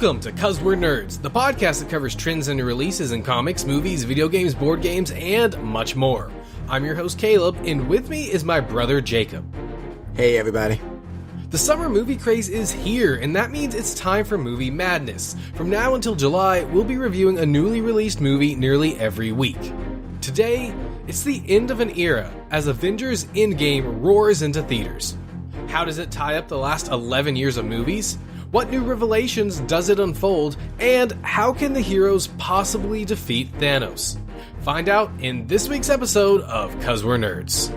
Welcome to 'Cause We're Nerds, the podcast that covers trends and releases in comics, movies, video games, board games, and much more. I'm your host Caleb, and with me is my brother Jacob. Hey everybody. The summer movie craze is here, and that means it's time for movie madness. From now until July, we'll be reviewing a newly released movie nearly every week. Today, it's the end of an era as Avengers Endgame roars into theaters. How does it tie up the last 11 years of movies? What new revelations does it unfold? And how can the heroes possibly defeat Thanos? Find out in this week's episode of 'Cause We're Nerds.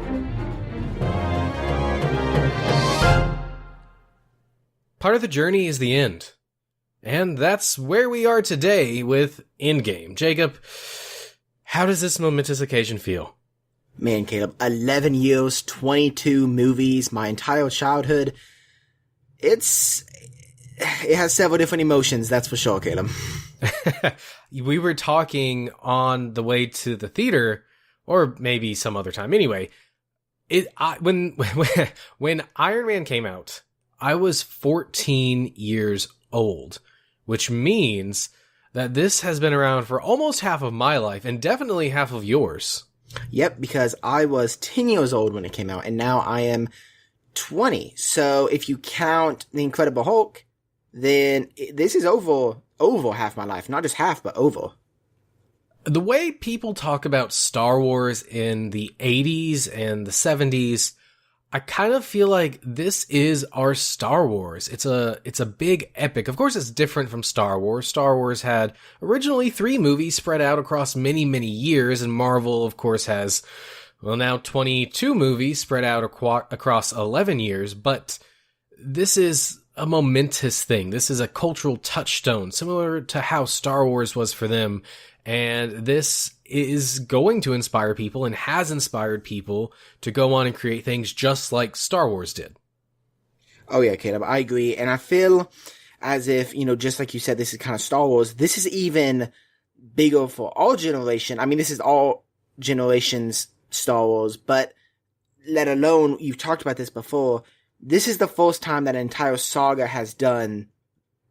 Part of the journey is the end. And that's where we are today with Endgame. Jacob, how does this momentous occasion feel? Man, Caleb, 11 years, 22 movies, my entire childhood. It has several different emotions, that's for sure, Caleb. We were talking on the way to the theater, or maybe some other time. Anyway, when Iron Man came out, I was 14 years old, which means that this has been around for almost half of my life and definitely half of yours. Yep, because I was 10 years old when it came out, and now I am 20. So if you count The Incredible Hulk, then this is over half my life. Not just half, but over. The way people talk about Star Wars in the 80s and the 70s, I kind of feel like this is our Star Wars. It's a big epic. Of course, it's different from Star Wars. Star Wars had originally 3 movies spread out across many, many years, and Marvel, of course, has, well, now 22 movies spread out across 11 years, but this is a momentous thing. This is a cultural touchstone, similar to how Star Wars was for them. And this is going to inspire people and has inspired people to go on and create things just like Star Wars did. Oh yeah, Caleb, I agree. And I feel as if, just like you said, this is kind of Star Wars. This is even bigger for all generation. I mean, this is all generations Star Wars, but let alone, you've talked about this before, this is the first time that an entire saga has done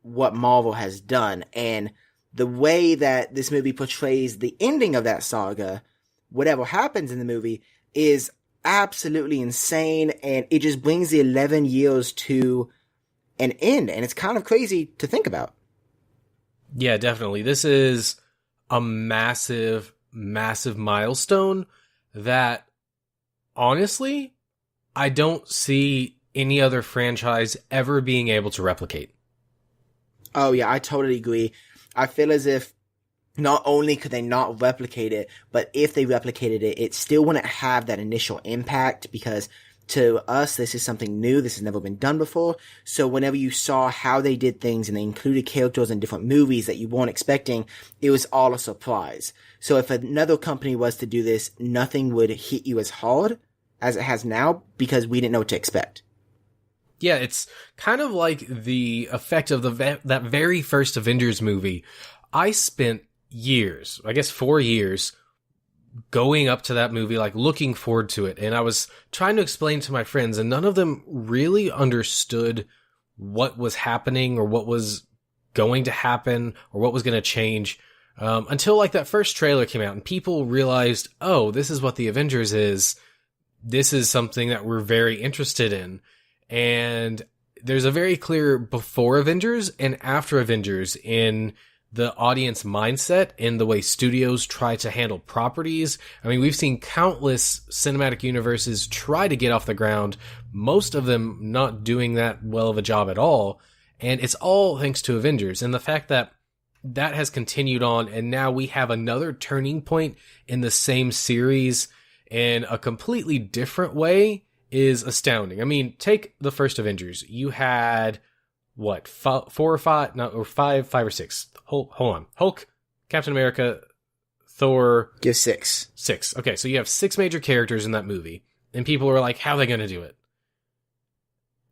what Marvel has done. And the way that this movie portrays the ending of that saga, whatever happens in the movie, is absolutely insane, and it just brings the 11 years to an end, and it's kind of crazy to think about. Yeah, definitely. This is a massive, massive milestone that, honestly, I don't see any other franchise ever being able to replicate. Oh yeah, I totally agree. I feel as if not only could they not replicate it, but if they replicated it, it still wouldn't have that initial impact, because to us, this is something new. This has never been done before. So whenever you saw how they did things and they included characters in different movies that you weren't expecting, it was all a surprise. So if another company was to do this, nothing would hit you as hard as it has now, because we didn't know what to expect. Yeah, it's kind of like the effect of that very first Avengers movie. I spent years, I guess 4 years, going up to that movie, like looking forward to it. And I was trying to explain to my friends, and none of them really understood what was happening or what was going to happen or what was going to change until like that first trailer came out and people realized, oh, this is what the Avengers is. This is something that we're very interested in. And there's a very clear before Avengers and after Avengers in the audience mindset and the way studios try to handle properties. I mean, we've seen countless cinematic universes try to get off the ground, most of them not doing that well of a job at all. And it's all thanks to Avengers. And the fact that that has continued on, and now we have another turning point in the same series in a completely different way, is astounding. I mean, take the first Avengers. You had, what, 4 or 5? No, or 5 or 6. Hold on. Hulk, Captain America, Thor. Give 6. 6. Okay, so you have 6 major characters in that movie. And people are like, how are they going to do it?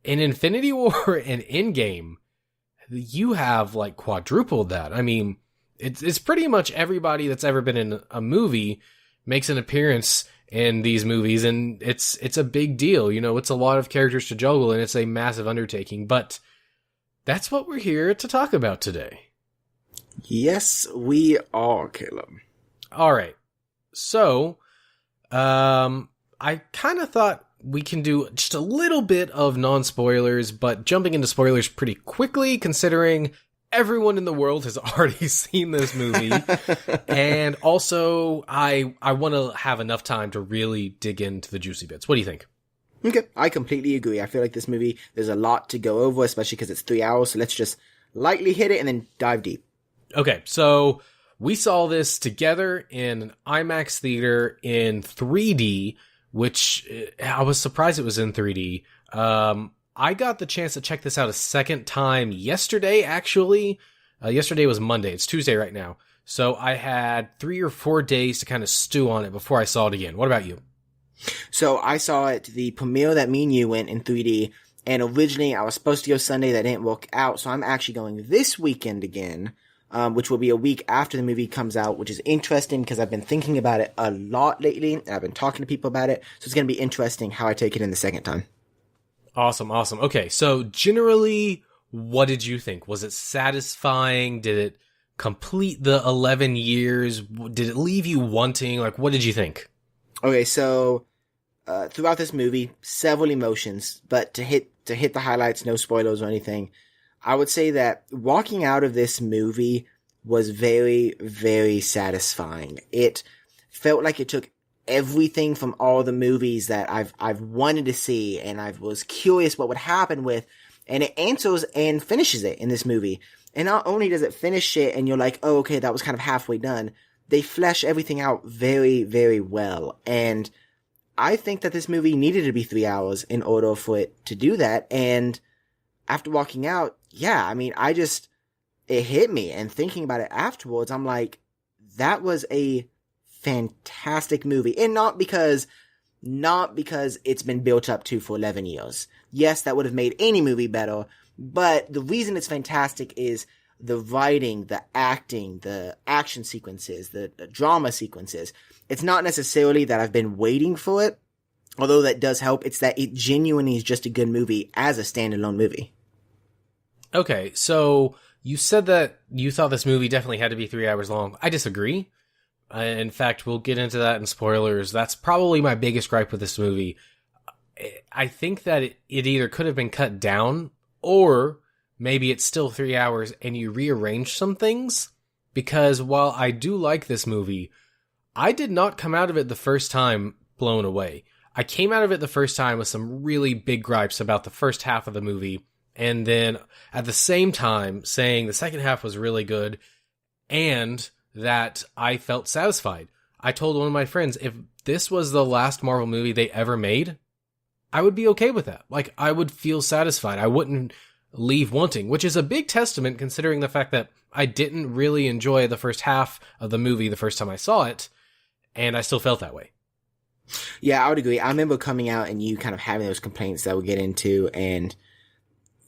In Infinity War and Endgame, you have like quadrupled that. I mean, it's pretty much everybody that's ever been in a movie makes an appearance in these movies, and it's a big deal. It's a lot of characters to juggle, and it's a massive undertaking. But That's what we're here to talk about today. Yes, we are, Caleb. All right. So, I kind of thought we can do just a little bit of non-spoilers, but jumping into spoilers pretty quickly, considering everyone in the world has already seen this movie. And also, I want to have enough time to really dig into the juicy bits. What do you think? Okay, I completely agree. I feel like this movie, there's a lot to go over, especially because it's 3 hours, so let's just lightly hit it and then dive deep. Okay, so we saw this together in an IMAX theater in 3D, which I was surprised it was in 3D. I got the chance to check this out a second time yesterday, actually. Yesterday was Monday. It's Tuesday right now. So I had 3 or 4 days to kind of stew on it before I saw it again. What about you? So I saw it, the premiere that me and you went in 3D, and originally I was supposed to go Sunday, that didn't work out, so I'm actually going this weekend again, which will be a week after the movie comes out, which is interesting because I've been thinking about it a lot lately, and I've been talking to people about it, so it's going to be interesting how I take it in the second time. Awesome. Okay, so generally, what did you think? Was it satisfying? Did it complete the 11 years? Did it leave you wanting? Like, what did you think? Okay, so throughout this movie, several emotions, but to hit the highlights, no spoilers or anything, I would say that walking out of this movie was very, very satisfying. It felt like it took everything from all the movies that I've wanted to see, and I was curious what would happen with, and it answers and finishes it in this movie. And not only does it finish it, and you're like, oh, okay, that was kind of halfway done, they flesh everything out very, very well. And I think that this movie needed to be 3 hours in order for it to do that. And after walking out, yeah, I mean, it hit me. And thinking about it afterwards, I'm like, that was a fantastic movie. And not because it's been built up to for 11 years. Yes, that would have made any movie better. But the reason it's fantastic is the writing, the acting, the action sequences, the drama sequences. It's not necessarily that I've been waiting for it, although that does help. It's that it genuinely is just a good movie as a standalone movie. Okay, so you said that you thought this movie definitely had to be 3 hours long. I disagree. In fact, we'll get into that in spoilers. That's probably my biggest gripe with this movie. I think that it either could have been cut down, or maybe it's still 3 hours and you rearrange some things. Because while I do like this movie, I did not come out of it the first time blown away. I came out of it the first time with some really big gripes about the first half of the movie, and then at the same time saying the second half was really good, and that I felt satisfied. I told one of my friends, if this was the last Marvel movie they ever made, I would be okay with that. Like, I would feel satisfied. I wouldn't leave wanting, which is a big testament considering the fact that I didn't really enjoy the first half of the movie the first time I saw it, and I still felt that way. Yeah, I would agree. I remember coming out and you kind of having those complaints that we'll get into, and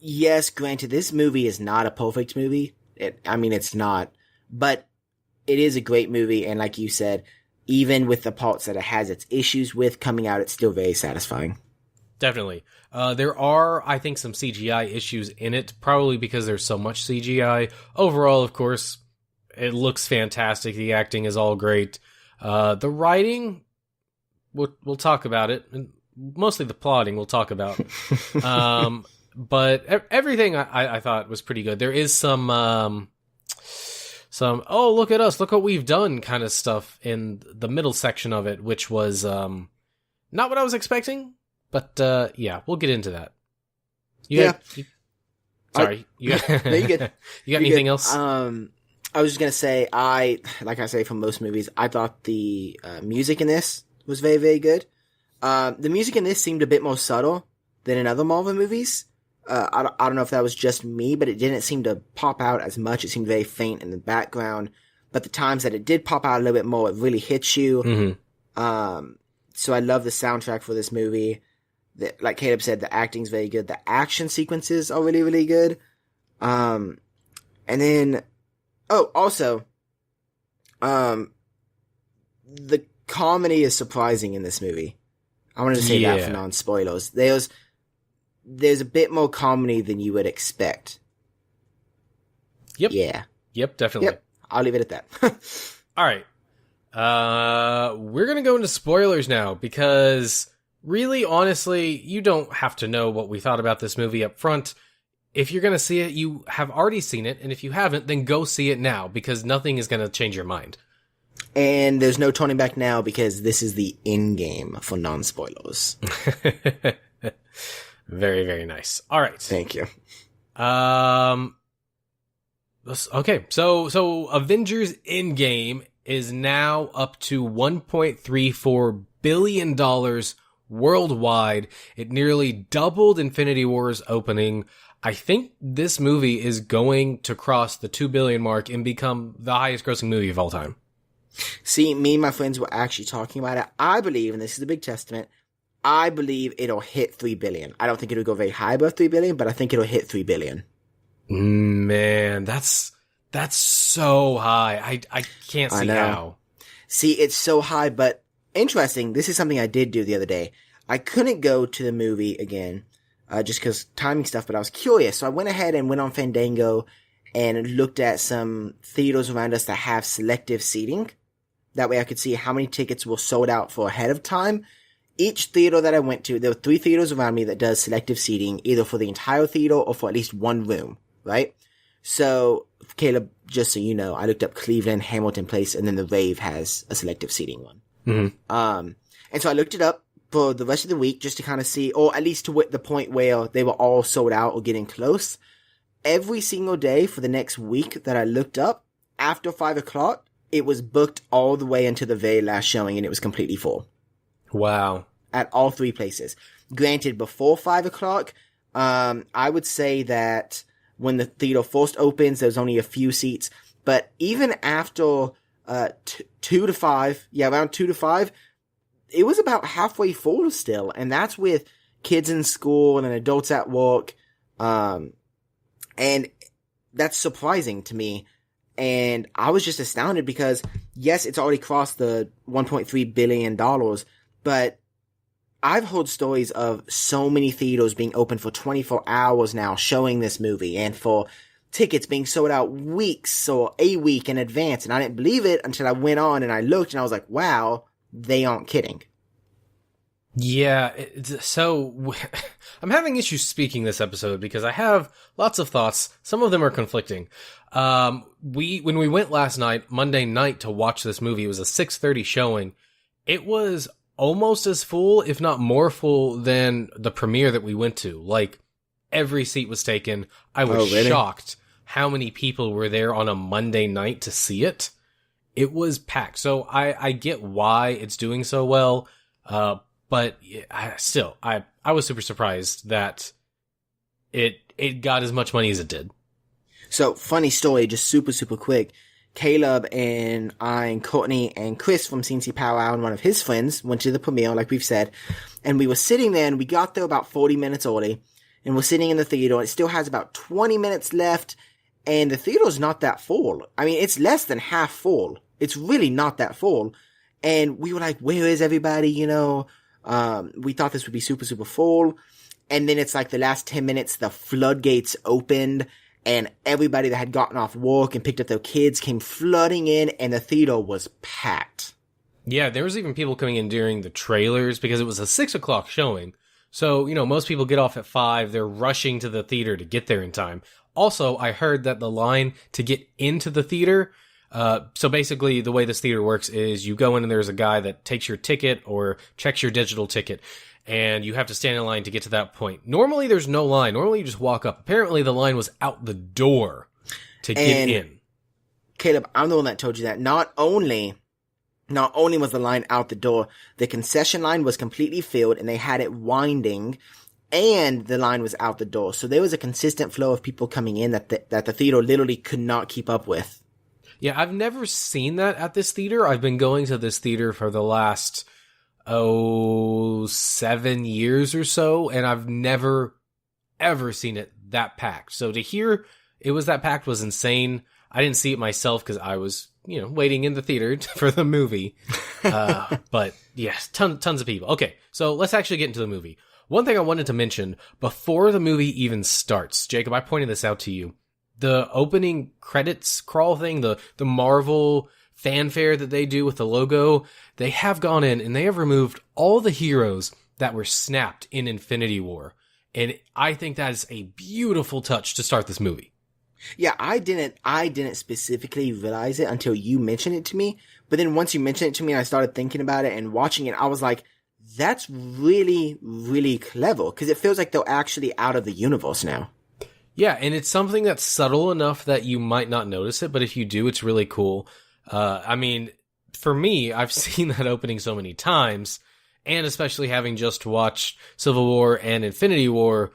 yes, granted, this movie is not a perfect movie. It's not, but it is a great movie, and like you said, even with the parts that it has its issues with coming out, it's still very satisfying. Definitely. There are, I think, some CGI issues in it, probably because there's so much CGI. Overall, of course, it looks fantastic. The acting is all great. The writing, we'll talk about it. And mostly the plotting we'll talk about. But everything I thought was pretty good. There is some, oh, look at us, look what we've done kind of stuff in the middle section of it, which was not what I was expecting. But, yeah, we'll get into that. Sorry. You got anything else? I was just going to say, like I say from most movies, I thought the music in this was very, very good. The music in this seemed a bit more subtle than in other Marvel movies. I don't know if that was just me, but it didn't seem to pop out as much. It seemed very faint in the background. But the times that it did pop out a little bit more, it really hits you. Mm-hmm. So I love the soundtrack for this movie. Like Caleb said, the acting's very good. The action sequences are really, really good. And then, also, the comedy is surprising in this movie. I wanted to say that for non-spoilers. There's a bit more comedy than you would expect Yep. Yeah. Yep, definitely. Yep. I'll leave it at that. All right. We're going to go into spoilers now because really, honestly, you don't have to know what we thought about this movie up front. If you're going to see it, you have already seen it. And if you haven't, then go see it now because nothing is going to change your mind. And there's no turning back now because this is the Endgame for non-spoilers. Very, very nice. All right. Thank you. Okay. So Avengers Endgame is now up to $1.34 billion worldwide. It nearly doubled Infinity War's opening. I think this movie is going to cross the 2 billion mark and become the highest grossing movie of all time. See, me and my friends were actually talking about it. I believe, and this is a big testament, I believe it'll hit 3 billion. I don't think it'll go very high above 3 billion, but I think it'll hit 3 billion. Man, that's so high. I can't see how. See, it's so high, but interesting. This is something I did do the other day. I couldn't go to the movie again, just because timing stuff, but I was curious. So I went ahead and went on Fandango and looked at some theaters around us that have selective seating. That way I could see how many tickets were sold out for ahead of time. Each theater that I went to, there were 3 theaters around me that does selective seating, either for the entire theater or for at least one room, right? So, Caleb, just so you know, I looked up Cleveland, Hamilton Place, and then the Rave has a selective seating one. Mm-hmm. And so I looked it up for the rest of the week just to kind of see, or at least to the point where they were all sold out or getting close. Every single day for the next week that I looked up, after 5 o'clock, it was booked all the way into the very last showing and it was completely full. Wow. At all 3 places. Granted, before 5 o'clock, I would say that when the theater first opens, there's only a few seats. But even after 2 to 5, around 2 to 5, it was about halfway full still. And that's with kids in school and then adults at work. And that's surprising to me. And I was just astounded because, yes, it's already crossed the $1.3 billion, but I've heard stories of so many theaters being open for 24 hours now showing this movie and for tickets being sold out weeks or a week in advance. And I didn't believe it until I went on and I looked and I was like, wow, they aren't kidding. Yeah, so I'm having issues speaking this episode because I have lots of thoughts. Some of them are conflicting. When we went last night, Monday night, to watch this movie, it was a 6:30 showing. It was almost as full, if not more full, than the premiere that we went to. Like, every seat was taken. I was shocked how many people were there on a Monday night to see it. It was packed. So I get why it's doing so well. But I was super surprised that it got as much money as it did. So, funny story, just super, super quick. Caleb and I and Courtney and Chris from CNC Powwow and one of his friends went to the premiere, like we've said. And we were sitting there and we got there about 40 minutes early. And we're sitting in the theater. It still has about 20 minutes left. And the theater's not that full. I mean, it's less than half full. It's really not that full. And we were like, where is everybody, you know? We thought this would be super, super full. And then it's like the last 10 minutes, the floodgates opened and everybody that had gotten off work and picked up their kids came flooding in and the theater was packed. Yeah, there was even people coming in during the trailers because it was a 6 o'clock showing. So, you know, most people get off at 5. They're rushing to the theater to get there in time. Also, I heard that the line to get into the theater, so basically the way this theater works is you go in and there's a guy that takes your ticket or checks your digital ticket, and you have to stand in line to get to that point. Normally there's no line. Normally you just walk up. Apparently the line was out the door to get in. Caleb, I'm the one that told you that. Not only was the line out the door, the concession line was completely filled and they had it winding, and the line was out the door. So there was a consistent flow of people coming in that the theater literally could not keep up with. Yeah, I've never seen that at this theater. I've been going to this theater for the last, 7 years or so, and I've never, ever seen it that packed. So to hear it was that packed was insane. I didn't see it myself because I was, waiting in the theater for the movie. But yes, tons of people. Okay, so let's actually get into the movie. One thing I wanted to mention before the movie even starts, Jacob, I pointed this out to you. the opening credits crawl thing, the Marvel fanfare that they do with the logo, they have gone in and they have removed all the heroes that were snapped in Infinity War. And I think that is a beautiful touch to start this movie. Yeah, I didn't specifically realize it until you mentioned it to me. But then once you mentioned it to me, I started thinking about it and watching it. I was like, that's really, really clever, because it feels like they're actually out of the universe now. Yeah, and it's something that's subtle enough that you might not notice it, but if you do, it's really cool. I mean, for me, I've seen that opening so many times, and especially having just watched Civil War and Infinity War,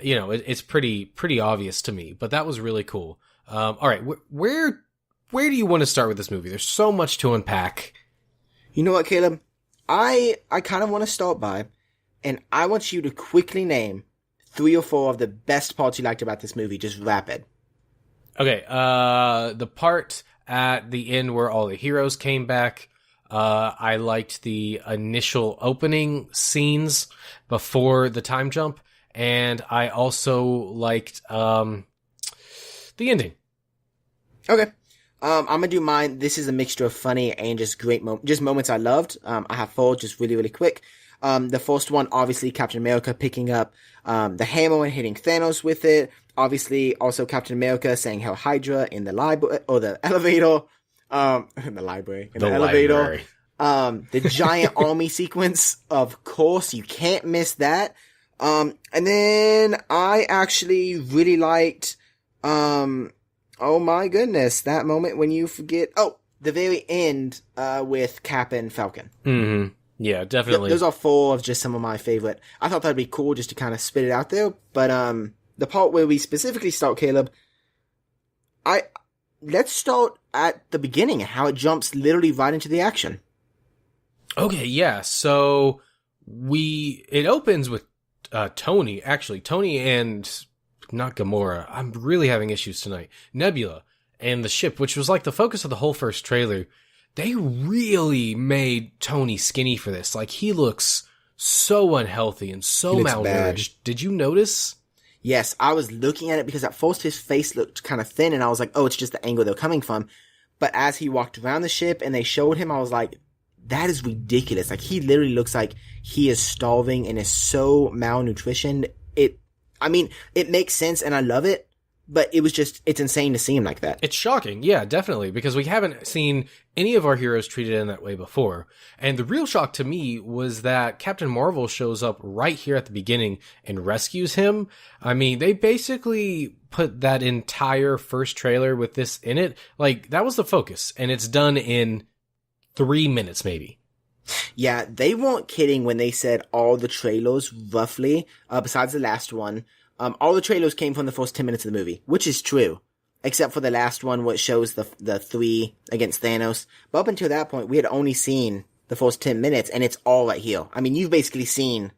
you know, it's pretty obvious to me. But that was really cool. All right, where do you want to start with this movie? There's so much to unpack. You know what, Caleb? I kind of want to start by, and I want you to quickly name 3 or 4 of the best parts you liked about this movie. Just rapid. Okay, the part at the end where all the heroes came back. I liked the initial opening scenes before the time jump, and I also liked the ending. Okay. I'm gonna do mine. This is a mixture of funny and just great moments I loved. I have 4 just really, really quick. The first one, obviously, Captain America picking up the hammer and hitting Thanos with it. Obviously, also Captain America saying Hail Hydra in the library, or the elevator. In the library. In the elevator. Library. The giant army sequence, of course, you can't miss that. And then I actually really liked, oh my goodness, that moment when you forget, the very end, with Cap and Falcon. Mm-hmm. Yeah, definitely. Those are 4 of just some of my favorite. I thought that'd be cool just to kind of spit it out there. But, the part where we specifically start, Caleb, let's start at the beginning and how it jumps literally right into the action. Okay, yeah. So it opens with Tony and not Gamora. I'm really having issues tonight. Nebula and the ship, which was like the focus of the whole first trailer. They really made Tony skinny for this. Like, he looks so unhealthy and so malnourished. Bad. Did you notice? Yes, I was looking at it because at first his face looked kind of thin and I was like, oh, it's just the angle they're coming from. But as he walked around the ship and they showed him, I was like, that is ridiculous. Like, he literally looks like he is starving and is so malnutrition. It makes sense and I love it, but it's insane to see him like that. It's shocking. Yeah, definitely. Because we haven't seen any of our heroes treated in that way before. And the real shock to me was that Captain Marvel shows up right here at the beginning and rescues him. I mean, they basically put that entire first trailer with this in it. Like, that was the focus. And it's done in 3 minutes, maybe. Yeah, they weren't kidding when they said all the trailers, roughly, besides the last one, all the trailers came from the first 10 minutes of the movie, which is true. Except for the last one, which shows the 3 against Thanos. But up until that point, we had only seen the first 10 minutes, and it's all right here. I mean, you've basically seen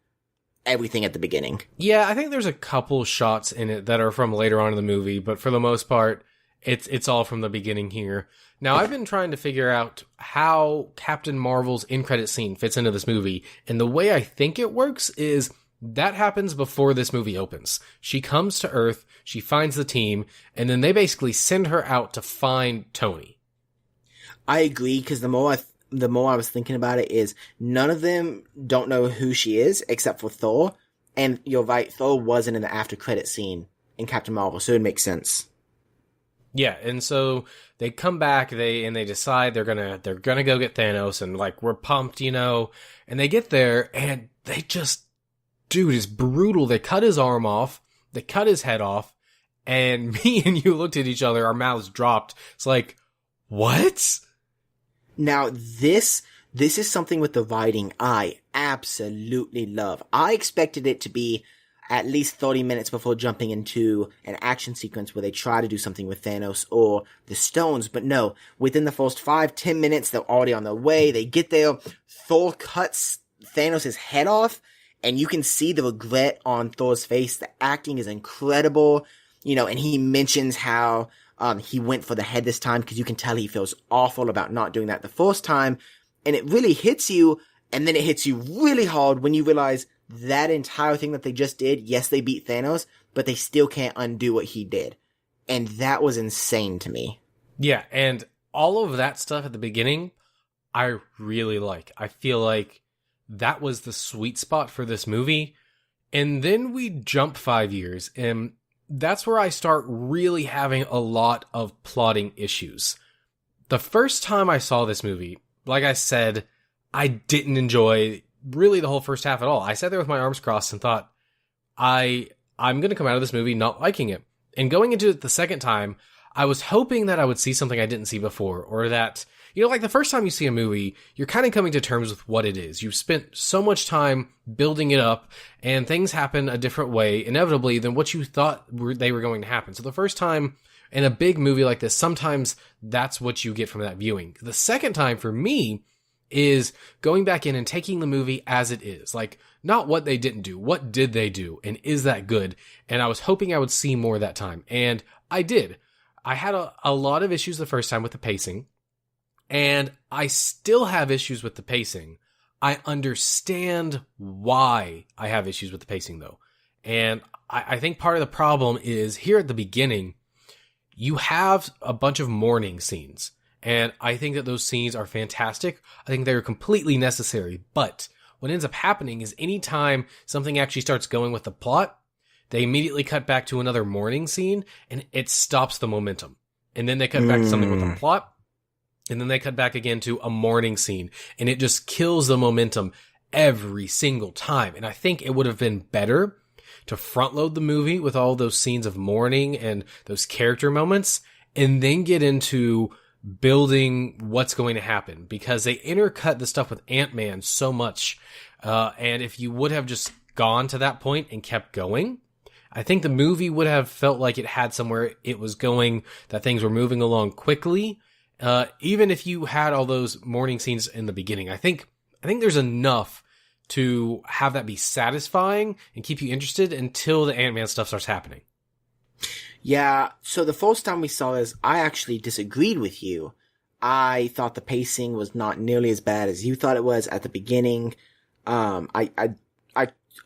everything at the beginning. Yeah, I think there's a couple shots in it that are from later on in the movie, but for the most part, it's all from the beginning here. Now, I've been trying to figure out how Captain Marvel's in-credit scene fits into this movie, and the way I think it works is that happens before this movie opens. She comes to Earth, she finds the team, and then they basically send her out to find Tony. I agree, because the more I was thinking about it is none of them don't know who she is except for Thor. And you're right, Thor wasn't in the after credit scene in Captain Marvel, so it makes sense. Yeah, and so they come back, they decide they're gonna go get Thanos, and like, we're pumped, you know, and they get there and they just, dude, it's brutal. They cut his arm off, they cut his head off, and me and you looked at each other, our mouths dropped. It's like, what? Now, this is something with the writing I absolutely love. I expected it to be at least 30 minutes before jumping into an action sequence where they try to do something with Thanos or the stones, but no, within the first 5-10 minutes, they're already on their way. They get there, Thor cuts Thanos' head off, and you can see the regret on Thor's face. The acting is incredible, you know, and he mentions how he went for the head this time because you can tell he feels awful about not doing that the first time, and it really hits you, and then it hits you really hard when you realize that entire thing that they just did, yes, they beat Thanos, but they still can't undo what he did. And that was insane to me. Yeah, and all of that stuff at the beginning, I really like. I feel like that was the sweet spot for this movie. And then we jump 5 years, and that's where I start really having a lot of plotting issues. The first time I saw this movie, like I said, I didn't enjoy really the whole first half at all. I sat there with my arms crossed and thought, I'm going to come out of this movie not liking it. And going into it the second time, I was hoping that I would see something I didn't see before, or that, like the first time you see a movie, you're kind of coming to terms with what it is. You've spent so much time building it up, and things happen a different way, inevitably, than what you thought they were going to happen. So the first time in a big movie like this, sometimes that's what you get from that viewing. The second time, for me, is going back in and taking the movie as it is. Like, not what they didn't do. What did they do? And is that good? And I was hoping I would see more that time. And I did. I had a lot of issues the first time with the pacing. And I still have issues with the pacing. I understand why I have issues with the pacing, though. And I think part of the problem is here at the beginning, you have a bunch of mourning scenes. And I think that those scenes are fantastic. I think they're completely necessary. But what ends up happening is anytime something actually starts going with the plot, they immediately cut back to another mourning scene, and it stops the momentum. And then they cut back to something with the plot, and then they cut back again to a mourning scene, and it just kills the momentum every single time. And I think it would have been better to front load the movie with all those scenes of mourning and those character moments, and then get into building what's going to happen, because they intercut the stuff with Ant-Man so much. And if you would have just gone to that point and kept going, I think the movie would have felt like it had somewhere it was going, that things were moving along quickly. Even if you had all those mourning scenes in the beginning, I think there's enough to have that be satisfying and keep you interested until the Ant-Man stuff starts happening. Yeah, so the first time we saw this, I actually disagreed with you. I thought the pacing was not nearly as bad as you thought it was at the beginning. I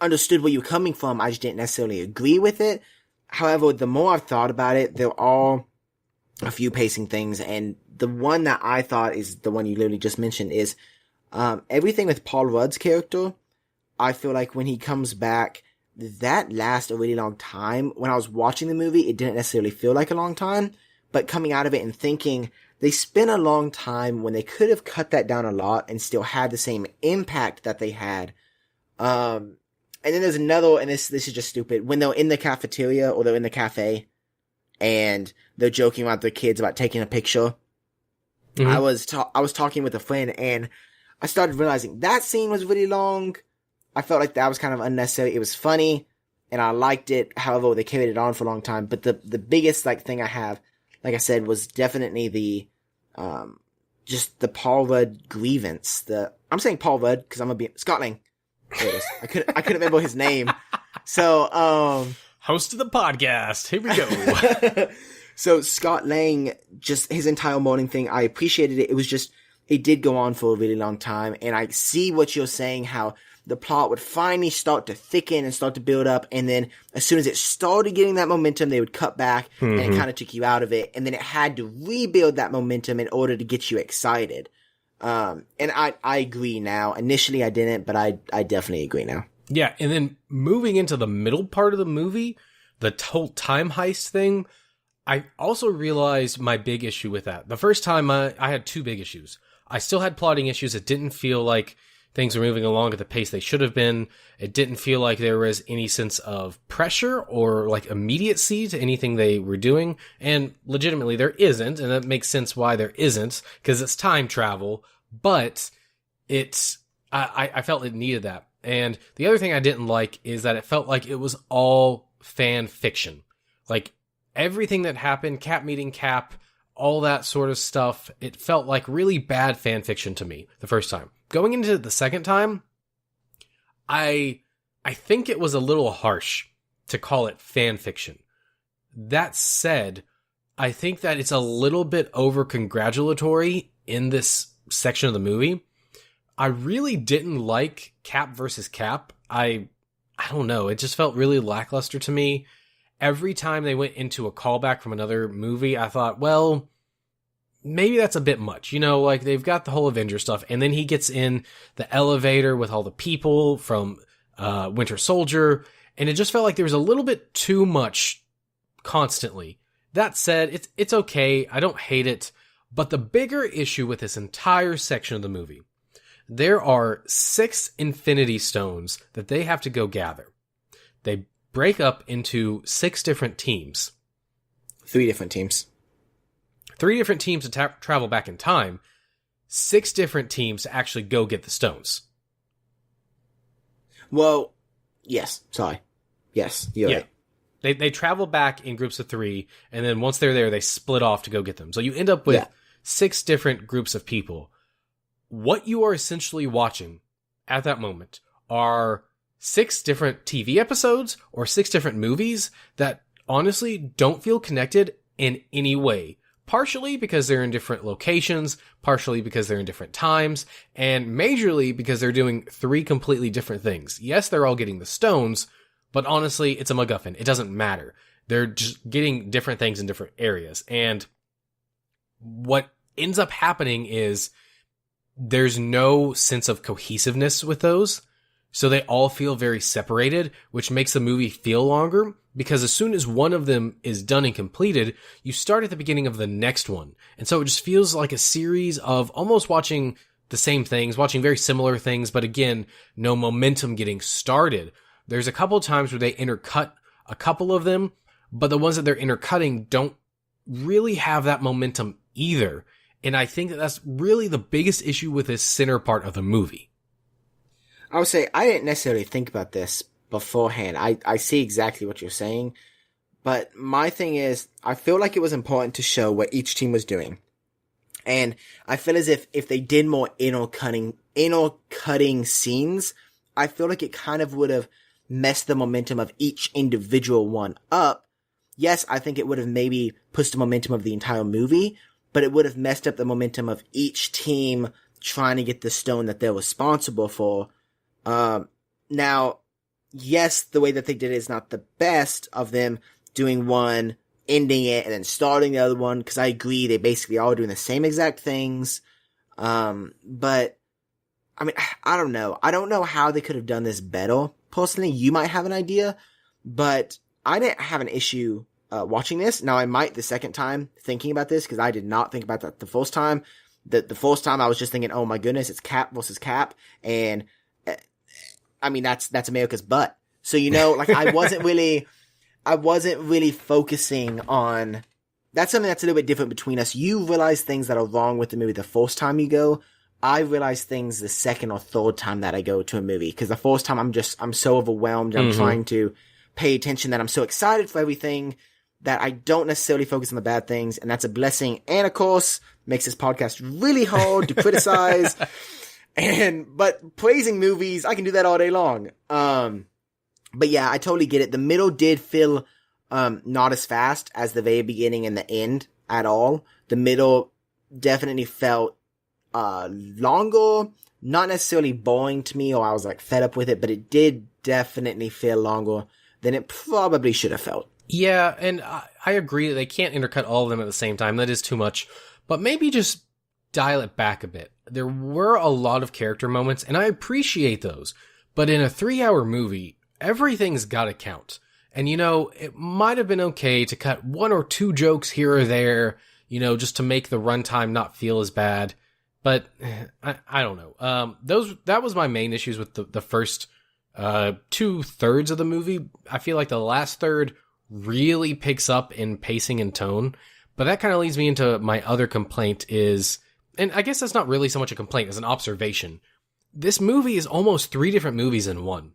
understood where you were coming from. I just didn't necessarily agree with it. However, the more I've thought about it, there are a few pacing things, and the one that I thought is the one you literally just mentioned is everything with Paul Rudd's character. I feel like when he comes back, that lasts a really long time. When I was watching the movie, it didn't necessarily feel like a long time, but coming out of it and thinking they spent a long time when they could have cut that down a lot and still had the same impact that they had. And then there's another, and this is just stupid, when they're in the cafeteria or they're in the cafe and they're joking about their kids about taking a picture. Mm-hmm. I was talking with a friend, and I started realizing that scene was really long. I felt like that was kind of unnecessary. It was funny, and I liked it. However, they carried it on for a long time. But the biggest thing I have, like I said, was definitely the just the Paul Rudd grievance. I'm saying Paul Rudd because I'm gonna be Scott Lang. There it is. I couldn't remember his name. So host of the podcast. Here we go. So Scott Lang, just his entire morning thing, I appreciated it. It was just, it did go on for a really long time, and I see what you're saying, how the plot would finally start to thicken and start to build up, and then as soon as it started getting that momentum, they would cut back, and it kind of took you out of it, and then it had to rebuild that momentum in order to get you excited. And I agree now. Initially I didn't, but I definitely agree now. Yeah, and then moving into the middle part of the movie, the whole time heist thing, I also realized my big issue with that. The first time I had two big issues. I still had plotting issues. It didn't feel like things were moving along at the pace they should have been. It didn't feel like there was any sense of pressure or immediacy to anything they were doing. And legitimately there isn't, and that makes sense why there isn't, because it's time travel, but I felt it needed that. And the other thing I didn't like is that it felt like it was all fan fiction. Everything that happened, Cap meeting Cap, all that sort of stuff, it felt like really bad fan fiction to me the first time. Going into it the second time, I think it was a little harsh to call it fan fiction. That said, I think that it's a little bit over-congratulatory in this section of the movie. I really didn't like Cap versus Cap. I don't know, it just felt really lackluster to me. every time they went into a callback from another movie, I thought, well, maybe that's a bit much. You know, like they've got the whole Avengers stuff, and then he gets in the elevator with all the people from Winter Soldier, and it just felt like there was a little bit too much constantly. That said, it's okay. I don't hate it. But the bigger issue with this entire section of the movie, there are 6 Infinity Stones that they have to go gather. They break up into 6 different teams. 3 different teams. 3 different teams to travel back in time. 6 different teams to actually go get the stones. Well, yes. Sorry. Yes, you're right. They travel back in groups of 3, and then once they're there, they split off to go get them. So you end up with 6 different groups of people. What you are essentially watching at that moment are 6 different TV episodes or 6 different movies that honestly don't feel connected in any way. Partially because they're in different locations, partially because they're in different times, and majorly because they're doing 3 completely different things. Yes, they're all getting the stones, but honestly, it's a MacGuffin. It doesn't matter. They're just getting different things in different areas. And what ends up happening is there's no sense of cohesiveness with those. So they all feel very separated, which makes the movie feel longer, because as soon as one of them is done and completed, you start at the beginning of the next one. And so it just feels like a series of almost watching the same things, watching very similar things, but again, no momentum getting started. There's a couple of times where they intercut a couple of them, but the ones that they're intercutting don't really have that momentum either. And I think that that's really the biggest issue with this center part of the movie. I would say I didn't necessarily think about this beforehand. I see exactly what you're saying, but my thing is, I feel like it was important to show what each team was doing. And I feel as if they did more inner cutting scenes, I feel like it kind of would have messed the momentum of each individual one up. Yes, I think it would have maybe pushed the momentum of the entire movie, but it would have messed up the momentum of each team trying to get the stone that they're responsible for. Now, yes, the way that they did it is not the best of them doing one, ending it, and then starting the other one, because I agree, they basically all doing the same exact things. But, I mean, I don't know. I don't know how they could have done this better. Personally, you might have an idea, but I didn't have an issue watching this. Now, I might the second time thinking about this, because I did not think about that the first time. The first time I was just thinking, oh my goodness, it's Cap versus Cap, and I mean, that's America's butt. So, you know, like, I wasn't really focusing on, that's something that's a little bit different between us. You realize things that are wrong with the movie the first time you go. I realize things the second or third time that I go to a movie. Cause the first time I'm so overwhelmed. I'm trying to pay attention that I'm so excited for everything that I don't necessarily focus on the bad things. And that's a blessing. And of course, makes this podcast really hard to criticize. But praising movies, I can do that all day long. But yeah, I totally get it. The middle did feel, not as fast as the very beginning and the end at all. The middle definitely felt, longer, not necessarily boring to me, or I was like fed up with it, but it did definitely feel longer than it probably should have felt. Yeah, and I agree that they can't intercut all of them at the same time. That is too much. But maybe just dial it back a bit. There were a lot of character moments, and I appreciate those. But in a 3-hour movie, everything's gotta count. And, you know, it might have been okay to cut 1 or 2 jokes here or there, you know, just to make the runtime not feel as bad. But I don't know. That was my main issues with the first 2/3 of the movie. I feel like the last third really picks up in pacing and tone. But that kind of leads me into my other complaint is, and I guess that's not really so much a complaint as an observation. This movie is almost 3 different movies in one.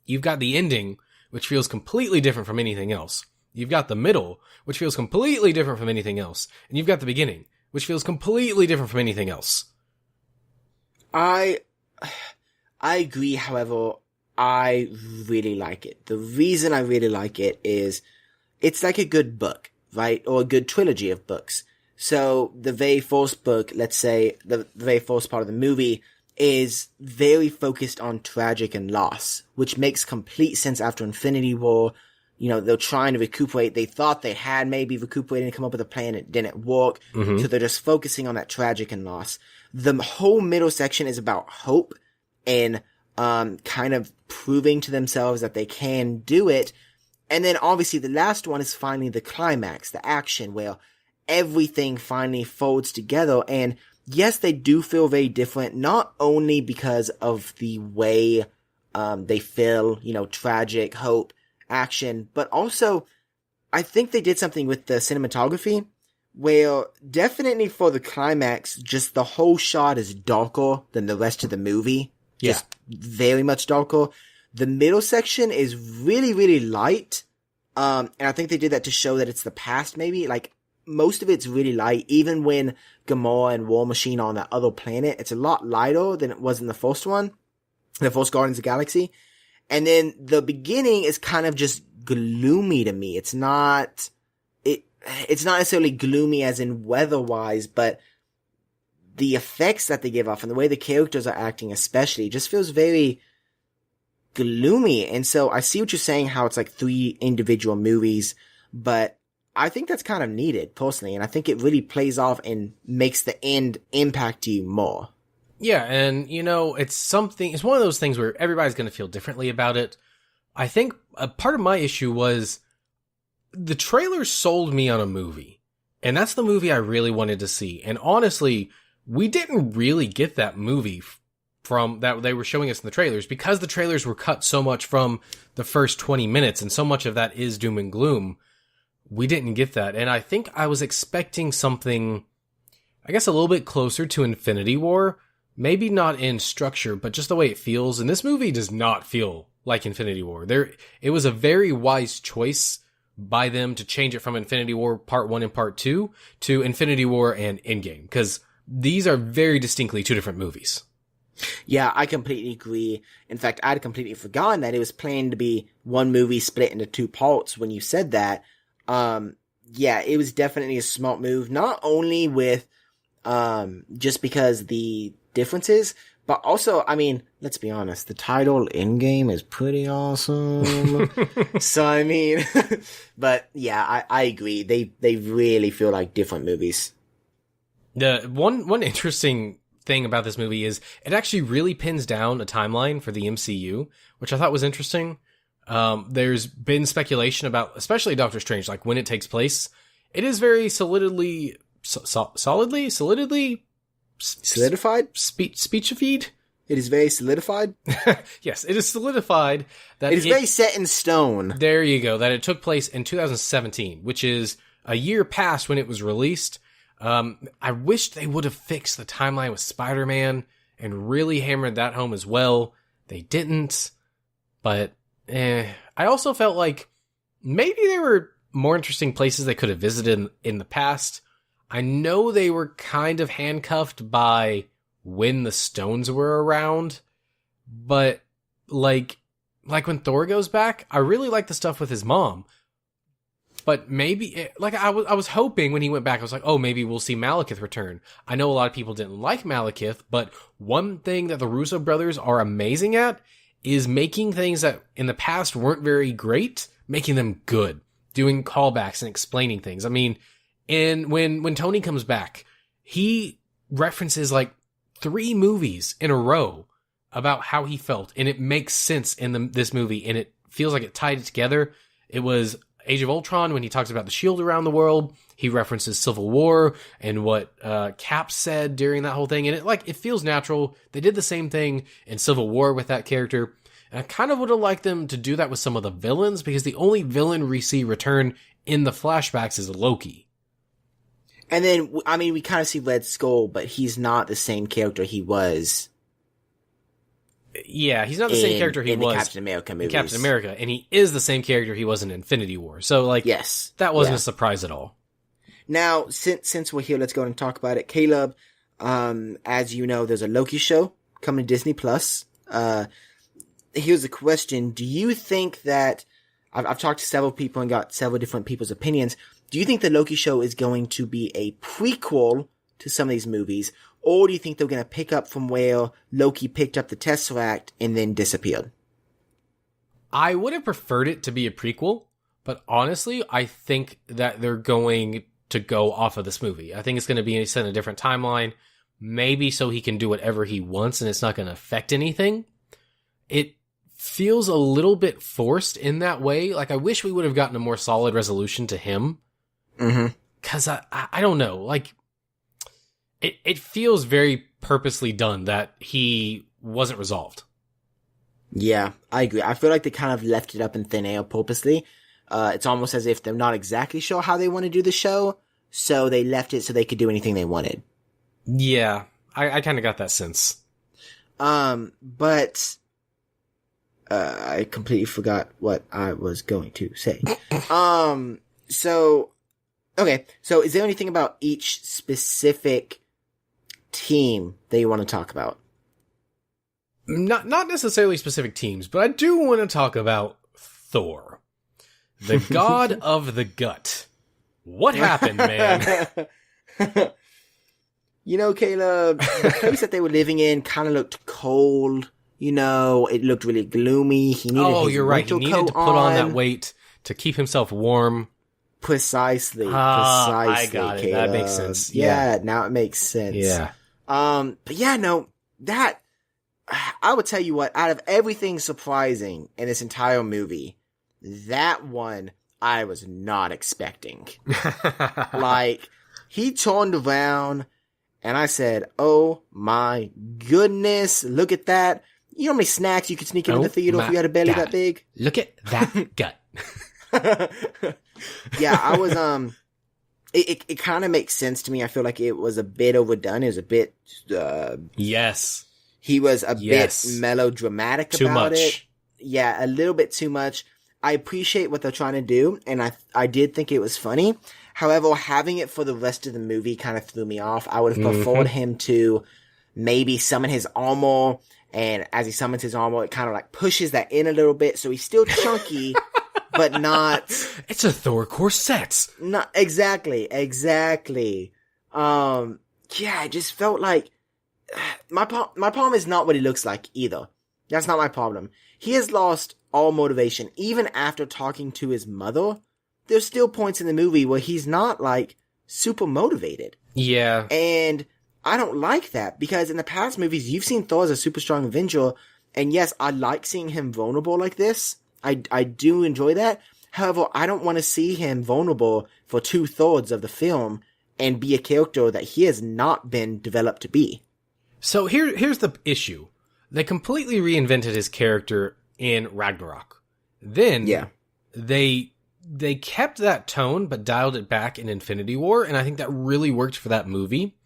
You've got the ending, which feels completely different from anything else. You've got the middle, which feels completely different from anything else. And you've got the beginning, which feels completely different from anything else. I agree, however, I really like it. The reason I really like it is it's like a good book, right? Or a good trilogy of books. So the very first book, let's say the very first part of the movie, is very focused on tragic and loss, which makes complete sense after Infinity War. they're trying to recuperate. They thought they had maybe recuperated and come up with a plan. It didn't work. So they're just focusing on that tragic and loss. The whole middle section is about hope and kind of proving to themselves that they can do it. And then obviously the last one is finally the climax, the action, where everything finally folds together. And yes, they do feel very different, not only because of the way they feel, tragic, hope, action, but also I think they did something with the cinematography where definitely for the climax, just the whole shot is darker than the rest of the movie. Just very much darker. The middle section is really, really light. And I think they did that to show that it's the past, maybe. Like, most of it's really light. Even when Gamora and War Machine are on that other planet, it's a lot lighter than it was in the first one. The first Guardians of the Galaxy. And then the beginning is kind of just gloomy to me. It's not necessarily gloomy as in weather-wise, but the effects that they give off and the way the characters are acting especially just feels very gloomy. And so I see what you're saying, how it's like 3 individual movies, but I think that's kind of needed personally. And I think it really plays off and makes the end impact you more. Yeah, and it's one of those things where everybody's going to feel differently about it. I think a part of my issue was the trailer sold me on a movie, and that's the movie I really wanted to see. And honestly, we didn't really get that movie from that they were showing us in the trailers, because the trailers were cut so much from the first 20 minutes, and so much of that is doom and gloom. We didn't get that, and I think I was expecting something, I guess, a little bit closer to Infinity War. Maybe not in structure, but just the way it feels. And this movie does not feel like Infinity War. It was a very wise choice by them to change it from Infinity War Part 1 and Part 2 to Infinity War and Endgame, because these are very distinctly 2 different movies. Yeah, I completely agree. In fact, I'd completely forgotten that it was planned to be one movie split into 2 parts when you said that. Yeah, it was definitely a smart move, not only with just because the differences, but also, I mean, let's be honest, the title Endgame is pretty awesome. So, I mean, but yeah, I agree. They really feel like different movies. The one interesting thing about this movie is it actually really pins down a timeline for the MCU, which I thought was interesting. There's been speculation about, especially Doctor Strange, like when it takes place. It is very solidly Solidified? Speechified? It is very solidified? Yes, it is solidified. That it is very set in stone. There you go. That it took place in 2017, which is a year past when it was released. I wish they would have fixed the timeline with Spider-Man and really hammered that home as well. They didn't. But, I also felt like maybe there were more interesting places they could have visited in the past. I know they were kind of handcuffed by when the stones were around, but like when Thor goes back, I really like the stuff with his mom. But maybe, I was hoping when he went back, I was like, oh, maybe we'll see Malekith return. I know a lot of people didn't like Malekith, but one thing that the Russo brothers are amazing at is making things that in the past weren't very great, making them good, doing callbacks and explaining things. I mean, and when Tony comes back, he references like 3 movies in a row about how he felt, and it makes sense in this movie, and it feels like it tied it together. It was Age of Ultron when he talks about the shield around the world. He references Civil War and what Cap said during that whole thing, and it feels natural. They did the same thing in Civil War with that character, and I kind of would have liked them to do that with some of the villains, because the only villain we see return in the flashbacks is Loki. And then, I mean, we kind of see Red Skull, but he's not the same character he was. Yeah, he's not the same character he was in the Captain America movies. In Captain America, and he is the same character he was in Infinity War. So, yes, that wasn't a surprise at all. Now, since we're here, let's go and talk about it. Caleb, as you know, there's a Loki show coming to Disney Plus. Here's a question: do you think that I've talked to several people and got several different people's opinions? Do you think the Loki show is going to be a prequel to some of these movies, or do you think they're going to pick up from where Loki picked up the Tesseract and then disappeared? I would have preferred it to be a prequel, But honestly, I think that they're going to go off of this movie. I think it's going to be set in a different timeline, maybe so he can do whatever he wants and it's not going to affect anything. It feels a little bit forced in that way. Like, I wish we would have gotten a more solid resolution to him. Mm-hmm. Because I don't know. Like, it feels very purposely done that he wasn't resolved. Yeah, I agree. I feel like they kind of left it up in thin air purposely. It's almost as if they're not exactly sure how they want to do the show, so they left it so they could do anything they wanted. Yeah, I kind of got that sense. But I completely forgot what I was going to say. So is there anything about each specific team that you want to talk about? Not necessarily specific teams, but I do want to talk about Thor, the god of the gut. What happened, man? You know, Caleb, the place that they were living in kind of looked cold. You know, it looked really gloomy. He needed his you're right. He needed to put on that weight to keep himself warm. Precisely. I got it. Caleb. That makes sense. Yeah, now it makes sense. Yeah. But yeah, no, that, I would tell you what, out of everything surprising in this entire movie, that one I was not expecting. Like, he turned around and I said, oh my goodness, look at that. You know how many snacks you could sneak into the theater if you had a belly that big? Look at that gut. Yeah, I was, it kind of makes sense to me. I feel like it was a bit overdone. It was a bit, yes. He was a bit melodramatic about it. Yeah, a little bit too much. I appreciate what they're trying to do, and I did think it was funny. However, having it for the rest of the movie kind of threw me off. I would have preferred him to maybe summon his armor, and as he summons his armor, it kind of like pushes that in a little bit, so he's still chunky, but not... It's a Thor corset. Not exactly. Yeah, it just felt like... My problem is not what he looks like either. That's not my problem. He has lost all motivation. Even after talking to his mother, there's still points in the movie where he's not, like, super motivated. Yeah. And I don't like that, because in the past movies, you've seen Thor as a super strong Avenger, and yes, I like seeing him vulnerable like this. I do enjoy that. However, I don't want to see him vulnerable for 2/3 of the film and be a character that he has not been developed to be. So here's the issue. They completely reinvented his character in Ragnarok. Then they kept that tone but dialed it back in Infinity War, and I think that really worked for that movie.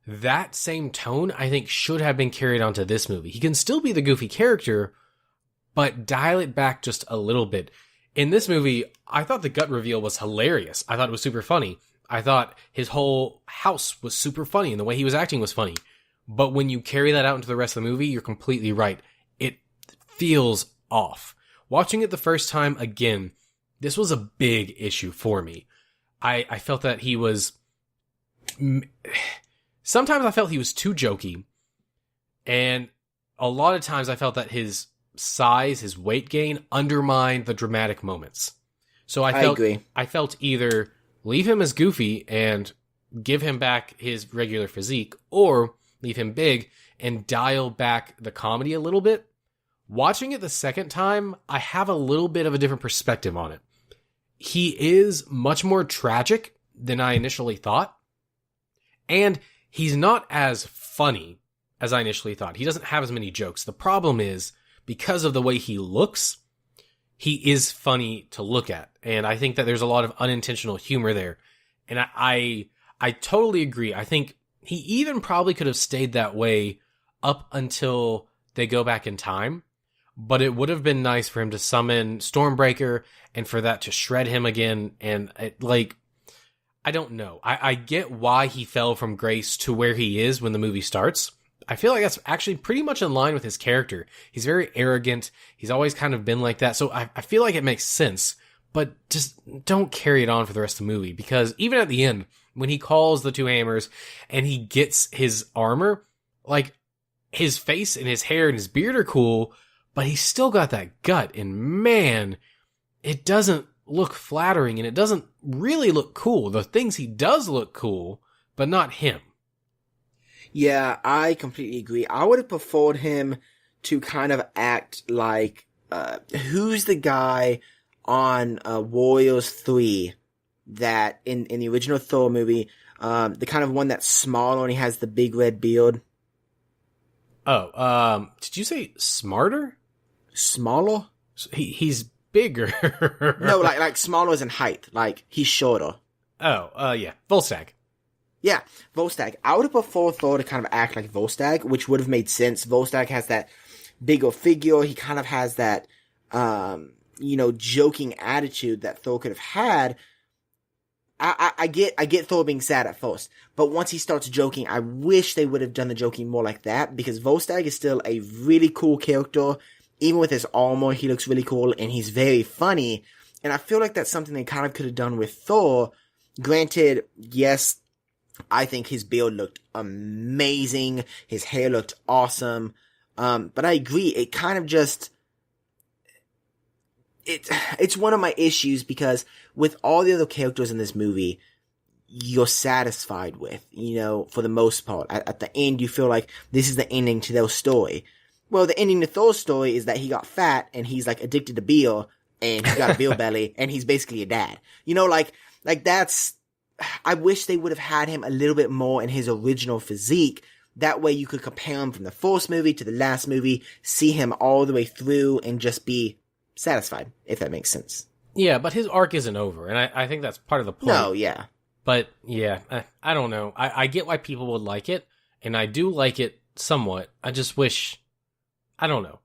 That same tone, I think, should have been carried onto this movie. He can still be the goofy character, but dial it back just a little bit. In this movie, I thought the gut reveal was hilarious. I thought it was super funny. I thought his whole house was super funny, and the way he was acting was funny. But when you carry that out into the rest of the movie, you're completely right. It feels off. Watching it the first time again, this was a big issue for me. I felt that he was... Sometimes I felt he was too jokey. And a lot of times I felt that his size, his weight gain, undermined the dramatic moments. So I agree. I felt either leave him as goofy and give him back his regular physique, or leave him big and dial back the comedy a little bit. Watching it the second time, I have a little bit of a different perspective on it. He is much more tragic than I initially thought. And he's not as funny as I initially thought. He doesn't have as many jokes. The problem is, because of the way he looks, he is funny to look at. And I think that there's a lot of unintentional humor there. And I totally agree. I think he even probably could have stayed that way up until they go back in time. But it would have been nice for him to summon Stormbreaker and for that to shred him again. And I don't know. I get why he fell from grace to where he is when the movie starts. I feel like that's actually pretty much in line with his character. He's very arrogant. He's always kind of been like that. So I feel like it makes sense. But just don't carry it on for the rest of the movie. Because even at the end, when he calls the two hammers and he gets his armor, like, his face and his hair and his beard are cool, but he's still got that gut. And man, it doesn't look flattering and it doesn't really look cool. The things he does look cool, but not him. Yeah, I completely agree. I would have preferred him to kind of act like, who's the guy on, Warriors 3 that in the original Thor movie, the kind of one that's small and he has the big red beard. Oh, did you say smarter? Smaller? He's bigger. No, like smaller as in height. Like, he's shorter. Oh, yeah. Volstagg. Yeah, Volstagg. I would have preferred Thor to kind of act like Volstagg, which would have made sense. Volstagg has that bigger figure. He kind of has that, joking attitude that Thor could have had. I get Thor being sad at first, but once he starts joking, I wish they would have done the joking more like that, because Volstagg is still a really cool character. Even with his armor, he looks really cool, and he's very funny, and I feel like that's something they kind of could have done with Thor. Granted, yes, I think his beard looked amazing, his hair looked awesome, but I agree, it kind of just... It's one of my issues, because with all the other characters in this movie, you're satisfied with, for the most part. At the end, you feel like this is the ending to their story. Well, the ending to Thor's story is that he got fat, and he's, like, addicted to beer, and he's got a beer belly, and he's basically a dad. Like that's... I wish they would have had him a little bit more in his original physique. That way you could compare him from the first movie to the last movie, see him all the way through, and just be satisfied, if that makes sense. Yeah, but his arc isn't over, and I think that's part of the point. No, yeah. But, yeah, I don't know. I get why people would like it, and I do like it somewhat. I just wish... I don't know.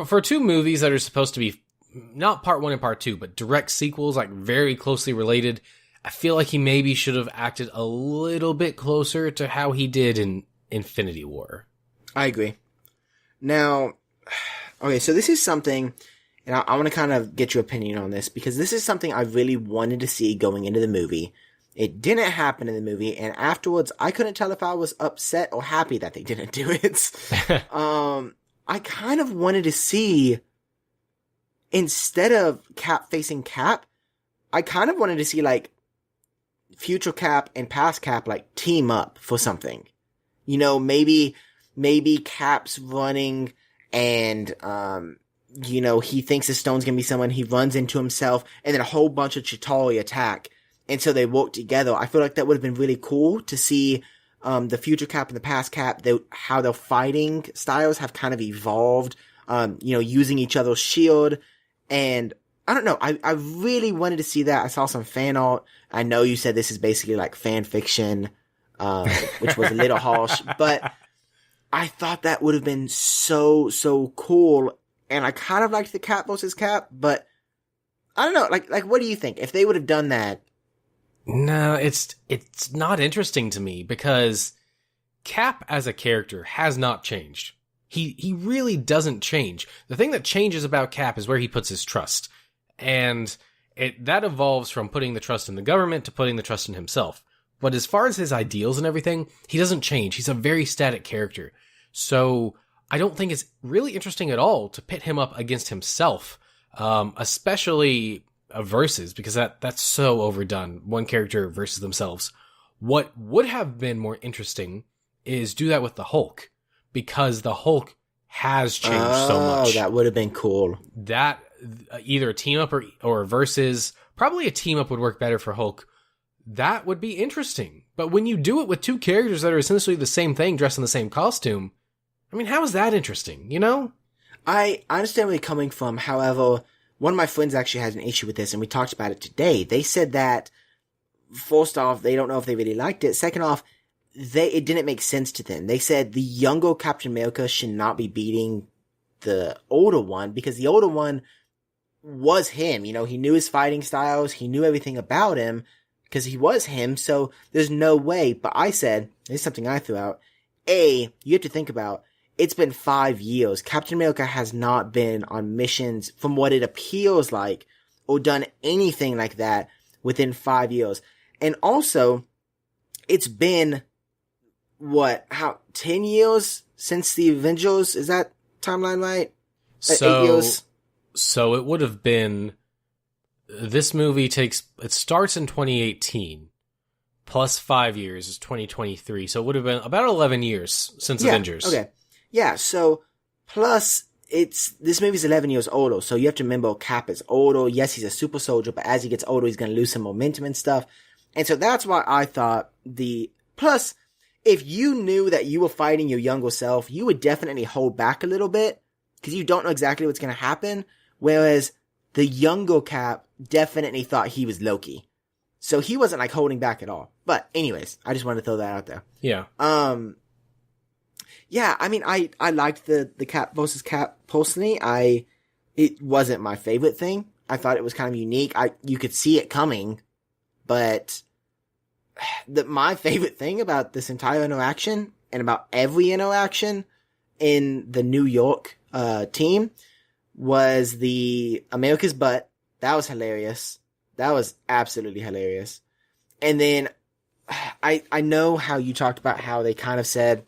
For two movies that are supposed to be not part one and part two, but direct sequels, like very closely related, I feel like he maybe should have acted a little bit closer to how he did in Infinity War. I agree. Now, okay, so this is something, and I want to kind of get your opinion on this, because this is something I really wanted to see going into the movie. It didn't happen in the movie, and afterwards, I couldn't tell if I was upset or happy that they didn't do it. I kind of wanted to see, instead of Cap facing Cap, I kind of wanted to see, like, future Cap and past Cap, like, team up for something. Maybe Cap's running and, he thinks the stone's gonna be someone, he runs into himself, and then a whole bunch of Chitauri attack, and so they work together. I feel like that would have been really cool to see, the future Cap and the past Cap, how their fighting styles have kind of evolved, using each other's shield, and I don't know, I really wanted to see that. I saw some fan art. I know you said this is basically like fan fiction, which was a little harsh, but I thought that would have been so cool, and I kind of liked the Cap versus Cap, but I don't know, like what do you think? If they would have done that... No, it's not interesting to me, because Cap as a character has not changed. He really doesn't change. The thing that changes about Cap is where he puts his trust. And that evolves from putting the trust in the government to putting the trust in himself. But as far as his ideals and everything, he doesn't change. He's a very static character. So I don't think it's really interesting at all to pit him up against himself, especially versus, because that's so overdone. One character versus themselves. What would have been more interesting is do that with the Hulk, because the Hulk has changed so much. Oh, that would have been cool. That either a team up or versus, probably a team up would work better for Hulk. That would be interesting. But when you do it with two characters that are essentially the same thing, dressed in the same costume, I mean, how is that interesting, I understand where you're coming from. However, one of my friends actually has an issue with this, and we talked about it today. They said that, first off, they don't know if they really liked it. Second off, it didn't make sense to them. They said the younger Captain America should not be beating the older one, because the older one was him. He knew his fighting styles. He knew everything about him, because he was him. So there's no way. But I said, this is something I threw out. You have to think about, it's been 5 years. Captain America has not been on missions, from what it appears like, or done anything like that within 5 years. And also, it's been, 10 years since the Avengers? Is that timeline right? 8 years? So it would have been this movie it starts in 2018, plus 5 years is 2023, so it would have been about 11 years since Avengers. Okay. Yeah, so, plus, this movie's 11 years older, so you have to remember Cap is older. Yes, he's a super soldier, but as he gets older, he's gonna lose some momentum and stuff. And so that's why I thought plus, if you knew that you were fighting your younger self, you would definitely hold back a little bit, because you don't know exactly what's gonna happen, whereas the younger Cap definitely thought he was Loki. So he wasn't, like, holding back at all. But anyways, I just wanted to throw that out there. Yeah. Yeah, I mean, I liked the Cap versus Cap personally. It wasn't my favorite thing. I thought it was kind of unique. You could see it coming, but my favorite thing about this entire interaction and about every interaction in the New York, team was the America's Butt. That was hilarious. That was absolutely hilarious. And then I know how you talked about how they kind of said,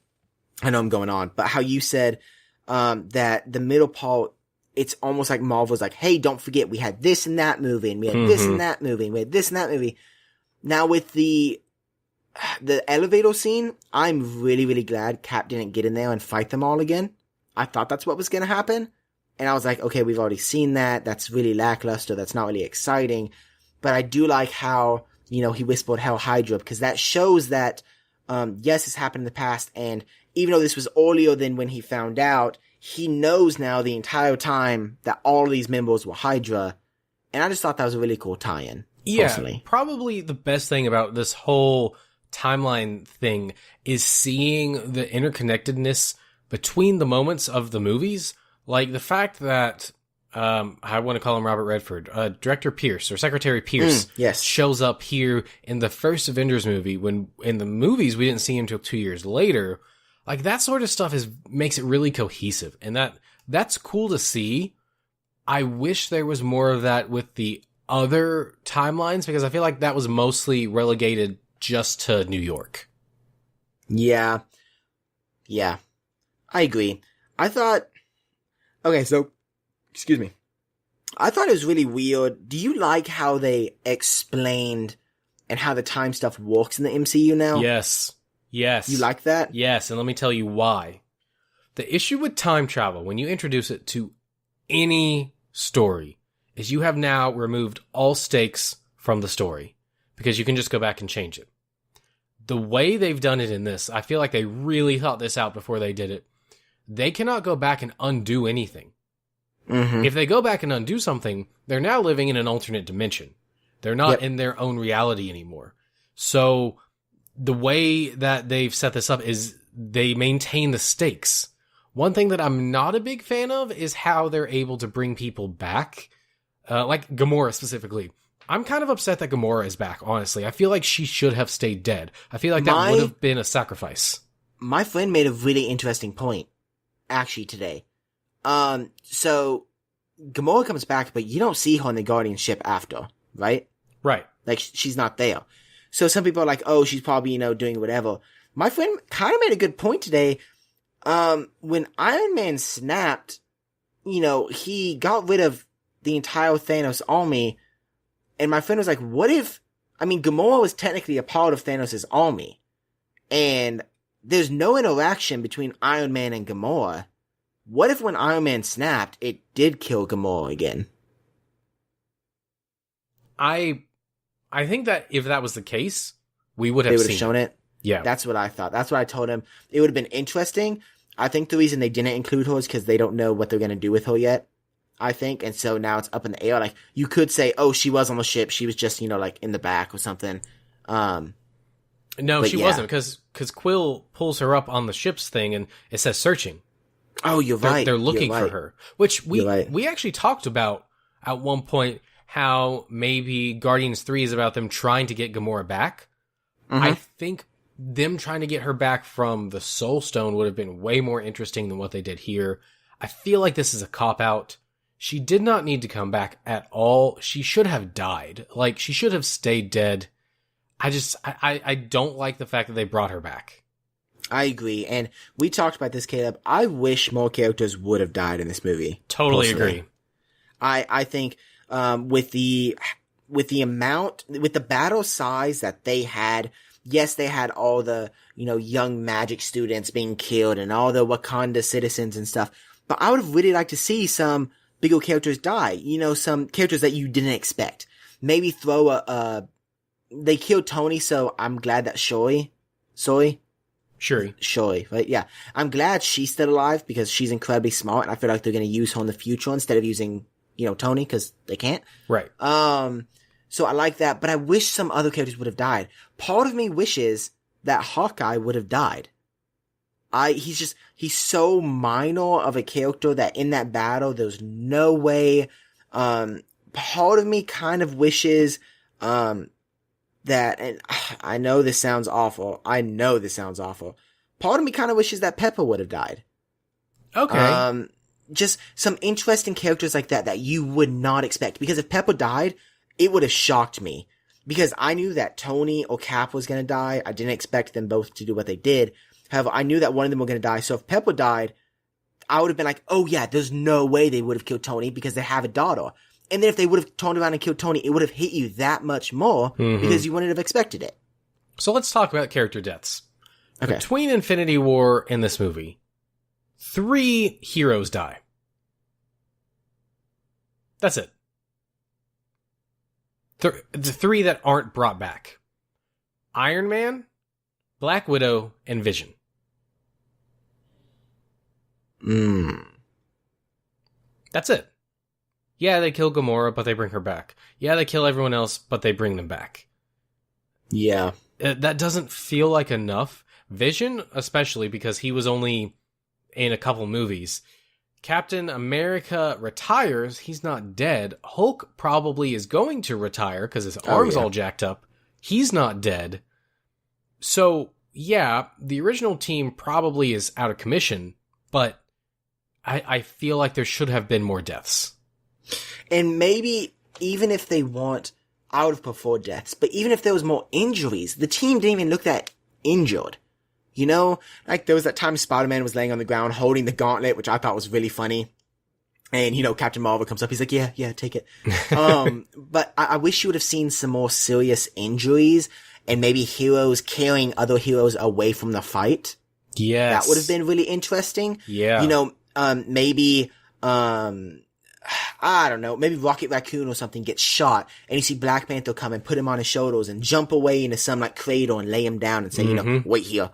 I know I'm going on, but how you said, that the middle part, it's almost like Marvel's like, hey, don't forget, we had this and that movie, and we had this and that movie, and we had this and that movie. Now with the elevator scene, I'm really, really glad Cap didn't get in there and fight them all again. I thought that's what was going to happen. And I was like, okay, we've already seen that. That's really lackluster. That's not really exciting. But I do like how, he whispered Hell Hydra, because that shows that, yes, it's happened in the past, and even though this was earlier than when he found out, he knows now the entire time that all of these members were Hydra, and I just thought that was a really cool tie-in. Yeah, personally. Probably the best thing about this whole timeline thing is seeing the interconnectedness between the moments of the movies. Like the fact that, I want to call him Robert Redford, Director Pierce, or Secretary Pierce, yes, shows up here in the first Avengers movie, when in the movies we didn't see him until 2 years later. Like, that sort of stuff makes it really cohesive, and that's cool to see. I wish there was more of that with the other timelines, because I feel like that was mostly relegated just to New York. Yeah. Yeah. I agree. Excuse me. I thought it was really weird. Do you like how they explained and how the time stuff works in the MCU now? Yes. You like that? Yes, and let me tell you why. The issue with time travel, when you introduce it to any story, is you have now removed all stakes from the story, because you can just go back and change it. The way they've done it in this, I feel like they really thought this out before they did it. They cannot go back and undo anything. Mm-hmm. If they go back and undo something, they're now living in an alternate dimension. They're not in their own reality anymore. So the way that they've set this up is they maintain the stakes. One thing that I'm not a big fan of is how they're able to bring people back. Like Gamora specifically. I'm kind of upset that Gamora is back, honestly. I feel like she should have stayed dead. I feel like that would have been a sacrifice. My friend made a really interesting point, actually, today. So Gamora comes back, but you don't see her in the Guardian ship after, right? Right. Like, she's not there. So some people are like, oh, she's probably, doing whatever. My friend kind of made a good point today. When Iron Man snapped, he got rid of the entire Thanos army. And my friend was like, Gamora was technically a part of Thanos' army. And there's no interaction between Iron Man and Gamora. What if when Iron Man snapped, it did kill Gamora again? I think that if that was the case, we would have shown it. Yeah. That's what I thought. That's what I told him. It would have been interesting. I think the reason they didn't include her is because they don't know what they're going to do with her yet, I think. And so now it's up in the air. Like, you could say, oh, she was on the ship. She was just, like, in the back or something. No, she wasn't, because Quill pulls her up on the ship's thing and it says searching. Oh, you're right. They're looking for her, which we actually talked about at one point, how maybe Guardians 3 is about them trying to get Gamora back. Mm-hmm. I think them trying to get her back from the Soul Stone would have been way more interesting than what they did here. I feel like this is a cop-out. She did not need to come back at all. She should have died. Like, she should have stayed dead. I don't like the fact that they brought her back. I agree. And we talked about this, Caleb. I wish more characters would have died in this movie. Totally agree. I think, with the battle size that they had. Yes, they had all the, young magic students being killed and all the Wakanda citizens and stuff. But I would have really liked to see some bigger characters die. Some characters that you didn't expect. Maybe throw they killed Tony, so I'm glad that Shuri, right? Yeah. I'm glad she's still alive because she's incredibly smart and I feel like they're going to use her in the future instead of using, Tony because they can't. Right. So I like that, but I wish some other characters would have died. Part of me wishes that Hawkeye would have died. He's so minor of a character that in that battle, there's no way, part of me kind of wishes, that, and I know this sounds awful. Part of me kind of wishes that Pepper would have died. Okay. Just some interesting characters like that you would not expect. Because if Pepper died, it would have shocked me. Because I knew that Tony or Cap was going to die. I didn't expect them both to do what they did. However, I knew that one of them were going to die. So if Pepper died, I would have been like, oh yeah, there's no way they would have killed Tony because they have a daughter. And then if they would have turned around and killed Tony, it would have hit you that much more because you wouldn't have expected it. So let's talk about character deaths. Okay. Between Infinity War and this movie, 3 heroes die. That's it. The 3 that aren't brought back. Iron Man, Black Widow, and Vision. That's it. Yeah, they kill Gamora, but they bring her back. Yeah, they kill everyone else, but they bring them back. Yeah. That doesn't feel like enough. Vision, especially because he was only in a couple movies. Captain America retires. He's not dead. Hulk probably is going to retire because his arm's all jacked up. He's not dead. So, yeah, the original team probably is out of commission, but I feel like there should have been more deaths. And maybe even if they weren't, I would have preferred deaths, but even if there was more injuries, the team didn't even look that injured. Like there was that time Spider-Man was laying on the ground holding the gauntlet, which I thought was really funny. And, Captain Marvel comes up, he's like, yeah, take it. But I wish you would have seen some more serious injuries and maybe heroes carrying other heroes away from the fight. Yes. That would have been really interesting. Yeah. Maybe, I don't know, maybe Rocket Raccoon or something gets shot and you see Black Panther come and put him on his shoulders and jump away into some like cradle and lay him down and say, wait here.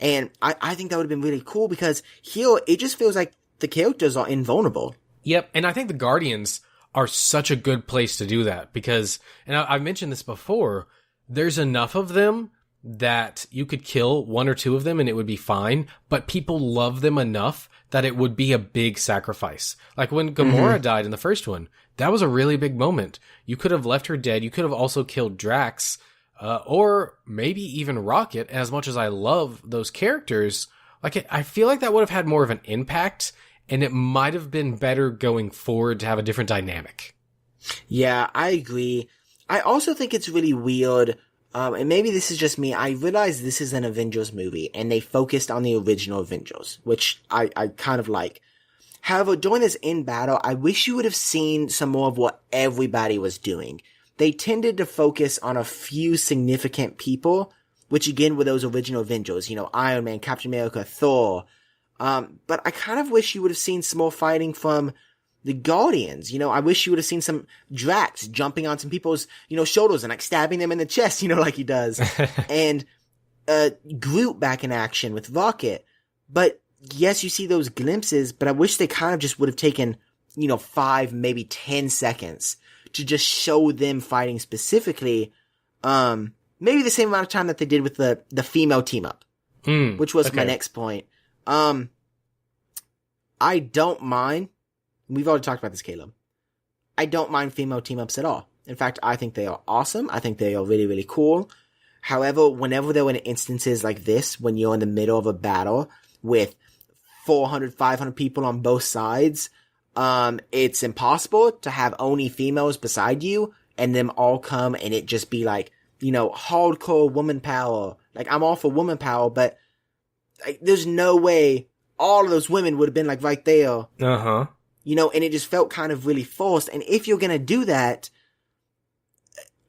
And I think that would have been really cool because here it just feels like the characters are invulnerable. Yep. And I think the Guardians are such a good place to do that because, and I've mentioned this before, there's enough of them that you could kill 1 or 2 of them and it would be fine, but people love them enough that it would be a big sacrifice. Like when Gamora died in the first one, that was a really big moment. You could have left her dead. You could have also killed Drax, or maybe even Rocket. As much as I love those characters, I feel like that would have had more of an impact, and it might have been better going forward to have a different dynamic. Yeah, I agree. I also think it's really weird. And maybe this is just me. I realize this is an Avengers movie and they focused on the original Avengers, which I kind of like. However, during this in battle, I wish you would have seen some more of what everybody was doing. They tended to focus on a few significant people, which again were those original Avengers, Iron Man, Captain America, Thor. But I kind of wish you would have seen some more fighting from the Guardians. I wish you would have seen some Drax jumping on some people's, shoulders and like stabbing them in the chest, like he does. And, Groot back in action with Rocket. But yes, you see those glimpses, but I wish they kind of just would have taken, 5, maybe 10 seconds to just show them fighting specifically. Maybe the same amount of time that they did with the female team up, which was my next point. I don't mind. We've already talked about this, Caleb. I don't mind female team-ups at all. In fact, I think they are awesome. I think they are really, really cool. However, whenever there were instances like this, when you're in the middle of a battle with 400, 500 people on both sides, it's impossible to have only females beside you and them all come and it just be like, hardcore woman power. Like, I'm all for woman power, but there's no way all of those women would have been like right there. and it just felt kind of really forced. And if you're going to do that,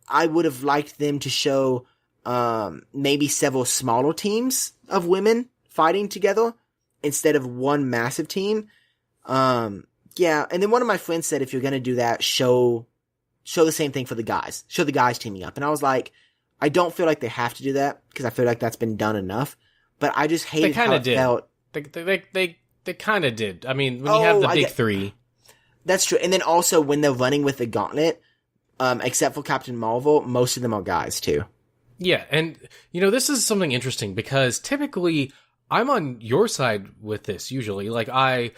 I would have liked them to show maybe several smaller teams of women fighting together instead of one massive team. Yeah, and then one of my friends said if you're going to do that, show the same thing for the guys. Show the guys teaming up. And I was like, I don't feel like they have to do that because I feel like that's been done enough. But I just hated how it felt. They kind of did. I mean, when you have the big three. That's true. And then also when they're running with the gauntlet, except for Captain Marvel, most of them are guys too. Yeah, and this is something interesting because typically I'm on your side with this usually. Like I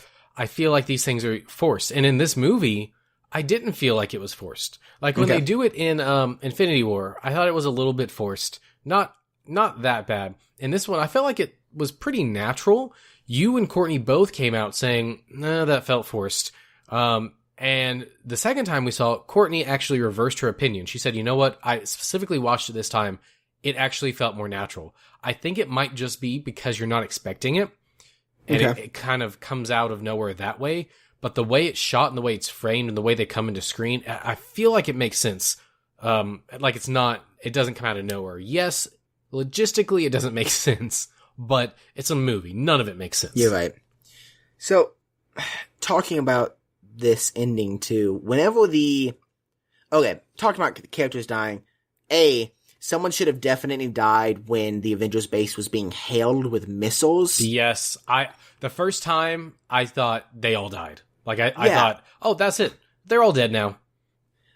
feel like these things are forced. And in this movie, I didn't feel like it was forced. Like when they do it in Infinity War, I thought it was a little bit forced. Not that bad. In this one, I felt like it was pretty natural. You and Courtney both came out saying, nah, that felt forced. And the second time we saw it, Courtney actually reversed her opinion. She said, you know what? I specifically watched it this time. It actually felt more natural. I think it might just be because you're not expecting it. And it kind of comes out of nowhere that way. But the way it's shot and the way it's framed and the way they come into screen, I feel like it makes sense. Like it doesn't come out of nowhere. Yes, logistically it doesn't make sense, but it's a movie. None of it makes sense. You're right. So, talking about this ending too, talking about the characters dying, someone should have definitely died when the Avengers base was being hailed with missiles. Yes. The first time I thought they all died. Like I thought, oh, that's it. They're all dead now.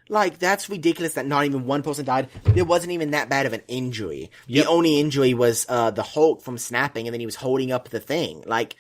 Like, that's ridiculous that not even one person died. There wasn't even that bad of an injury. Yep. The only injury was the Hulk from snapping and then he was holding up the thing. Like,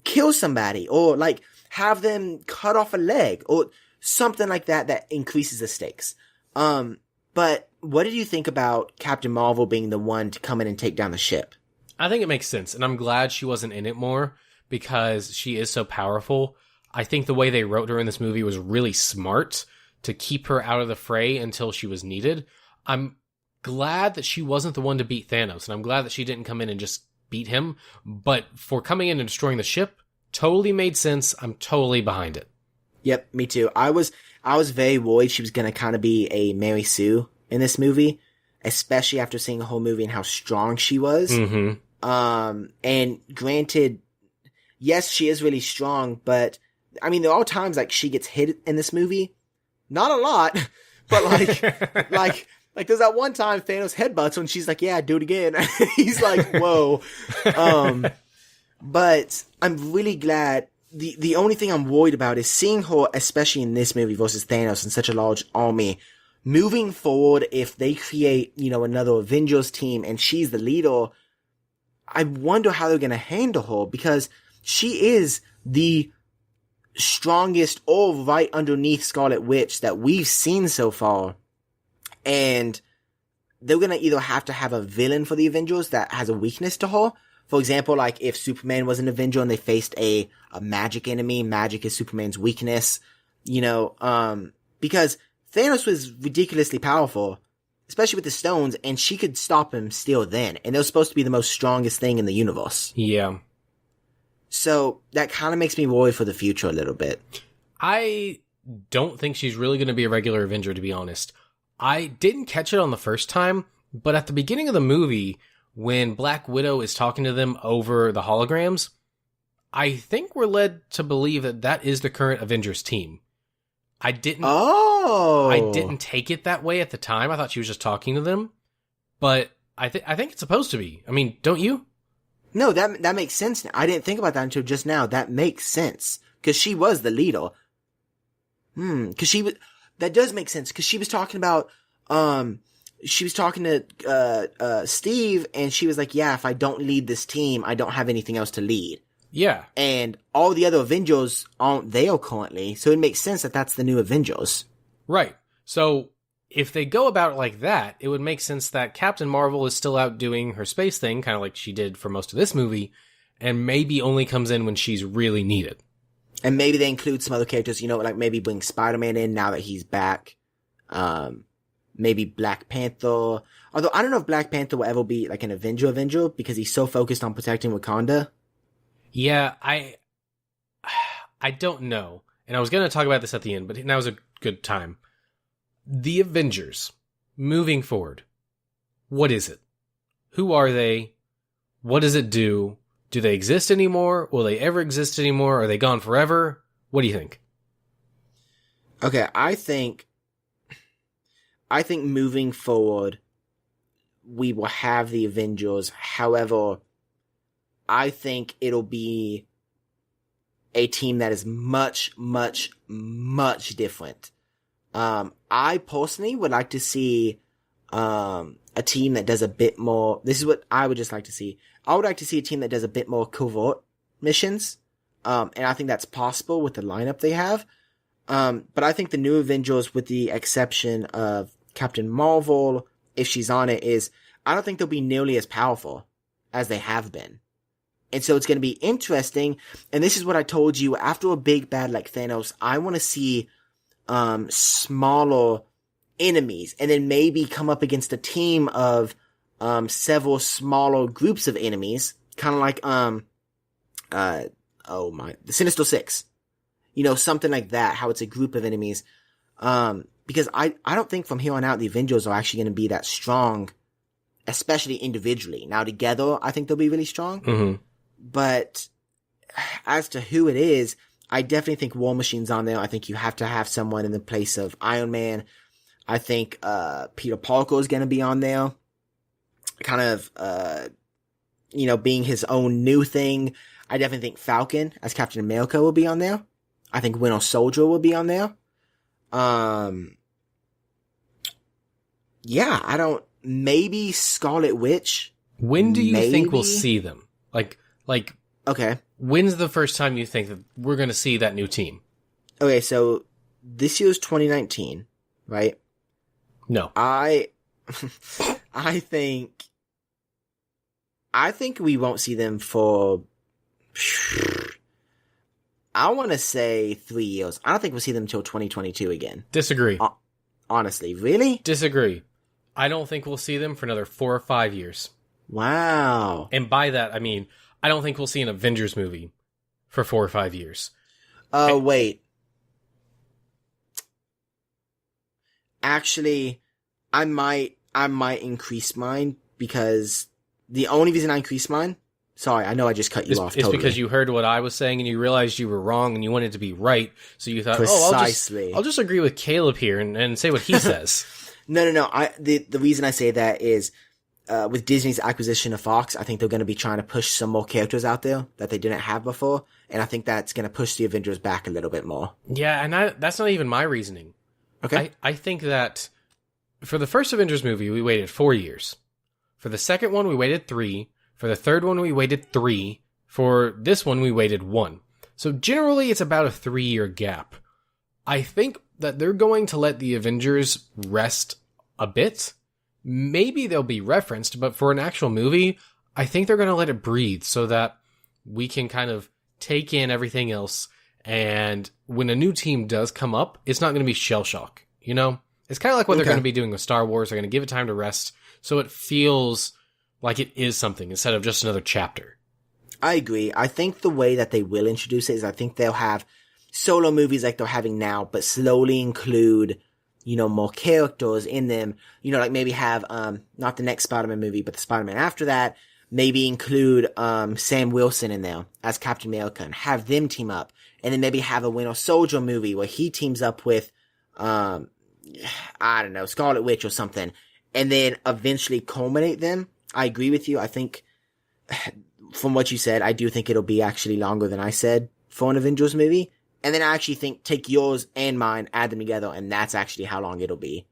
kill somebody or like have them cut off a leg or something like that increases the stakes. But what did you think about Captain Marvel being the one to come in and take down the ship? I think it makes sense, and I'm glad she wasn't in it more because she is so powerful. I think the way they wrote her in this movie was really smart to keep her out of the fray until she was needed. I'm glad that she wasn't the one to beat Thanos, and I'm glad that she didn't come in and just beat him. But for coming in and destroying the ship, totally made sense. I'm totally behind it. Yep, me too. I was very worried she was going to kind of be a Mary Sue in this movie, especially after seeing the whole movie and how strong she was. Mm-hmm. And granted, yes, she is really strong, but I mean, there are times like she gets hit in this movie. Not a lot, but like there's that one time Thanos headbutts when she's like, yeah, do it again. He's like, whoa. But I'm really glad. The only thing I'm worried about is seeing her, especially in this movie versus Thanos and such a large army. Moving forward, if they create, another Avengers team and she's the leader, I wonder how they're going to handle her because she is the strongest or right underneath Scarlet Witch that we've seen so far. And they're going to either have to have a villain for the Avengers that has a weakness to her. For example, like if Superman was an Avenger and they faced a magic enemy, magic is Superman's weakness, because Thanos was ridiculously powerful, especially with the stones, and she could stop him still then. And they were supposed to be the most strongest thing in the universe. Yeah. So that kind of makes me worried for the future a little bit. I don't think she's really going to be a regular Avenger, to be honest. I didn't catch it on the first time, but at the beginning of the movie, when Black Widow is talking to them over the holograms, I think we're led to believe that is the current Avengers team. I didn't take it that way at the time. I thought she was just talking to them, but I think it's supposed to be. I mean, don't you? No, that makes sense. I didn't think about that until just now. That makes sense because she was the leader. That does make sense because she was talking about she was talking to Steve and she was like, yeah, if I don't lead this team, I don't have anything else to lead. Yeah. And all the other Avengers aren't there currently, so it makes sense that that's the new Avengers. Right. So if they go about it like that, it would make sense that Captain Marvel is still out doing her space thing, kind of like she did for most of this movie, and maybe only comes in when she's really needed. And maybe they include some other characters, like maybe bring Spider-Man in now that he's back. Maybe Black Panther. Although I don't know if Black Panther will ever be like an Avenger because he's so focused on protecting Wakanda. Yeah, I I don't know. And I was going to talk about this at the end, but now's a good time. The Avengers, moving forward, what is it? Who are they? What does it do? Do they exist anymore? Will they ever exist anymore? Are they gone forever? What do you think? Okay, I think moving forward, we will have the Avengers. However, I think it'll be a team that is much, much, much different. I personally would like to see a team that does a bit more. This is what I would just like to see. I would like to see a team that does a bit more covert missions. And I think that's possible with the lineup they have. But I think the new Avengers, with the exception of Captain Marvel, if she's on it, I don't think they'll be nearly as powerful as they have been. And so it's going to be interesting. And this is what I told you, after a big bad like Thanos, I want to see smaller enemies, and then maybe come up against a team of several smaller groups of enemies, kind of like the Sinister Six, something like that. How it's a group of enemies, because I don't think from here on out the Avengers are actually going to be that strong, especially individually. Now together, I think they'll be really strong. Mm-hmm. But as to who it is, I definitely think War Machine's on there. I think you have to have someone in the place of Iron Man. I think Peter Parker is going to be on there, kind of being his own new thing. I definitely think Falcon as Captain America will be on there. I think Winter Soldier will be on there. Maybe Scarlet Witch. When do you think we'll see them? Like, okay. When's the first time you think that we're going to see that new team? Okay, so this year's 2019, right? No. I think we won't see them for, I want to say 3 years. I don't think we'll see them until 2022 again. Disagree. Honestly, really? Disagree. I don't think we'll see them for another 4 or 5 years. Wow. And by that, I mean, I don't think we'll see an Avengers movie for 4 or 5 years. Wait. Actually, I might increase mine, because the only reason I increased mine, sorry, I know I just cut you off. It's because you heard what I was saying and you realized you were wrong and you wanted to be right. So you thought, precisely. I'll just agree with Caleb here and say what he says. No. The reason I say that is, with Disney's acquisition of Fox, I think they're going to be trying to push some more characters out there that they didn't have before. And I think that's going to push the Avengers back a little bit more. Yeah, and that's not even my reasoning. Okay. I think that for the first Avengers movie, we waited 4 years. For the second one, we waited 3. For the third one, we waited 3. For this one, we waited 1. So generally, it's about a 3-year gap. I think that they're going to let the Avengers rest a bit. Maybe they'll be referenced, but for an actual movie, I think they're going to let it breathe so that we can kind of take in everything else. And when a new team does come up, it's not going to be shell shock, It's kind of like what they're going to be doing with Star Wars. They're going to give it time to rest so it feels like it is something instead of just another chapter. I agree. I think the way that they will introduce it is I think they'll have solo movies like they're having now, but slowly include, more characters in them. Like maybe have, not the next Spider-Man movie, but the Spider-Man after that. Maybe include, Sam Wilson in there as Captain America and have them team up. And then maybe have a Winter Soldier movie where he teams up with, I don't know, Scarlet Witch or something. And then eventually culminate them. I agree with you. I think, from what you said, I do think it'll be actually longer than I said for an Avengers movie. And then I actually think take yours and mine, add them together, and that's actually how long it'll be.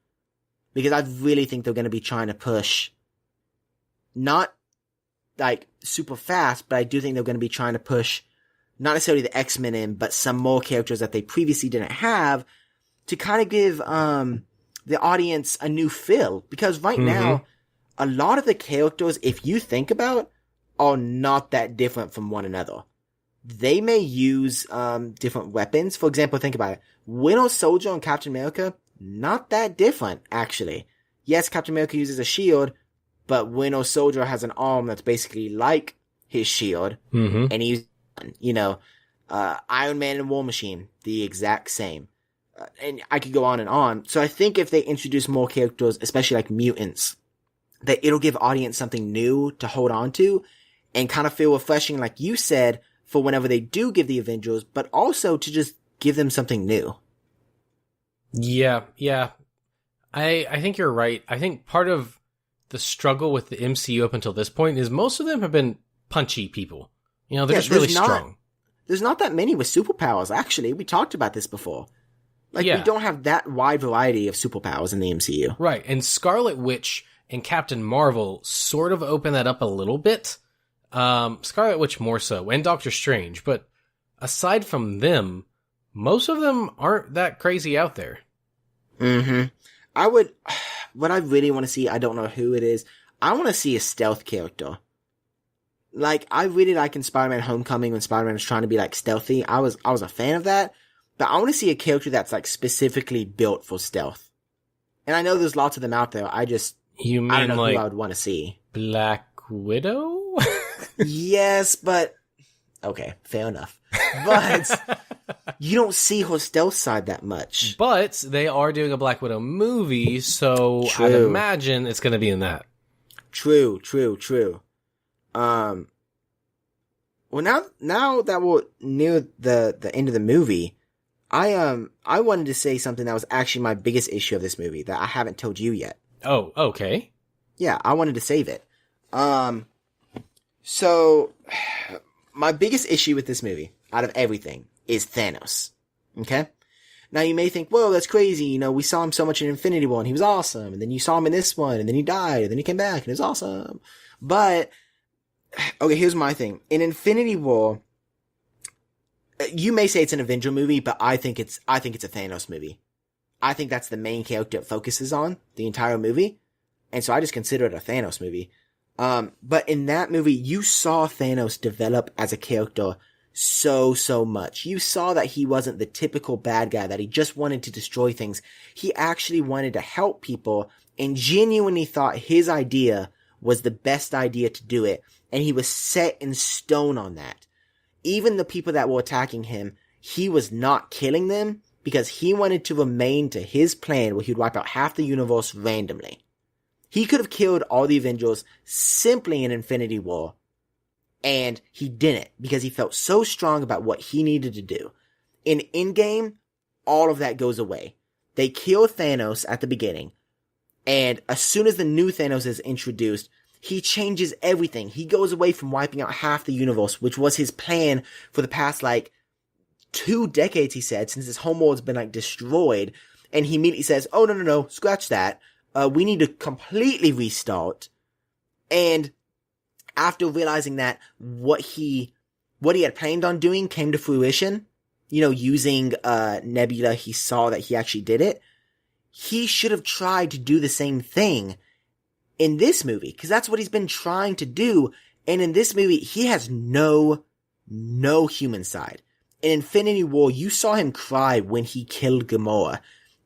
Because I really think they're going to be trying to push, not like super fast, but I do think they're going to be trying to push not necessarily the X-Men in, but some more characters that they previously didn't have to kind of give the audience a new feel. Because right now, a lot of the characters, if you think about, are not that different from one another. They may use different weapons. For example, think about it. Winter Soldier and Captain America, not that different, actually. Yes, Captain America uses a shield, but Winter Soldier has an arm that's basically like his shield, and he's, Iron Man and War Machine, the exact same. And I could go on and on. So I think if they introduce more characters, especially like mutants, that it'll give audience something new to hold on to and kind of feel refreshing, like you said, for whenever they do give the Avengers, but also to just give them something new. Yeah. I think you're right. I think part of the struggle with the MCU up until this point is most of them have been punchy people. You know, they're just really strong. There's not that many with superpowers, actually. We talked about this before. Like, we don't have that wide variety of superpowers in the MCU. Right, and Scarlet Witch and Captain Marvel sort of open that up a little bit. Scarlet Witch more so, and Doctor Strange. But aside from them, most of them aren't that crazy out there. Mm-hmm. What I really want to see, I don't know who it is, I want to see a stealth character. Like, I really like in Spider-Man Homecoming when Spider-Man was trying to be, like, stealthy. I was a fan of that. But I want to see a character that's, like, specifically built for stealth. And I know there's lots of them out there. I don't know who I would want to see. Black Widow? Yes, but... Okay, fair enough. But you don't see her stealth side that much. But they are doing a Black Widow movie, so I'd imagine it's going to be in that. True. Well, now that we're near the end of the movie, I wanted to say something that was actually my biggest issue of this movie that I haven't told you yet. Oh, okay. Yeah, I wanted to save it. So my biggest issue with this movie, out of everything, is Thanos. Okay? Now you may think, well, that's crazy, you know, we saw him so much in Infinity War and he was awesome, and then you saw him in this one, and then he died, and then he came back and it was awesome. But, okay, here's my thing. In Infinity War, you may say it's an Avenger movie, but I think it's a Thanos movie. I think that's the main character it focuses on, the entire movie. And so I just consider it a Thanos movie. But in that movie, you saw Thanos develop as a character so much. You saw that he wasn't the typical bad guy, that he just wanted to destroy things. He actually wanted to help people and genuinely thought his idea was the best idea to do it. And he was set in stone on that. Even the people that were attacking him, he was not killing them because he wanted to remain to his plan where he'd wipe out half the universe randomly. He could have killed all the Avengers simply in Infinity War, and he didn't because he felt so strong about what he needed to do. In Endgame, all of that goes away. They kill Thanos at the beginning, and as soon as the new Thanos is introduced, he changes everything. He goes away from wiping out half the universe, which was his plan for the past, 2 decades, he said, since his homeworld's been, destroyed. And he immediately says, oh, no, scratch that. We need to completely restart. And after realizing that what he had planned on doing came to fruition, using Nebula, he saw that he actually did it. He should have tried to do the same thing in this movie, because that's what he's been trying to do. And in this movie, he has no human side. In Infinity War, you saw him cry when he killed Gamora.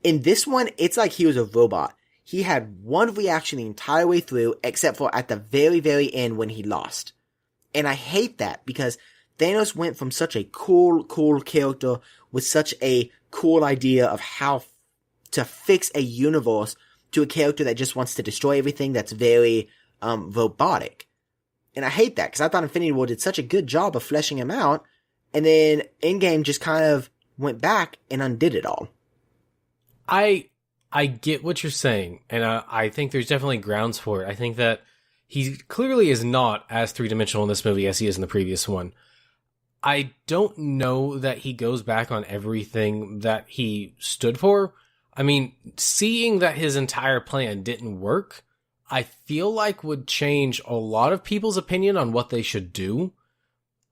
In this one, it's like he was a robot. He had one reaction the entire way through, except for at the very, very end when he lost. And I hate that, because Thanos went from such a cool character with such a cool idea of how to fix a universe to a character that just wants to destroy everything that's very robotic. And I hate that, because I thought Infinity War did such a good job of fleshing him out, and then Endgame just kind of went back and undid it all. I get what you're saying, and I think there's definitely grounds for it. I think that he clearly is not as three-dimensional in this movie as he is in the previous one. I don't know that he goes back on everything that he stood for. I mean, seeing that his entire plan didn't work, I feel like would change a lot of people's opinion on what they should do.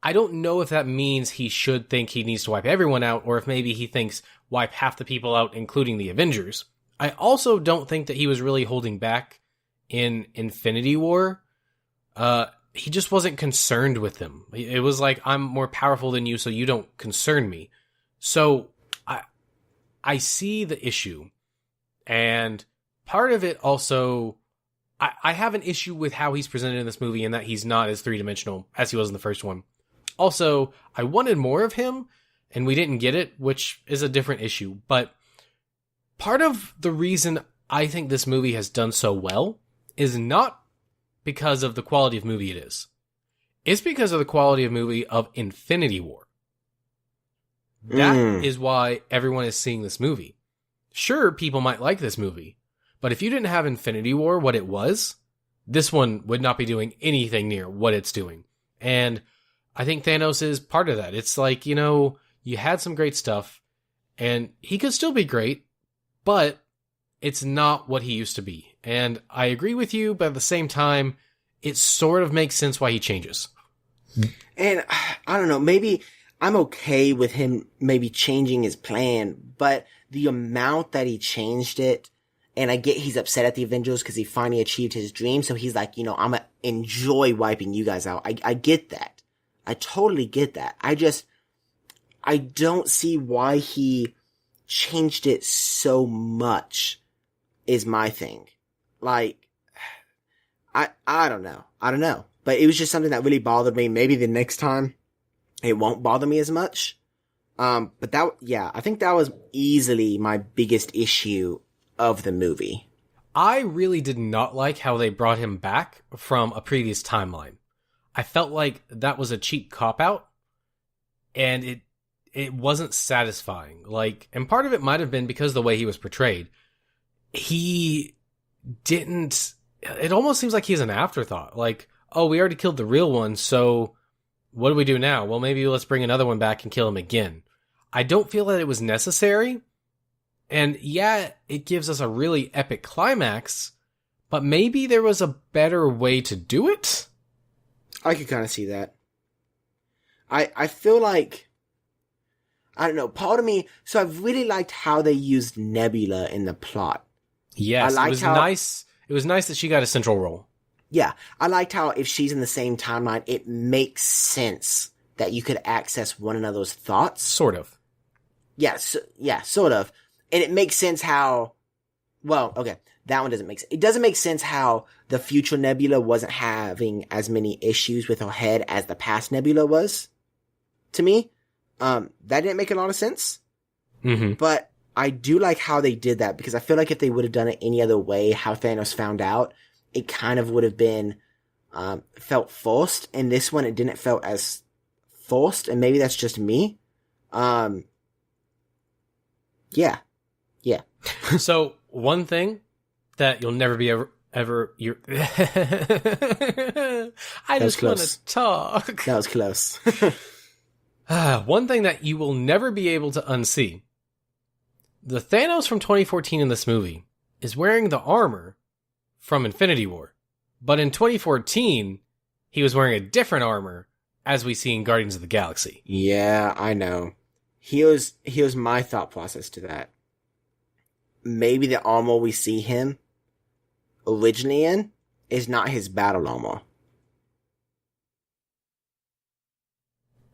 I don't know if that means he should think he needs to wipe everyone out, or if maybe he thinks wipe half the people out, including the Avengers. I also don't think that he was really holding back in Infinity War. He just wasn't concerned with them. It was like, I'm more powerful than you, so you don't concern me. So I see the issue. And part of it also, I have an issue with how he's presented in this movie, and that he's not as three-dimensional as he was in the first one. Also, I wanted more of him, and we didn't get it, which is a different issue. But part of the reason I think this movie has done so well is not because of the quality of movie it is. It's because of the quality of movie of Infinity War. That is why everyone is seeing this movie. Sure, people might like this movie, but if you didn't have Infinity War what it was, this one would not be doing anything near what it's doing. And I think Thanos is part of that. It's like, you had some great stuff, and he could still be great, but it's not what he used to be. And I agree with you, but at the same time, it sort of makes sense why he changes. And I don't know, maybe I'm okay with him maybe changing his plan, but the amount that he changed it, and I get he's upset at the Avengers because he finally achieved his dream, so he's like, I'm gonna enjoy wiping you guys out. I get that. I totally get that. I don't see why he changed it so much is my thing. Like, I don't know. I don't know. But it was just something that really bothered me. Maybe the next time it won't bother me as much. But I think that was easily my biggest issue of the movie. I really did not like how they brought him back from a previous timeline. I felt like that was a cheap cop-out, and it wasn't satisfying. Like, and part of it might have been because of the way he was portrayed. It almost seems like he's an afterthought. Like, oh, we already killed the real one, so what do we do now? Well, maybe let's bring another one back and kill him again. I don't feel that it was necessary. And yeah, it gives us a really epic climax, but maybe there was a better way to do it? I could kind of see that. I feel like, I don't know, part of me, so I've really liked how they used Nebula in the plot. Yes, it was nice. It was nice that she got a central role. Yeah, I liked how if she's in the same timeline, it makes sense that you could access one another's thoughts. Sort of. Yeah, sort of. And it makes sense how, well, okay, that one doesn't make sense. It doesn't make sense how the future Nebula wasn't having as many issues with her head as the past Nebula was, to me. That didn't make a lot of sense. Mm-hmm. But I do like how they did that, because I feel like if they would have done it any other way, how Thanos found out, it kind of would have been, felt forced. And this one, it didn't felt as forced, and maybe that's just me. Yeah. So, one thing that you'll never be ever you're I just want to talk. That was close. One thing that you will never be able to unsee. The Thanos from 2014 in this movie is wearing the armor from Infinity War. But in 2014, he was wearing a different armor, as we see in Guardians of the Galaxy. Yeah, I know. Here's my thought process to that. Maybe the armor we see him originally in is not his battle armor.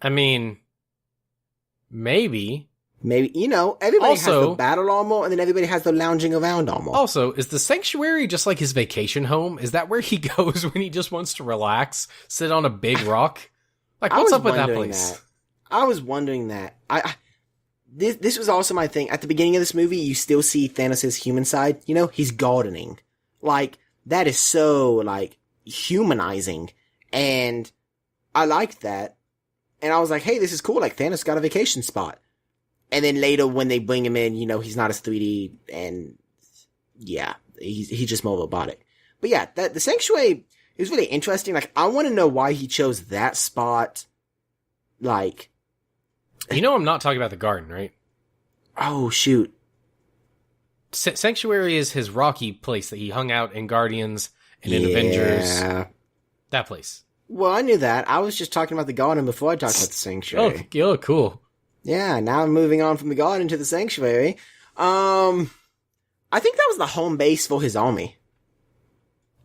I mean, maybe. Maybe, everybody has the battle armor, and then everybody has the lounging around armor. Also, is the Sanctuary just like his vacation home? Is that where he goes when he just wants to relax, sit on a big rock? Like, what's up with that place? I was wondering that. This was also my thing. At the beginning of this movie, you still see Thanos' human side. He's gardening. Like, that is so, like, humanizing. And I liked that. And I was like, hey, this is cool. Like, Thanos got a vacation spot. And then later, when they bring him in, he's not as 3D. And, yeah, he's just more robotic. But yeah, the Sanctuary is really interesting. Like, I want to know why he chose that spot. Like... I'm not talking about the garden, right? Oh, shoot. Sanctuary is his rocky place that he hung out in Guardians and in Avengers. That place. Well, I knew that. I was just talking about the garden before I talked about the Sanctuary. Oh, cool. Yeah, now I'm moving on from the garden to the Sanctuary. I think that was the home base for his army.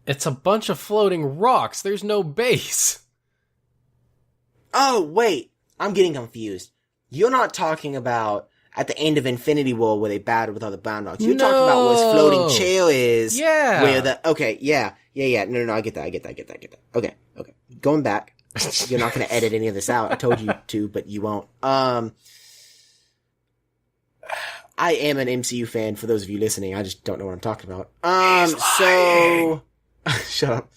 It's a bunch of floating rocks. There's no base. Oh, wait. I'm getting confused. You're not talking about at the end of Infinity War where they battled with all the Bound Dogs. You're talking about where his floating chair is. Yeah. Where okay, yeah. No, I get that. Okay. Going back. You're not going to edit any of this out. I told you to, but you won't. I am an MCU fan, for those of you listening. I just don't know what I'm talking about. So... Shut up.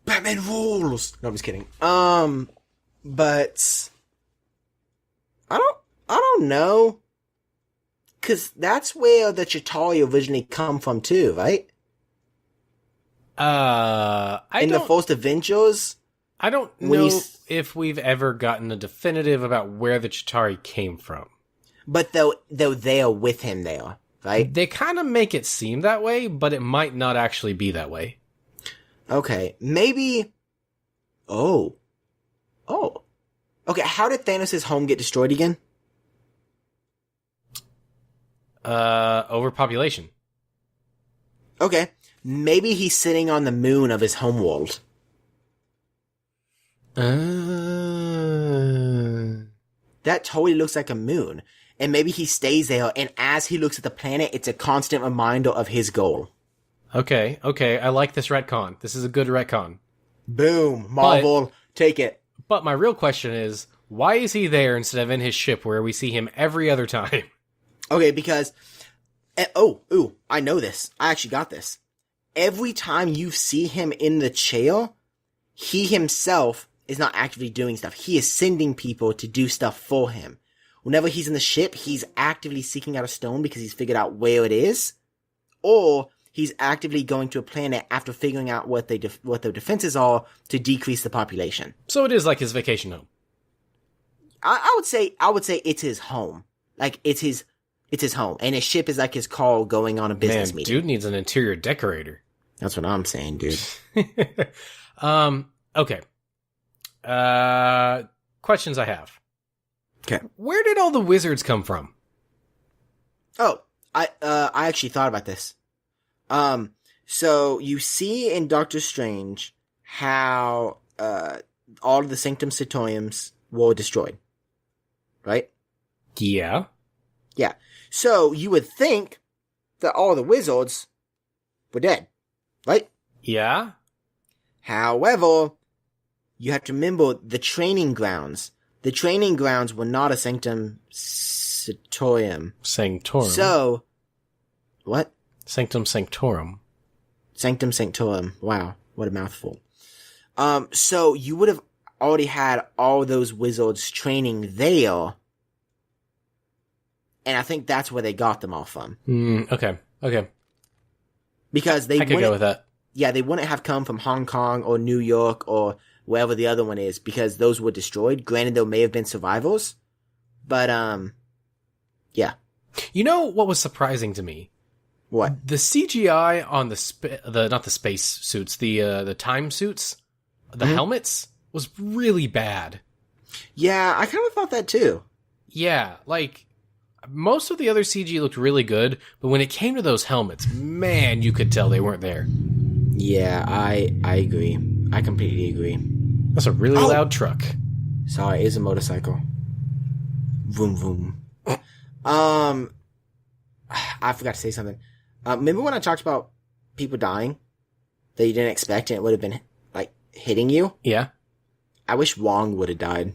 Batman rules! No, I'm just kidding. But... I don't know. Because that's where the Chitauri originally come from, too, right? The first Avengers... I don't know if we've ever gotten a definitive about where the Chitauri came from. But they're there with him there, right? They kind of make it seem that way, but it might not actually be that way. Okay, maybe... Oh. Okay, how did Thanos' home get destroyed again? Overpopulation. Okay, maybe he's sitting on the moon of his homeworld. That totally looks like a moon. And maybe he stays there, and as he looks at the planet, it's a constant reminder of his goal. Okay, I like this retcon. This is a good retcon. Boom, Marvel, take it. But my real question is, why is he there instead of in his ship where we see him every other time? Okay, because... I know this. I actually got this. Every time you see him in the chair, he himself is not actively doing stuff. He is sending people to do stuff for him. Whenever he's in the ship, he's actively seeking out a stone because he's figured out where it is, or he's actively going to a planet after figuring out what their defenses are to decrease the population. So it is like his vacation home. I would say it's his home. Like it's his home, and his ship is like his call going on a business meeting. Dude needs an interior decorator. That's what I'm saying, dude. Okay. Questions I have. Okay. Where did all the wizards come from? Oh, I actually thought about this. So you see in Doctor Strange how all of the Sanctum Sanctoriums were destroyed, right? Yeah. Yeah. So you would think that all the wizards were dead, right? Yeah. However, you have to remember the training grounds. The training grounds were not a Sanctum Sanctorum. Sanctorum. So, what? Sanctum Sanctorum. Sanctum Sanctorum. Wow, what a mouthful. So you would have already had all those wizards training there, and I think that's where they got them all from. Okay. Because they I could go with that. Yeah, they wouldn't have come from Hong Kong or New York or wherever the other one is, because those were destroyed. Granted, there may have been survivals, but yeah. You know what was surprising to me? What? The CGI on the not the space suits, the time suits, the helmets was really bad. Yeah, I kind of thought that too. Yeah, like most of the other CG looked really good, but when it came to those helmets, man, you could tell they weren't there. Yeah, I agree. I completely agree. That's a really loud truck. Sorry, it is a motorcycle. Vroom vroom. I forgot to say something. Remember when I talked about people dying that you didn't expect and it would have been like hitting you? Yeah. I wish Wong would have died.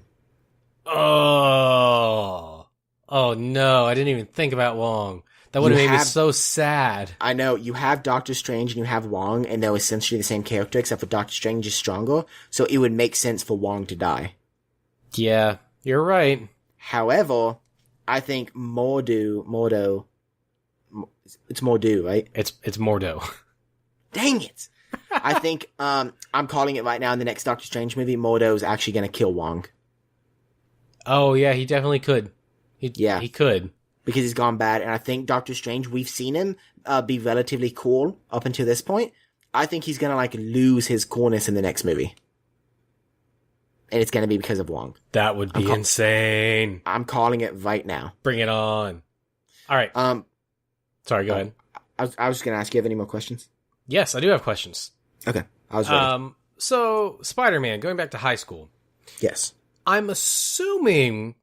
Oh no, I didn't even think about Wong. That would have made me so sad. I know, you have Doctor Strange and you have Wong, and they're essentially the same character, except for Doctor Strange is stronger, so it would make sense for Wong to die. Yeah, you're right. However, I think Mordo, it's Mordo, right? It's Mordo. Dang it! I think, I'm calling it right now in the next Doctor Strange movie, Mordo is actually gonna kill Wong. Oh yeah, he definitely could. He could. Because he's gone bad, and I think Doctor Strange, we've seen him be relatively cool up until this point. I think he's gonna, like, lose his coolness in the next movie. And it's gonna be because of Wong. That would be insane. I'm calling it right now. Bring it on. All right. Sorry, go ahead. I was just gonna ask, you have any more questions? Yes, I do have questions. Okay, I was ready. So, Spider-Man, going back to high school. Yes. I'm assuming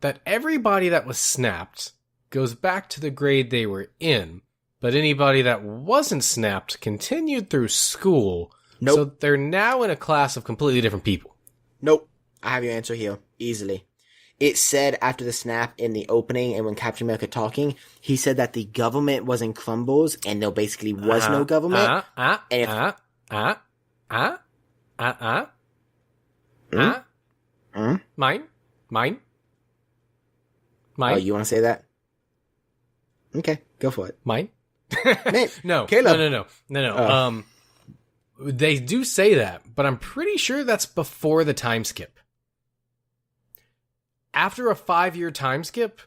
that everybody that was snapped goes back to the grade they were in, but anybody that wasn't snapped continued through school. Nope. So they're now in a class of completely different people. Nope. I have your answer here. Easily. It said after the snap in the opening and when Captain America talking, he said that the government was in crumbles and there basically was no government. Mine. Oh, you want to say that? Okay, go for it. Mine? Man, No. Caleb. No. They do say that, but I'm pretty sure that's before the time skip. After a 5-year time skip,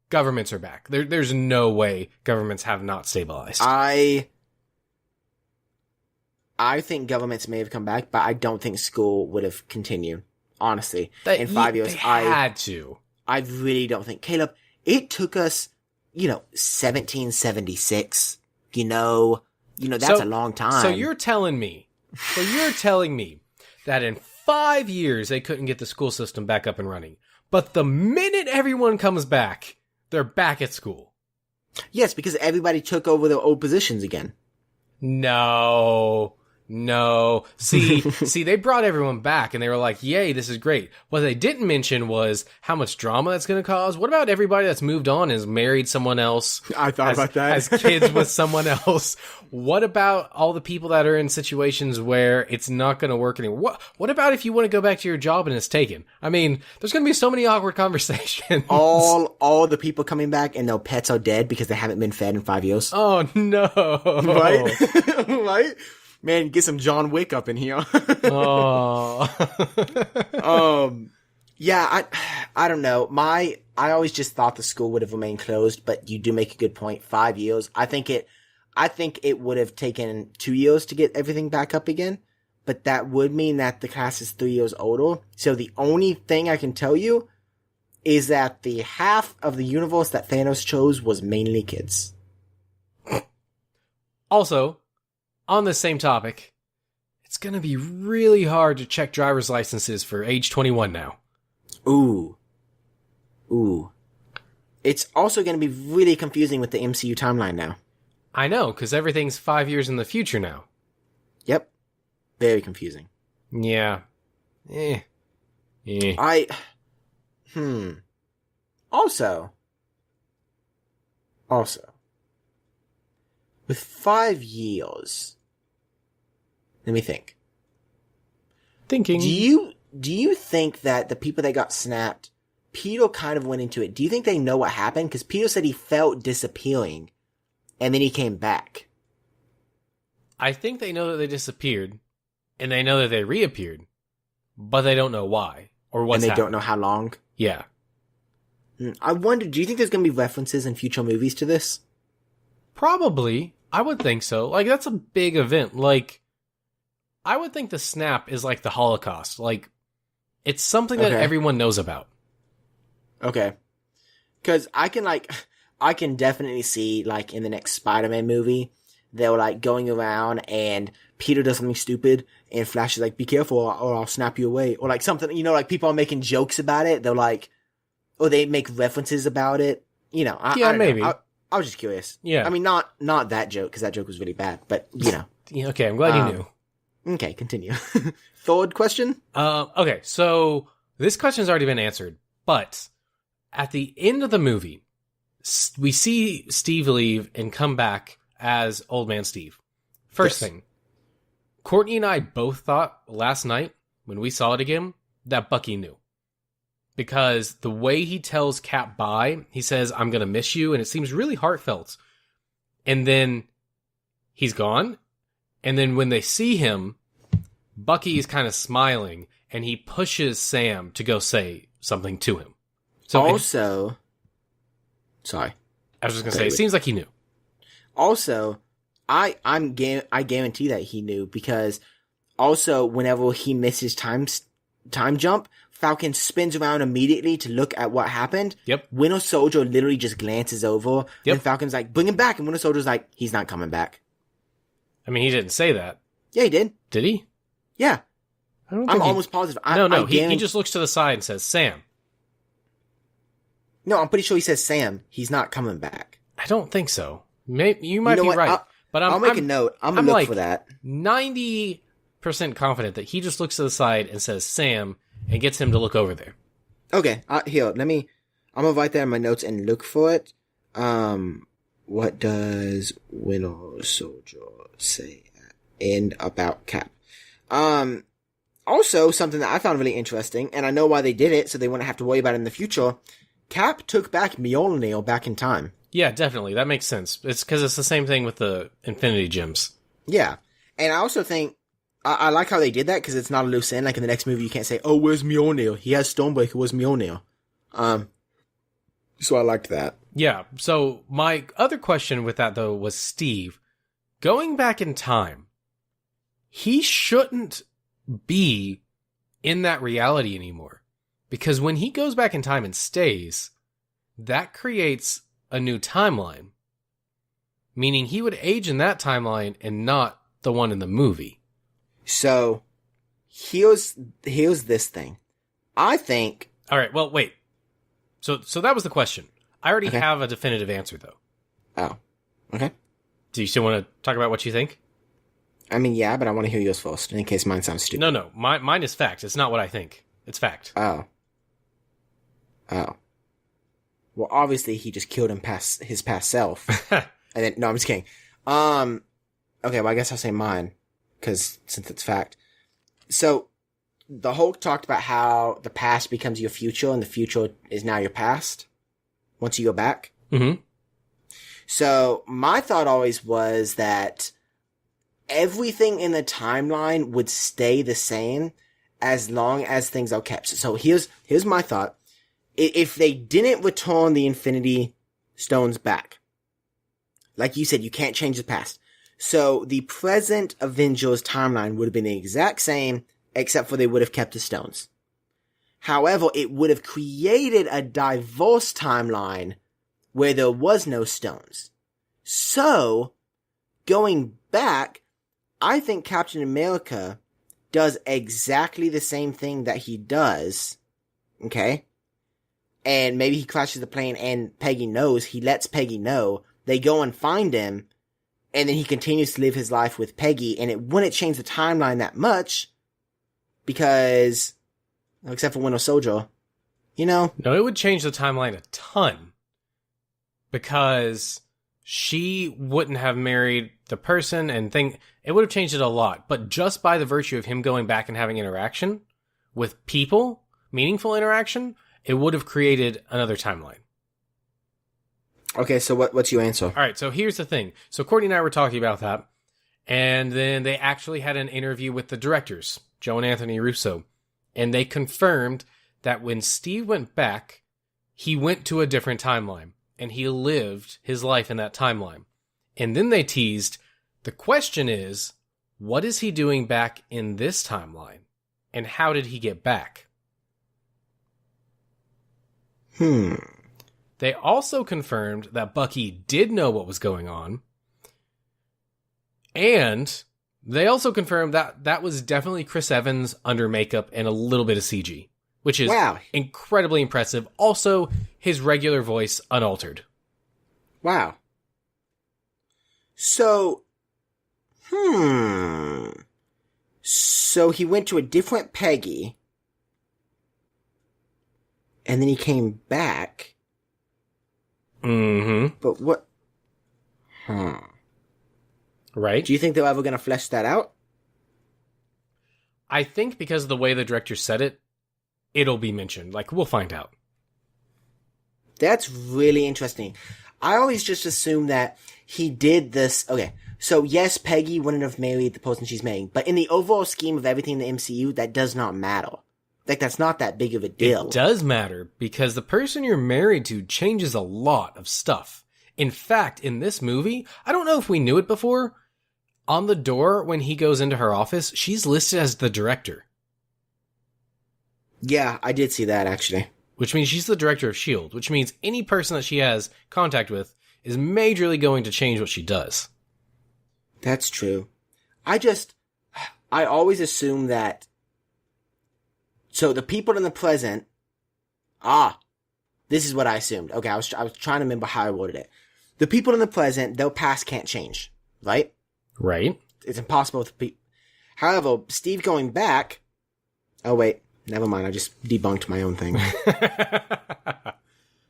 governments are back. There's no way governments have not stabilized. I think governments may have come back, but I don't think school would have continued. Honestly, in 5 years, they had to. I really don't think. Caleb, it took us, 1776. That's a long time. So you're telling me that in 5 years they couldn't get the school system back up and running. But the minute everyone comes back, they're back at school. Yes, because everybody took over their old positions again. No. See, they brought everyone back and they were like, yay, this is great. What they didn't mention was how much drama that's going to cause. What about everybody that's moved on and has married someone else? I thought about that. Has kids with someone else. What about all the people that are in situations where it's not going to work anymore? What about if you want to go back to your job and it's taken? I mean, there's going to be so many awkward conversations. All the people coming back and their pets are dead because they haven't been fed in 5 years. Oh, no. Right? Right? Man, get some John Wick up in here. Yeah, I don't know. I always just thought the school would have remained closed, but you do make a good point. 5 years. I think it would have taken 2 years to get everything back up again, but that would mean that the class is 3 years older. So the only thing I can tell you is that the half of the universe that Thanos chose was mainly kids. Also, on the same topic, it's going to be really hard to check driver's licenses for age 21 now. Ooh. It's also going to be really confusing with the MCU timeline now. I know, because everything's 5 years in the future now. Yep. Very confusing. Yeah. Also, with 5 years, let me think. Thinking. Do you think that the people that got snapped, Peter kind of went into it. Do you think they know what happened? Because Peter said he felt disappearing, and then he came back. I think they know that they disappeared, and they know that they reappeared, but they don't know why or what's happening. And they happened. don't know how long? Yeah. I wonder, do you think there's going to be references in future movies to this? Probably. I would think so. Like, that's a big event. Like, I would think the snap is like the Holocaust. Like, it's something that everyone knows about. Okay. Because I can definitely see, like, in the next Spider-Man movie, they're, like, going around and Peter does something stupid and Flash is like, be careful or I'll snap you away. Or, like, something, like, people are making jokes about it. They're like, or they make references about it. I don't maybe. know. I was just curious. Yeah. I mean, not that joke, because that joke was really bad, but, Yeah, okay, I'm glad you knew. Okay, continue. Third question? Okay, so this question's already been answered, but at the end of the movie, we see Steve leave and come back as Old Man Steve. First thing, Courtney and I both thought last night, when we saw it again, that Bucky knew. Because the way he tells Cap bye, he says, I'm going to miss you, and it seems really heartfelt. And then he's gone. And then when they see him, Bucky is kind of smiling, and he pushes Sam to go say something to him. So also, sorry. I was just going to say, it seems like he knew. Also, I guarantee that he knew, because also whenever he misses time jump, Falcon spins around immediately to look at what happened. Yep. Winter Soldier literally just glances over. Yep. And Falcon's like, bring him back. And Winter Soldier's like, he's not coming back. I mean, he didn't say that. Yeah, he did. Did he? Yeah. I'm almost positive. No, he just looks to the side and says, Sam. No, I'm pretty sure he says, Sam, he's not coming back. I don't think so. You might be right. But I'll make a note. I'm going to look for that. 90% confident that he just looks to the side and says, Sam, and gets him to look over there. Okay, here, I'm gonna write that in my notes and look for it. What does Winter Soldier say at end about Cap? Also, something that I found really interesting, and I know why they did it, so they wouldn't have to worry about it in the future. Cap took back Mjolnir back in time. Yeah, definitely. That makes sense. It's because it's the same thing with the Infinity Gems. Yeah. And I also think, I like how they did that, because it's not a loose end. Like in the next movie, you can't say, oh, where's Mjolnir? He has Stormbreaker, where's Mjolnir? So I liked that. Yeah, so my other question with that, though, was Steve. Going back in time, he shouldn't be in that reality anymore. Because when he goes back in time and stays, that creates a new timeline. Meaning he would age in that timeline and not the one in the movie. So, here's this thing. I think... Alright, well, wait. So that was the question. I already have a definitive answer, though. Oh. Okay. Do you still want to talk about what you think? I mean, yeah, but I want to hear yours first, in case mine sounds stupid. No. Mine is fact. It's not what I think. It's fact. Oh. Well, obviously, he just killed his past self. And then, no, I'm just kidding. Okay, well, I guess I'll say mine, since it's fact. So, the Hulk talked about how the past becomes your future, and the future is now your past, once you go back. Mm-hmm. So, my thought always was that everything in the timeline would stay the same as long as things are kept. So, here's my thought. If they didn't return the Infinity Stones back, like you said, you can't change the past. So, the present Avengers timeline would have been the exact same, except for they would have kept the stones. However, it would have created a diverse timeline where there was no stones. So, going back, I think Captain America does exactly the same thing that he does, okay? And maybe he crashes the plane and Peggy knows, he lets Peggy know, they go and find him, and then he continues to live his life with Peggy, and it wouldn't change the timeline that much, because, except for Winter Soldier, No, it would change the timeline a ton. Because she wouldn't have married the person it would have changed it a lot. But just by the virtue of him going back and having interaction with people, meaningful interaction, it would have created another timeline. Okay, so what's your answer? All right, so here's the thing. So Courtney and I were talking about that, and then they actually had an interview with the directors, Joe and Anthony Russo, and they confirmed that when Steve went back, he went to a different timeline, and he lived his life in that timeline. And then they teased, the question is, what is he doing back in this timeline? And how did he get back? They also confirmed that Bucky did know what was going on. And they also confirmed that that was definitely Chris Evans under makeup and a little bit of CG, which is incredibly impressive. Also, his regular voice unaltered. Wow. So, So he went to a different Peggy, and then he came back. Mm-hmm. But what? Right? Do you think they're ever going to flesh that out? I think because of the way the director said it, it'll be mentioned. Like, we'll find out. That's really interesting. I always just assume that he did this. Okay, so yes, Peggy wouldn't have married the person she's marrying, but in the overall scheme of everything in the MCU, that does not matter. Like, that's not that big of a deal. It does matter, because the person you're married to changes a lot of stuff. In fact, in this movie, I don't know if we knew it before, on the door when he goes into her office, she's listed as the director. Yeah, I did see that, actually. Which means she's the director of S.H.I.E.L.D., which means any person that she has contact with is majorly going to change what she does. That's true. I always assume that. So the people in the present. This is what I assumed. Okay, I was trying to remember how I worded it. The people in the present, their past can't change, right? Right. It's impossible to be. However, Steve going back. Oh wait, Never mind, I just debunked my own thing.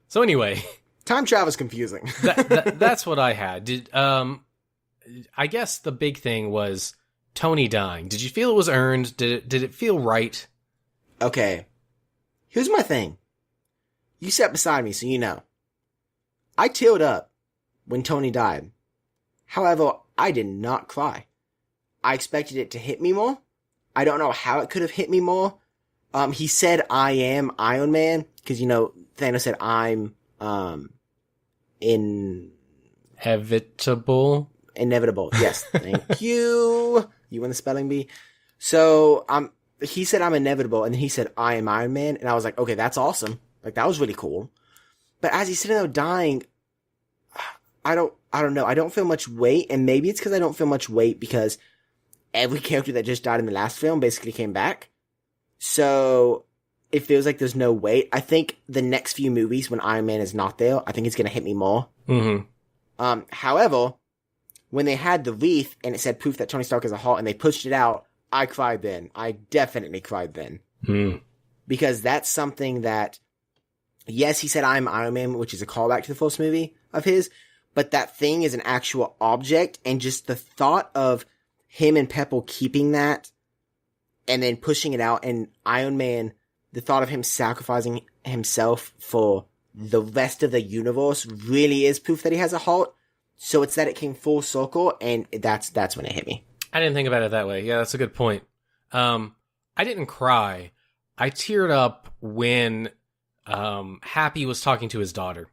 So anyway, time travel is confusing. That's what I had. I guess the big thing was Tony dying. Did you feel it was earned? Did it feel right? Okay. Here's my thing. You sat beside me, so you know. I teared up when Tony died. However, I did not cry. I expected it to hit me more. I don't know how it could have hit me more. He said, I am Iron Man, because, Thanos said, I'm, Inevitable. Yes, thank you. You win the spelling bee. So, he said I'm inevitable, and then he said, I am Iron Man, and I was like, okay, that's awesome. Like, that was really cool. But as he's sitting there dying, I don't know. I don't feel much weight, and maybe it's because I don't feel much weight because every character that just died in the last film basically came back. So, it feels like there's no weight. I think the next few movies, when Iron Man is not there, I think it's going to hit me more. Mm-hmm. However, when they had the wreath and it said proof that Tony Stark is a Hulk and they pushed it out, I cried then. I definitely cried then. Mm. Because that's something that, yes, he said I'm Iron Man, which is a callback to the first movie of his, but that thing is an actual object, and just the thought of him and Pepper keeping that and then pushing it out, and Iron Man, the thought of him sacrificing himself for the rest of the universe really is proof that he has a heart. So it's that it came full circle, and that's when it hit me. I didn't think about it that way. Yeah, that's a good point. I didn't cry. I teared up when Happy was talking to his daughter.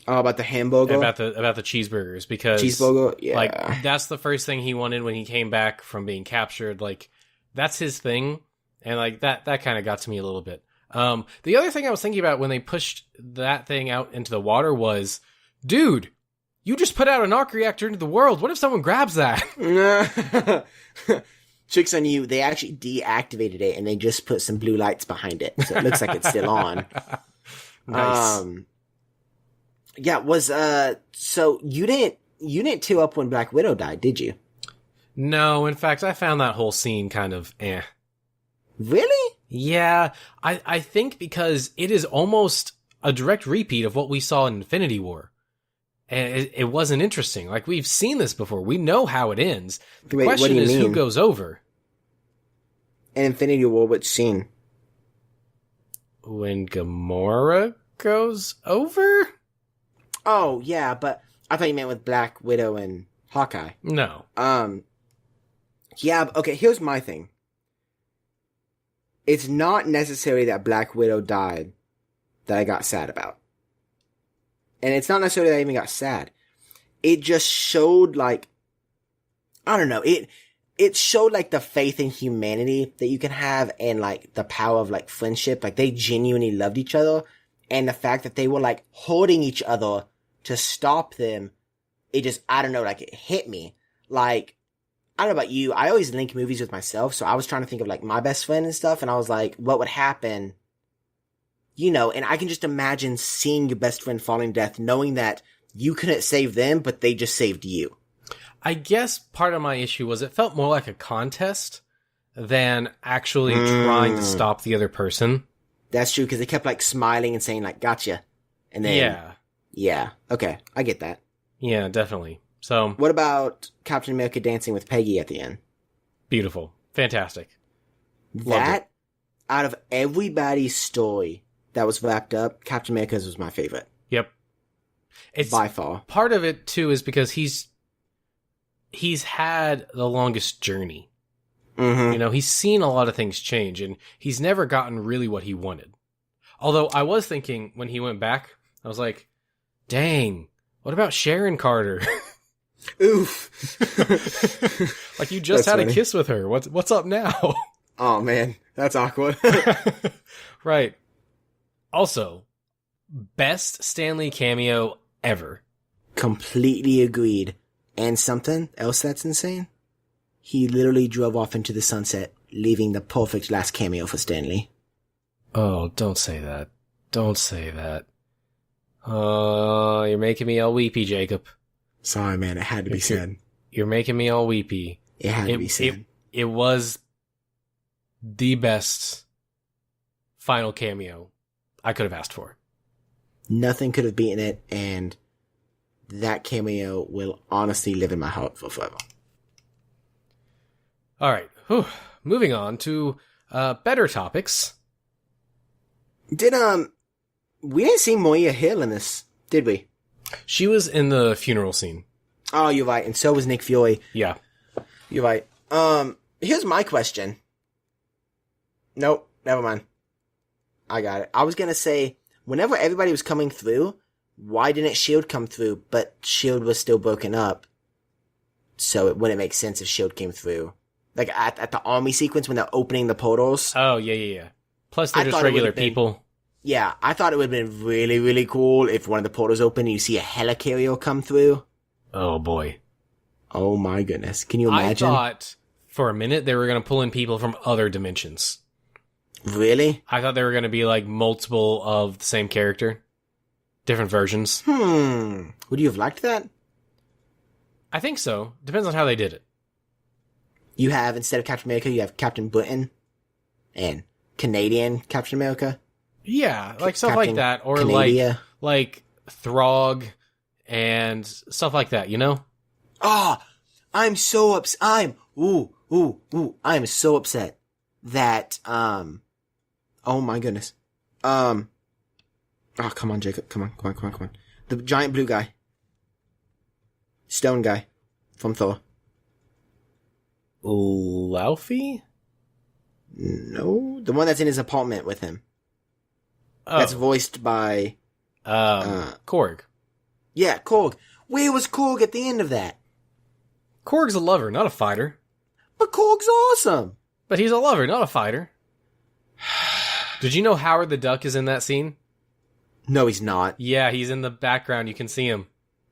Oh, about the hamburger? About the cheeseburgers, because cheeseburger, yeah. Like, that's the first thing he wanted when he came back from being captured. Like, that's his thing, and like that kind of got to me a little bit. The other thing I was thinking about when they pushed that thing out into the water was, dude, you just put out an arc reactor into the world. What if someone grabs that? Tricks on you. They actually deactivated it and they just put some blue lights behind it, so it looks like it's still on. Nice. Yeah. So you didn't tear up when Black Widow died, did you? No, in fact, I found that whole scene kind of eh. Really? Yeah, I think because it is almost a direct repeat of what we saw in Infinity War. And it wasn't interesting. Like, we've seen this before. We know how it ends. The question is who goes over. In Infinity War, which scene? When Gamora goes over? Oh, yeah, but I thought you meant with Black Widow and Hawkeye. No. Yeah, okay, here's my thing. It's not necessary that Black Widow died that I got sad about. And it's not necessarily that I even got sad. It just showed, like, I don't know, it showed, like, the faith in humanity that you can have, and, like, the power of, like, friendship. Like, they genuinely loved each other, and the fact that they were, like, holding each other to stop them, it just, I don't know, like, it hit me. Like, I don't know about you, I always link movies with myself, so I was trying to think of, like, my best friend and stuff, and I was like, what would happen? And I can just imagine seeing your best friend falling to death, knowing that you couldn't save them, but they just saved you. I guess part of my issue was it felt more like a contest than actually trying to stop the other person. That's true, because they kept, like, smiling and saying, like, gotcha. And then... Yeah. Okay, I get that. Yeah, definitely. So... What about Captain America dancing with Peggy at the end? Beautiful. Fantastic. That, out of everybody's story that was wrapped up, Captain America's was my favorite. Yep. It's by far. Part of it, too, is because he's had the longest journey. Mm-hmm. He's seen a lot of things change, and he's never gotten really what he wanted. Although, I was thinking, when he went back, I was like, dang, what about Sharon Carter? Oof. Like, you just had a kiss with her. What's up now? Oh, man. That's awkward. Right. Also, best Stan Lee cameo ever. Completely agreed. And something else that's insane? He literally drove off into the sunset, leaving the perfect last cameo for Stan Lee. Oh, don't say that. Don't say that. Oh, you're making me all weepy, Jacob. Sorry, man. It had to be said. You're making me all weepy. It had to be said. It was the best final cameo I could have asked for. Nothing could have beaten it, and that cameo will honestly live in my heart for forever. All right. Whew. Moving on to better topics. We didn't see Maria Hill in this, did we? She was in the funeral scene. Oh, you're right, and so was Nick Fury. Yeah. You're right. Here's my question. Nope, never mind. I got it. I was gonna say, whenever everybody was coming through, why didn't S.H.I.E.L.D. come through, but S.H.I.E.L.D. was still broken up? So it wouldn't make sense if S.H.I.E.L.D. came through. Like, at the army sequence when they're opening the portals. Oh, yeah. Plus, they're just regular people. Yeah, I thought it would have been really, really cool if one of the portals opened and you see a helicarrier come through. Oh, boy. Oh, my goodness. Can you imagine? I thought, for a minute, they were going to pull in people from other dimensions. Really? I thought they were going to be, like, multiple of the same character. Different versions. Would you have liked that? I think so. Depends on how they did it. You have, instead of Captain America, you have Captain Britain and Canadian Captain America. Yeah, like stuff Captain like that. Or Canada. like Throg and stuff like that, you know? Oh, I'm so upset. I am so upset that, oh my goodness. Oh, come on, Jacob. Come on. The giant blue guy. Stone guy. From Thor. Laufey? No. The one that's in his apartment with him. Oh. That's voiced by... Korg. Yeah, Korg. Where was Korg at the end of that? Korg's a lover, not a fighter. But Korg's awesome. But he's a lover, not a fighter. Did you know Howard the Duck is in that scene? No, he's not. Yeah, he's in the background. You can see him.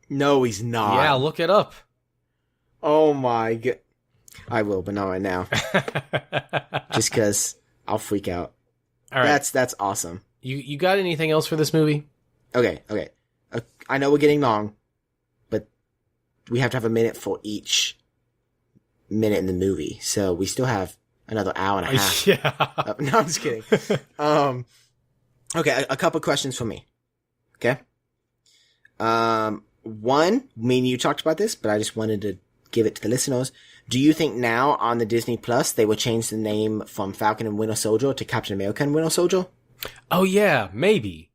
No, he's not. Yeah, look it up. Oh my god. I will, but not right now. Just because I'll freak out. All right. That's awesome. You got anything else for this movie? Okay. I know we're getting long, but we have to have a minute for each minute in the movie. So we still have another hour and a half. Yeah. No, I'm just kidding. Okay, a couple questions for me. Okay. One, me and you talked about this, but I just wanted to give it to the listeners. Do you think now on the Disney Plus they will change the name from Falcon and Winter Soldier to Captain America and Winter Soldier? Oh yeah, maybe.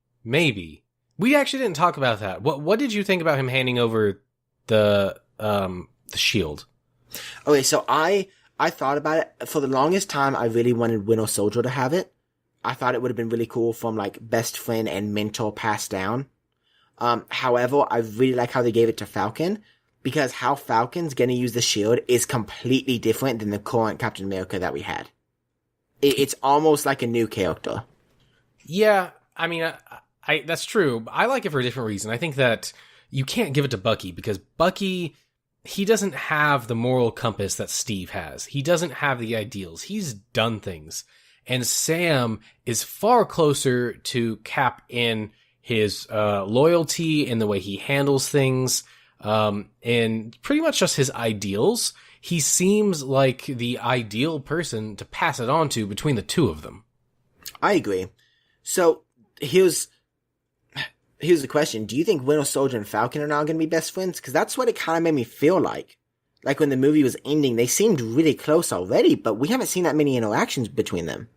We actually didn't talk about that. What did you think about him handing over the shield? Okay, so I thought about it. For the longest time, I really wanted Winter Soldier to have it. I thought it would have been really cool from like best friend and mentor passed down. However, I really like how they gave it to Falcon, because how Falcon's gonna use the shield is completely different than the current Captain America that we had. It's almost like a new character. Yeah, I mean, I that's true. I like it for a different reason. I think that you can't give it to Bucky, because Bucky, he doesn't have the moral compass that Steve has. He doesn't have the ideals. He's done things. And Sam is far closer to Cap in his loyalty, in the way he handles things, and pretty much just his ideals. He seems like the ideal person to pass it on to between the two of them. I agree. So here's the question. Do you think Winter Soldier and Falcon are now going to be best friends? Because that's what it kind of made me feel like. Like when the movie was ending, they seemed really close already, but we haven't seen that many interactions between them.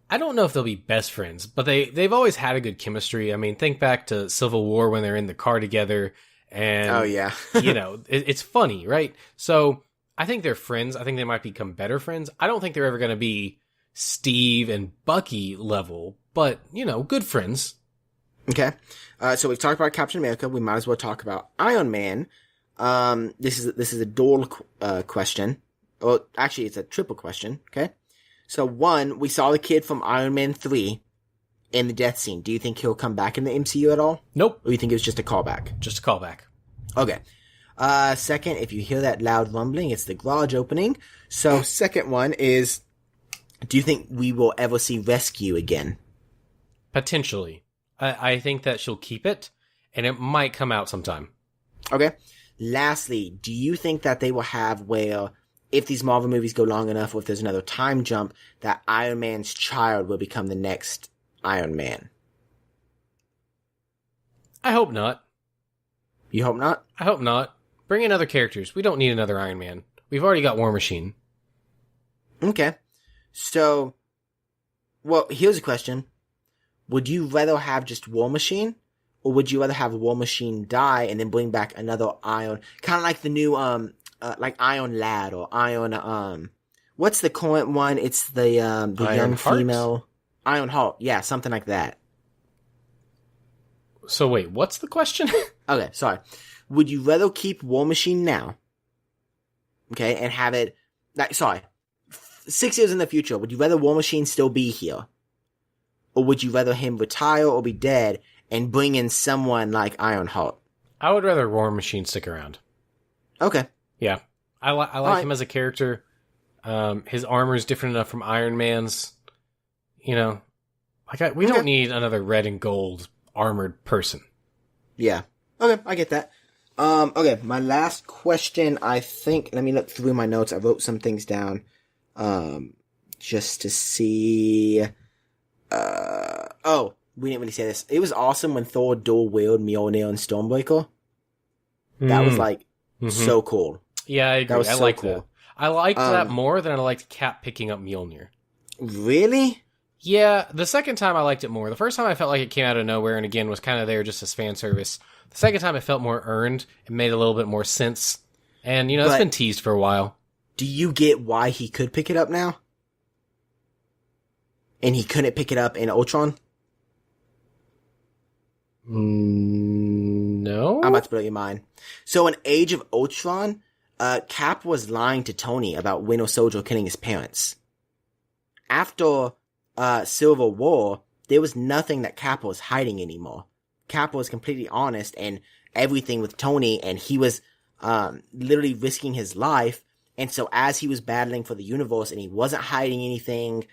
I don't know if they'll be best friends, but they've always had a good chemistry. I mean, think back to Civil War when they're in the car together, and oh yeah, it's funny, right? So I think they're friends. I think they might become better friends. I don't think they're ever going to be Steve and Bucky level, but good friends. Okay, so we've talked about Captain America. We might as well talk about Iron Man. This is a dual question. Well, actually, it's a triple question. Okay. So one, we saw the kid from Iron Man 3 in the death scene. Do you think he'll come back in the MCU at all? Nope. Or do you think it was just a callback? Just a callback. Okay. Second, if you hear that loud rumbling, it's the garage opening. So second one is, do you think we will ever see Rescue again? Potentially. I think that she'll keep it, and it might come out sometime. Okay. Lastly, do you think that they will have where, if these Marvel movies go long enough, or if there's another time jump, that Iron Man's child will become the next Iron Man. I hope not. You hope not? I hope not. Bring in other characters. We don't need another Iron Man. We've already got War Machine. Okay. So, well, here's a question. Would you rather have just War Machine? Or would you rather have War Machine die and then bring back another Iron? Kind of like the new, like Iron Lad or Iron, what's the current one? It's the young female. Iron Heart. Yeah, something like that. So wait, what's the question? Okay, sorry. Would you rather keep War Machine now? Okay, and have it, 6 years in the future, would you rather War Machine still be here? Or would you rather him retire or be dead and bring in someone like Ironheart? I would rather War Machine stick around. Okay. Yeah. I like him as a character. His armor is different enough from Iron Man's. You know, we don't need another red and gold armored person. Yeah. Okay, I get that. Okay, my last question, I think, let me look through my notes. I wrote some things down, just to see, we didn't really say this. It was awesome when Thor dual-wielded Mjolnir and Stormbreaker. That was, so cool. Yeah, I agree. That was I so liked cool. that. I liked that more than I liked Cap picking up Mjolnir. Really? Yeah, the second time I liked it more. The first time I felt like it came out of nowhere and again was kind of there just as fan service. The second time it felt more earned. It made a little bit more sense. And, it's been teased for a while. Do you get why he could pick it up now? And he couldn't pick it up in Ultron? No? I'm about to blow your mind. So in Age of Ultron, Cap was lying to Tony about Winter Soldier killing his parents. After Civil War, there was nothing that Cap was hiding anymore. Cap was completely honest and everything with Tony, and he was literally risking his life. And so as he was battling for the universe and he wasn't hiding anything,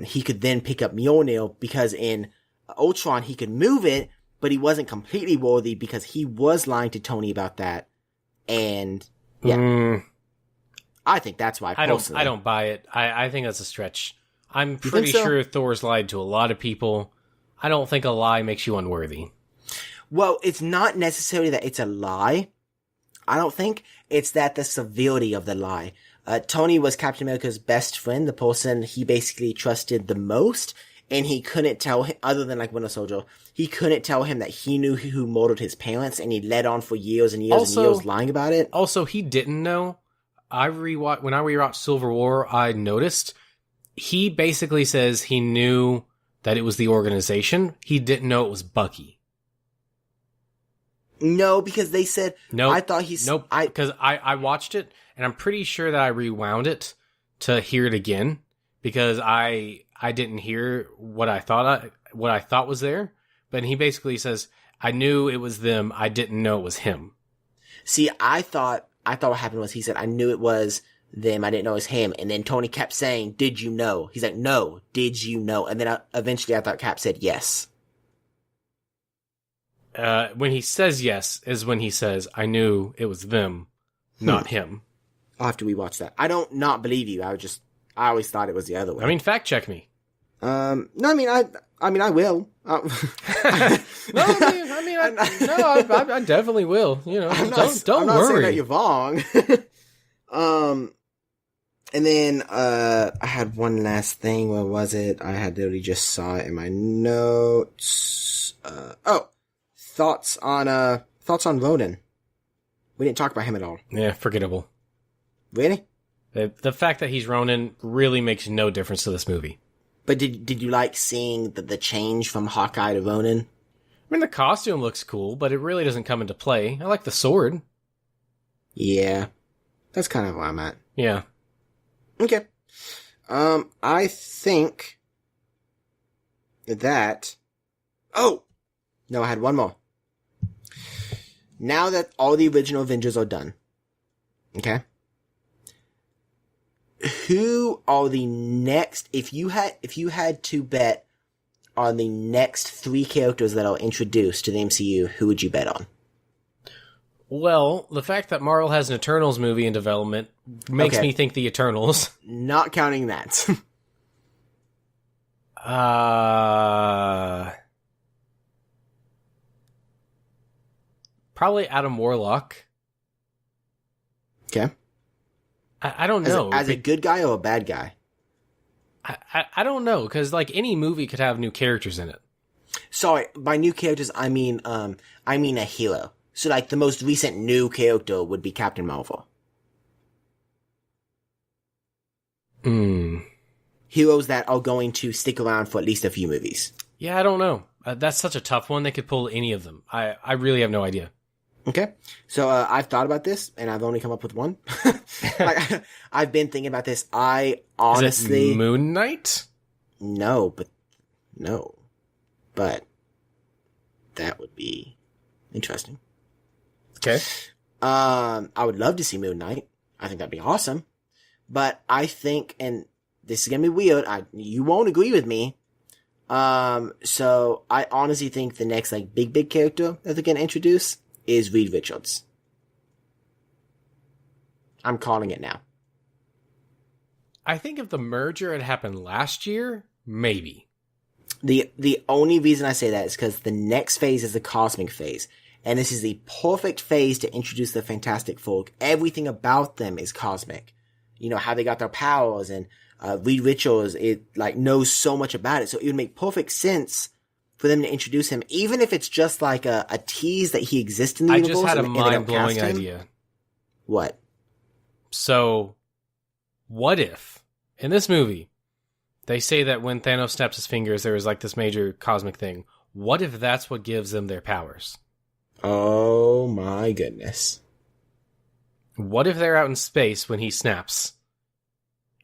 he could then pick up Mjolnir because in Ultron he could move it, but he wasn't completely worthy because he was lying to Tony about that. And yeah, I think that's why. I don't buy it. I think that's a stretch. I'm pretty sure Thor's lied to a lot of people. I don't think a lie makes you unworthy. Well, it's not necessarily that it's a lie. I don't think. It's that the severity of the lie. Tony was Captain America's best friend, the person he basically trusted the most, and he couldn't tell him, other than like Winter Soldier, he couldn't tell him that he knew who murdered his parents, and he led on for years and years and years lying about it. Also, he didn't know. When I rewatched Civil War, I noticed he basically says he knew that it was the organization. He didn't know it was Bucky. No, because they said, no. I thought he's... Nope, because I watched it, and I'm pretty sure that I rewound it to hear it again, because I didn't hear what I thought was there, but he basically says, I knew it was them, I didn't know it was him. See, I thought what happened was he said, I knew it was them, I didn't know it was him, and then Tony kept saying, did you know? He's like, no, did you know? And then eventually I thought Cap said yes. When he says yes is when he says, I knew it was them, not him. I'll have to rewatch that. I don't not believe you. I always thought it was the other way. I mean, fact check me. No, I mean, I will. I definitely will. I'm don't I'm not worry. saying that you're wrong. And then, I had one last thing. Where was it? I had literally just saw it in my notes. Thoughts on Ronan. We didn't talk about him at all. Yeah, forgettable. Really? The fact that he's Ronin really makes no difference to this movie. But did you like seeing the change from Hawkeye to Ronin? I mean, the costume looks cool, but it really doesn't come into play. I like the sword. Yeah. That's kind of where I'm at. Yeah. Okay. I think that... Oh! No, I had one more. Now that all the original Avengers are done, okay? Who are the next, if you had to bet on the next 3 characters that are introduced to the MCU, who would you bet on? Well, the fact that Marvel has an Eternals movie in development makes me think the Eternals. Not counting that. Probably Adam Warlock. Okay. I don't know. As a good guy or a bad guy? I don't know, because like any movie could have new characters in it. Sorry, by new characters I mean a hero. So like the most recent new character would be Captain Marvel. Heroes that are going to stick around for at least a few movies. Yeah, I don't know. That's such a tough one. They could pull any of them. I really have no idea. Okay. So I've thought about this, and I've only come up with one. I've been thinking about this. I honestly... Is it Moon Knight? No. But that would be interesting. Okay. I would love to see Moon Knight. I think that'd be awesome. But I think, this is gonna be weird. You won't agree with me. So I honestly think the next like big character that they're gonna introduce is Reed Richards. I'm calling it now. I think if the merger had happened last year, maybe. The only reason I say that is because the next phase is the cosmic phase. And this is the perfect phase to introduce the Fantastic Four. Everything about them is cosmic. You know, how they got their powers, and Reed Richards, knows so much about it. So it would make perfect sense for them to introduce him, even if it's just like a tease that he exists in the universe. I just had a mind-blowing idea. What? So, what if, in this movie, they say that when Thanos snaps his fingers, there was like this major cosmic thing. What if that's what gives them their powers? Oh my goodness. What if they're out in space when he snaps,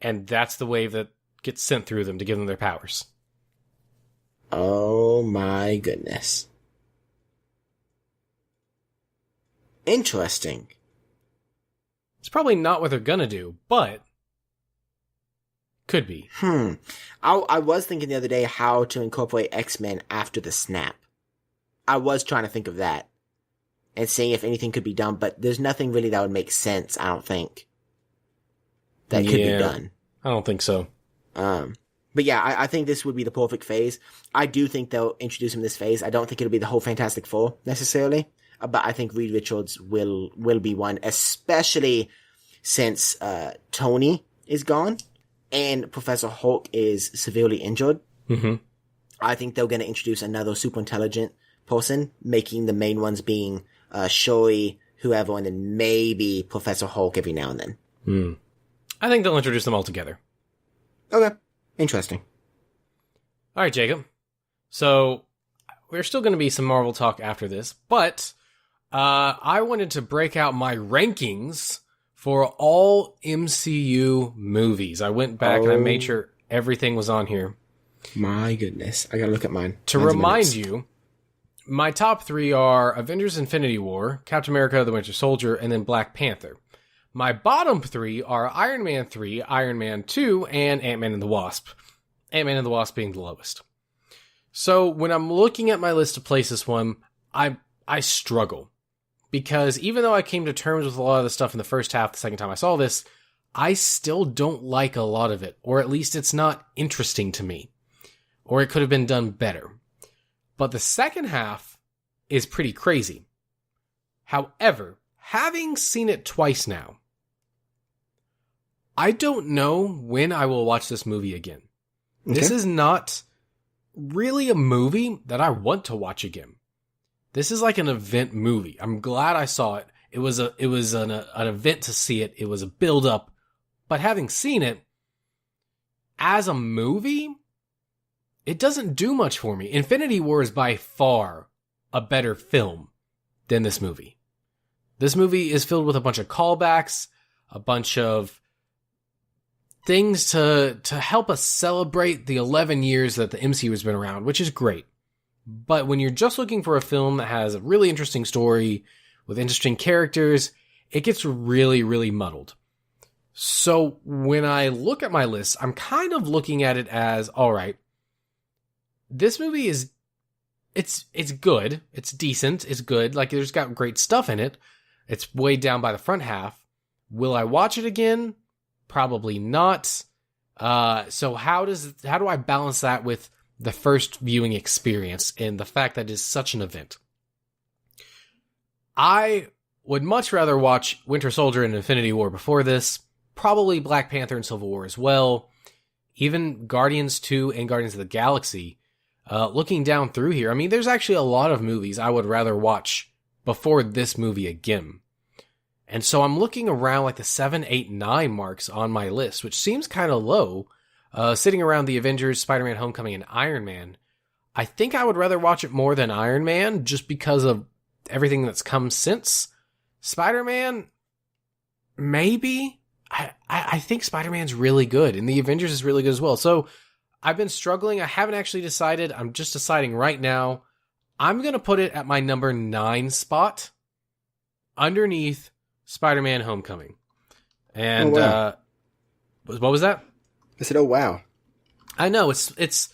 and that's the wave that gets sent through them to give them their powers? Oh my goodness. Interesting. It's probably not what they're gonna do, but could be. I was thinking the other day how to incorporate X-Men after the snap. I was trying to think of that and seeing if anything could be done, but there's nothing really that would make sense, I don't think, that could be done. I don't think so. But yeah, I think this would be the perfect phase. I do think they'll introduce him this phase. I don't think it'll be the whole Fantastic Four, necessarily. But I think Reed Richards will be one, especially since Tony is gone and Professor Hulk is severely injured. Mm-hmm. I think they're going to introduce another super intelligent person, making the main ones being Shuri, whoever, and then maybe Professor Hulk every now and then. I think they'll introduce them all together. Okay. Interesting. All right, Jacob. So, there's still going to be some Marvel talk after this, but I wanted to break out my rankings for all MCU movies. I went back and I made sure everything was on here. My goodness. I gotta look at mine. To remind you, my top 3 are Avengers Infinity War, Captain America the Winter Soldier, and then Black Panther. My bottom 3 are Iron Man 3, Iron Man 2, and Ant-Man and the Wasp. Ant-Man and the Wasp being the lowest. So when I'm looking at my list to place this one, I struggle. Because even though I came to terms with a lot of the stuff in the first half the second time I saw this, I still don't like a lot of it. Or at least it's not interesting to me. Or it could have been done better. But the second half is pretty crazy. However, having seen it twice now, I don't know when I will watch this movie again. Okay. This is not really a movie that I want to watch again. This is like an event movie. I'm glad I saw it. It was an event to see it. It was a build up. But having seen it, as a movie, it doesn't do much for me. Infinity War is by far a better film than this movie. This movie is filled with a bunch of callbacks, a bunch of things to help us celebrate the 11 years that the MCU has been around, which is great. But when you're just looking for a film that has a really interesting story with interesting characters, it gets really, really muddled. So when I look at my list, I'm kind of looking at it as, all right, this movie is, it's good. It's decent. It's good. Like, there's got great stuff in it. It's way down by the front half. Will I watch it again? Probably not. So how do I balance that with the first viewing experience and the fact that it is such an event? I would much rather watch Winter Soldier and Infinity War before this, probably Black Panther and Civil War as well, even Guardians 2 and Guardians of the Galaxy. Looking down through here, I mean, there's actually a lot of movies I would rather watch before this movie again. And so I'm looking around like the 7, 8, 9 marks on my list, which seems kind of low, sitting around the Avengers, Spider-Man Homecoming, and Iron Man. I think I would rather watch it more than Iron Man just because of everything that's come since. Spider-Man, maybe? I think Spider-Man's really good, and the Avengers is really good as well. So I've been struggling. I haven't actually decided. I'm just deciding right now. I'm going to put it at my number 9 spot underneath Spider-Man Homecoming. And what was that? I said, oh, wow. I know, it's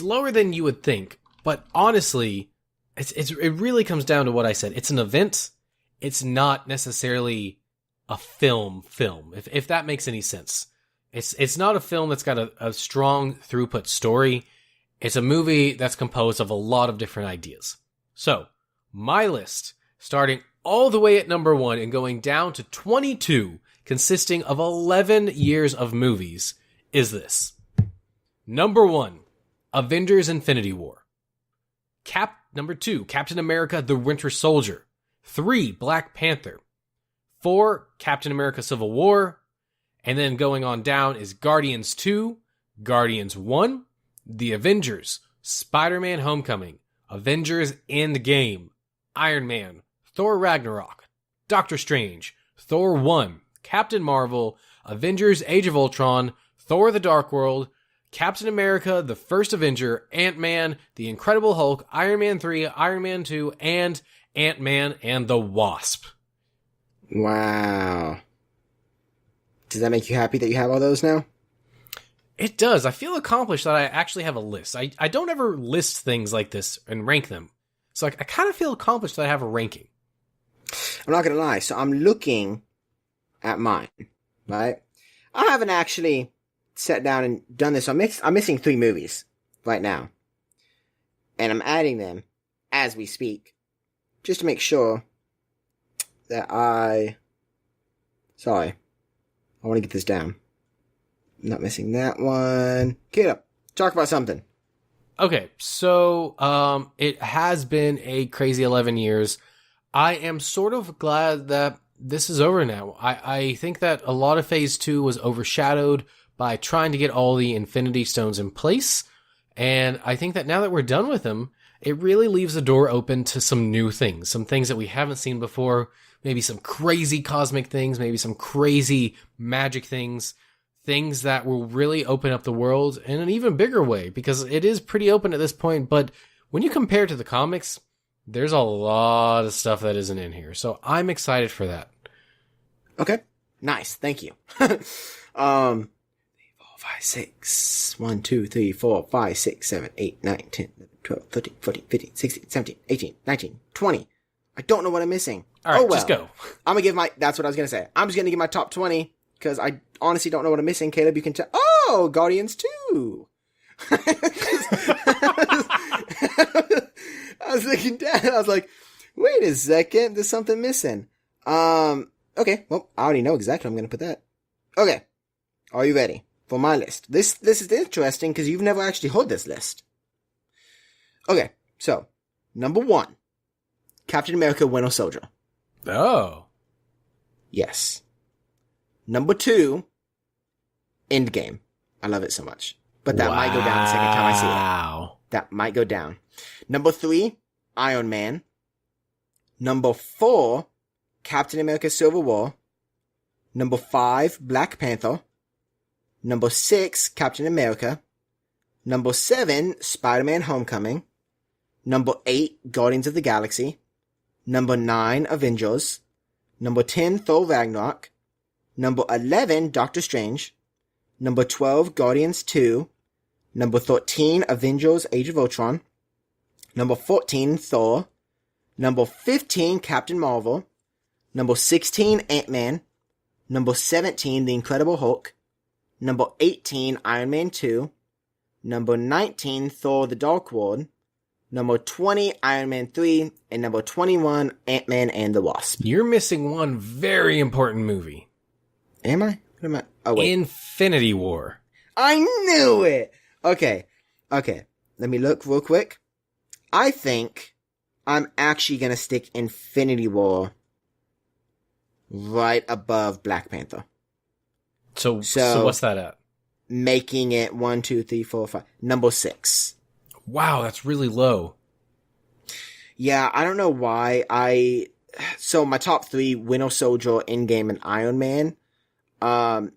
lower than you would think, but honestly, it really comes down to what I said. It's an event. It's not necessarily a film, if that makes any sense. It's not a film that's got a strong throughput story. It's a movie that's composed of a lot of different ideas. So, my list, starting all the way at number 1 and going down to 22, consisting of 11 years of movies, is this. Number 1, Avengers Infinity War. Number 2, Captain America The Winter Soldier. 3, Black Panther. 4, Captain America Civil War. And then going on down is Guardians 2, Guardians 1, The Avengers, Spider-Man Homecoming, Avengers Endgame, Iron Man, Thor Ragnarok, Doctor Strange, Thor 1, Captain Marvel, Avengers Age of Ultron, Thor the Dark World, Captain America the First Avenger, Ant-Man, The Incredible Hulk, Iron Man 3, Iron Man 2, and Ant-Man and the Wasp. Wow. Does that make you happy that you have all those now? It does. I feel accomplished that I actually have a list. I don't ever list things like this and rank them. So I kind of feel accomplished that I have a ranking. I'm not going to lie. So I'm looking at mine, right? I haven't actually sat down and done this. I'm missing 3 movies right now. And I'm adding them as we speak. Just to make sure that Sorry. I want to get this down. I'm not missing that one. Caleb, talk about something. Okay, so it has been a crazy 11 years. I am sort of glad that this is over now. I think that a lot of Phase 2 was overshadowed by trying to get all the Infinity Stones in place. And I think that now that we're done with them, it really leaves the door open to some new things. Some things that we haven't seen before. Maybe some crazy cosmic things. Maybe some crazy magic things. Things that will really open up the world in an even bigger way. Because it is pretty open at this point. But when you compare it to the comics, there's a lot of stuff that isn't in here. So I'm excited for that. Okay. Nice. Thank you. 4, 5, 6. 1, 2, 3, 4, 5, 6, 7, 8, 9, 10, 12, 13, 14, 15, 16, 17, 18, 19, 20. I don't know what I'm missing. All right, well. just go. I'm going to give that's what I was going to say. I'm just going to give my top 20 because I honestly don't know what I'm missing. Caleb, you can tell. Oh, Guardians 2. I was looking down. I was like, wait a second. There's something missing. Okay. Well, I already know exactly how I'm going to put that. Okay. Are you ready for my list? This is interesting because you've never actually heard this list. Okay. So, number 1, Captain America Winter Soldier. Oh. Yes. Number 2, Endgame. I love it so much. But that might go down the second time I see it. Wow. That might go down. Number 3, Iron Man. Number 4, Captain America Civil War. Number 5, Black Panther. Number 6, Captain America. Number 7, Spider-Man Homecoming. Number 8, Guardians of the Galaxy. Number 9, Avengers. Number 10, Thor Ragnarok. Number 11, Doctor Strange. Number 12, Guardians 2. Number 13, Avengers Age of Ultron. Number 14, Thor. Number 15, Captain Marvel. Number 16, Ant-Man. Number 17, The Incredible Hulk. Number 18, Iron Man 2. Number 19, Thor the Dark World. Number 20, Iron Man 3. And number 21, Ant-Man and the Wasp. You're missing one very important movie. Am I? What am I? Oh, wait. Infinity War. I knew it! Okay. Let me look real quick. I think I'm actually gonna stick Infinity War right above Black Panther. So what's that at? Making it 1, 2, 3, 4, 5. Number 6. Wow, that's really low. Yeah, I don't know why. So my top 3, Winter Soldier, Endgame, and Iron Man.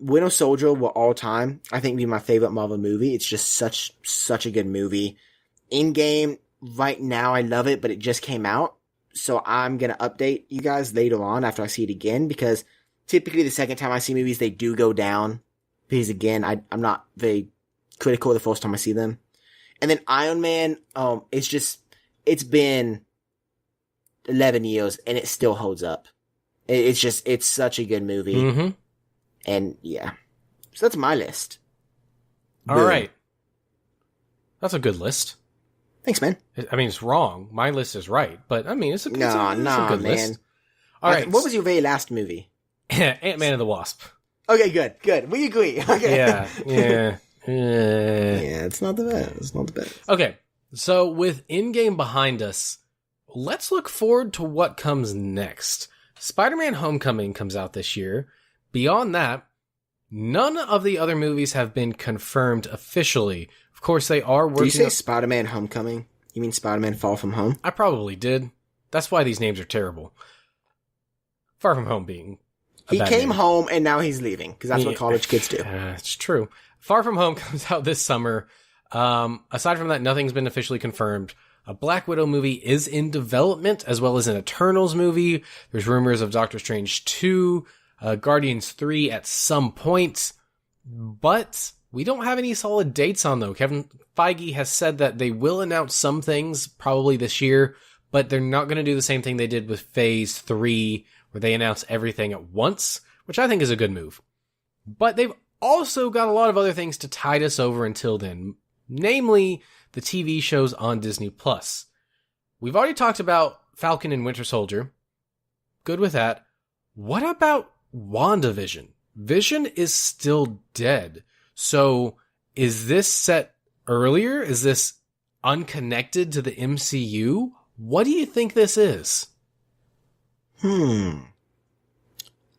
Winter Soldier will all time, I think, be my favorite Marvel movie. It's just such a good movie. Endgame, right now, I love it, but it just came out. So I'm gonna update you guys later on after I see it again, because typically the second time I see movies, they do go down. Because again, I'm not very critical the first time I see them. And then Iron Man, it's been 11 years and it still holds up. It's such a good movie. Mm-hmm. And yeah. So that's my list. All Boom. right. That's a good list. Thanks, man. I mean, it's wrong. My list is right, but I mean, it's a good man. list. All right. What was your very last movie? Ant-Man and the Wasp. Okay, good. We agree. Okay. Yeah. Yeah, it's not the best. Okay, so with Endgame behind us, let's look forward to what comes next. Spider-Man Homecoming comes out this year. Beyond that, none of the other movies have been confirmed officially. Of course, they are working... Did you say Spider-Man Homecoming? You mean Spider-Man Far From Home? I probably did. That's why these names are terrible. Far From Home being... He came home and now he's leaving, because that's what college kids do. It's true. Far From Home comes out this summer. Aside from that, nothing's been officially confirmed. A Black Widow movie is in development, as well as an Eternals movie. There's rumors of Doctor Strange 2, Guardians 3 at some point. But we don't have any solid dates on, though. Kevin Feige has said that they will announce some things probably this year, but they're not going to do the same thing they did with Phase 3, where they announce everything at once, which I think is a good move. But they've also got a lot of other things to tide us over until then, namely the TV shows on Disney+. We've already talked about Falcon and Winter Soldier. Good with that. What about WandaVision? Vision is still dead. So is this set earlier? Is this unconnected to the MCU? What do you think this is?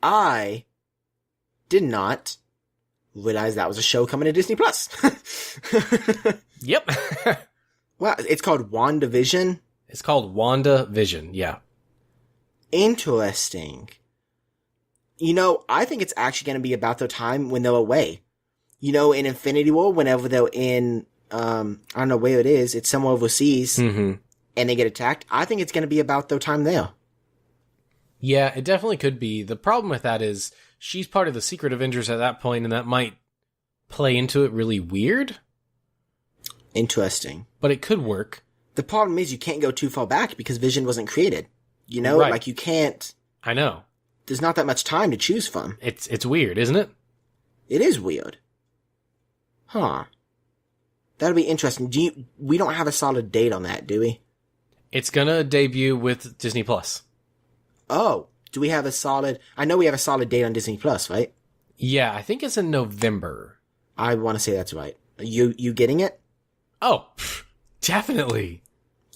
I did not realize that was a show coming to Disney+. Yep. Wow, it's called WandaVision? It's called WandaVision, yeah. Interesting. I think it's actually going to be about their time when they're away. In Infinity War, whenever they're in, I don't know where it is, it's somewhere overseas, and they get attacked, I think it's going to be about their time there. Yeah, it definitely could be. The problem with that is she's part of the Secret Avengers at that point, and that might play into it really weird. Interesting. But it could work. The problem is you can't go too far back because Vision wasn't created. Right. Like you can't... I know. There's not that much time to choose from. It's weird, isn't it? It is weird. Huh. That'll be interesting. We don't have a solid date on that, do we? It's gonna debut with Disney+. Oh, do we have a solid... I know we have a solid date on Disney+, right? Yeah, I think it's in November. I want to say that's right. You getting it? Oh, definitely.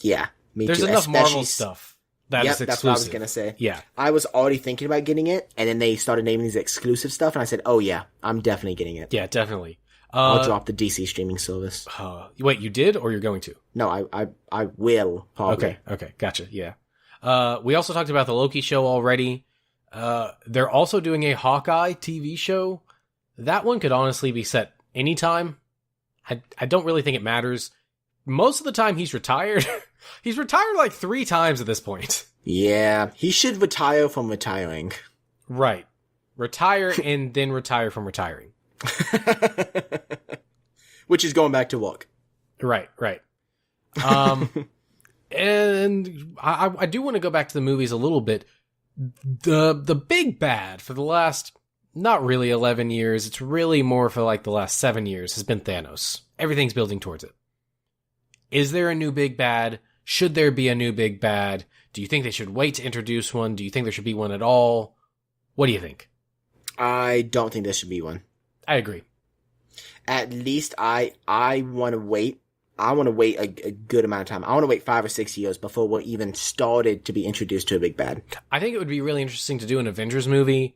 Yeah, me There's too. enough Marvel stuff that is exclusive. That's what I was going to say. Yeah. I was already thinking about getting it, and then they started naming these exclusive stuff, and I said, oh yeah, I'm definitely getting it. Yeah, definitely. I'll drop the DC streaming service. Wait, you did, or you're going to? No, I will, probably. Okay, gotcha, yeah. We also talked about the Loki show already. They're also doing a Hawkeye TV show. That one could honestly be set anytime. I don't really think it matters. Most of the time he's retired. He's retired like 3 times at this point. Yeah, he should retire from retiring. Right. Retire and then retire from retiring. Which is going back to work. Right. And I do want to go back to the movies a little bit. The big bad for the last not really 11 years. It's really more for like the last 7 years has been Thanos. Everything's building towards it. Is there a new big bad? Should there be a new big bad? Do you think they should wait to introduce one? Do you think there should be one at all? What do you think? I don't think there should be one. I agree. At least I want to wait. I want to wait a good amount of time. I want to wait 5 or 6 years before we're even started to be introduced to a big bad. I think it would be really interesting to do an Avengers movie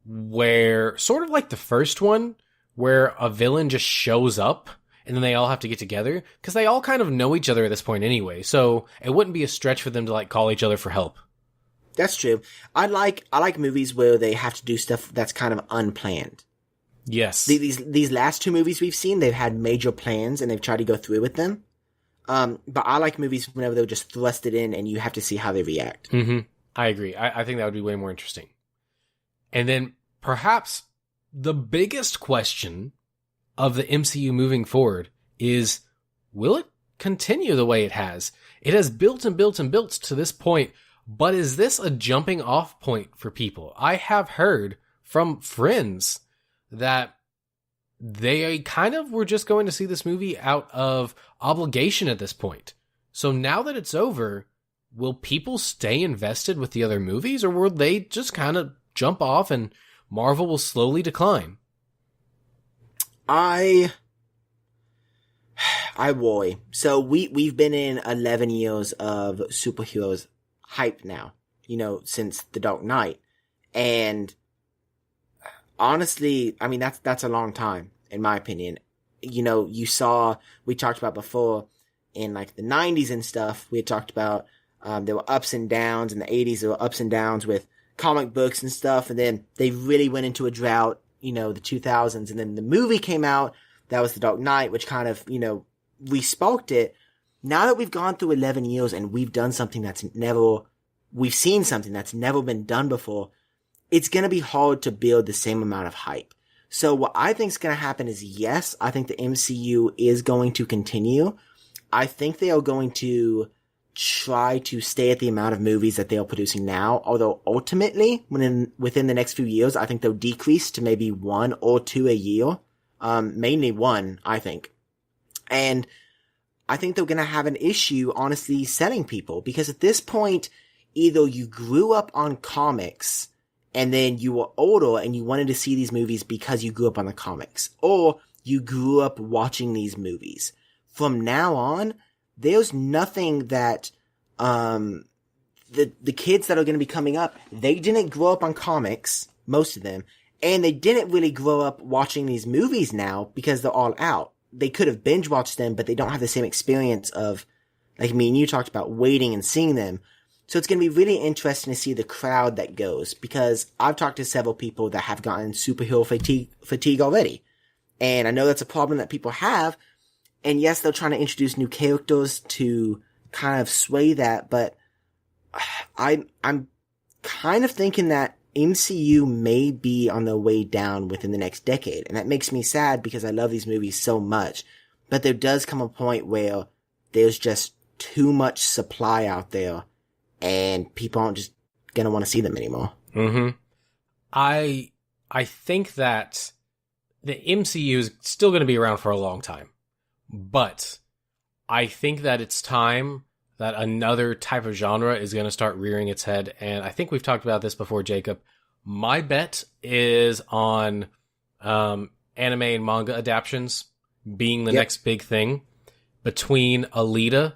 where, sort of like the first one, where a villain just shows up and then they all have to get together, because they all kind of know each other at this point anyway, so it wouldn't be a stretch for them to like call each other for help. That's true. I like movies where they have to do stuff that's kind of unplanned. Yes. These last 2 movies we've seen, they've had major plans and they've tried to go through with them. But I like movies whenever they'll just thrust it in and you have to see how they react. Mm-hmm. I agree. I think that would be way more interesting. And then perhaps the biggest question of the MCU moving forward is, will it continue the way it has? It has built and built and built to this point, but is this a jumping off point for people? I have heard from friends that they kind of were just going to see this movie out of obligation at this point. So now that it's over, will people stay invested with the other movies, or will they just kind of jump off and Marvel will slowly decline? I worry. So we've been in 11 years of superheroes hype now, since The Dark Knight. And honestly, I mean, that's a long time, in my opinion. We talked about before in like the 90s and stuff, we had talked about, there were ups and downs in the 80s, there were ups and downs with comic books and stuff. And then they really went into a drought, the 2000s. And then the movie came out, that was The Dark Knight, which kind of, re-sparked it. Now that we've gone through 11 years and we've seen something that's never been done before, it's going to be hard to build the same amount of hype. So what I think is going to happen is, yes, I think the MCU is going to continue. I think they are going to try to stay at the amount of movies that they are producing now. Although ultimately, within the next few years, I think they'll decrease to maybe 1 or 2 a year. Mainly 1, I think. And I think they're going to have an issue, honestly, selling people. Because at this point, either you grew up on comics and then you were older and you wanted to see these movies because you grew up on the comics, or you grew up watching these movies. From now on, there's nothing that, the kids that are going to be coming up, they didn't grow up on comics, most of them, and they didn't really grow up watching these movies now because they're all out. They could have binge watched them, but they don't have the same experience of, like me and you talked about, waiting and seeing them. So it's going to be really interesting to see the crowd that goes, because I've talked to several people that have gotten superhero fatigue already. And I know that's a problem that people have. And yes, they're trying to introduce new characters to kind of sway that, but I'm kind of thinking that MCU may be on their way down within the next decade. And that makes me sad because I love these movies so much. But there does come a point where there's just too much supply out there and people aren't just going to want to see them anymore. Mm-hmm. I think that the MCU is still going to be around for a long time. But I think that it's time that another type of genre is going to start rearing its head. And I think we've talked about this before, Jacob. My bet is on anime and manga adaptions being the next big thing. Between Alita,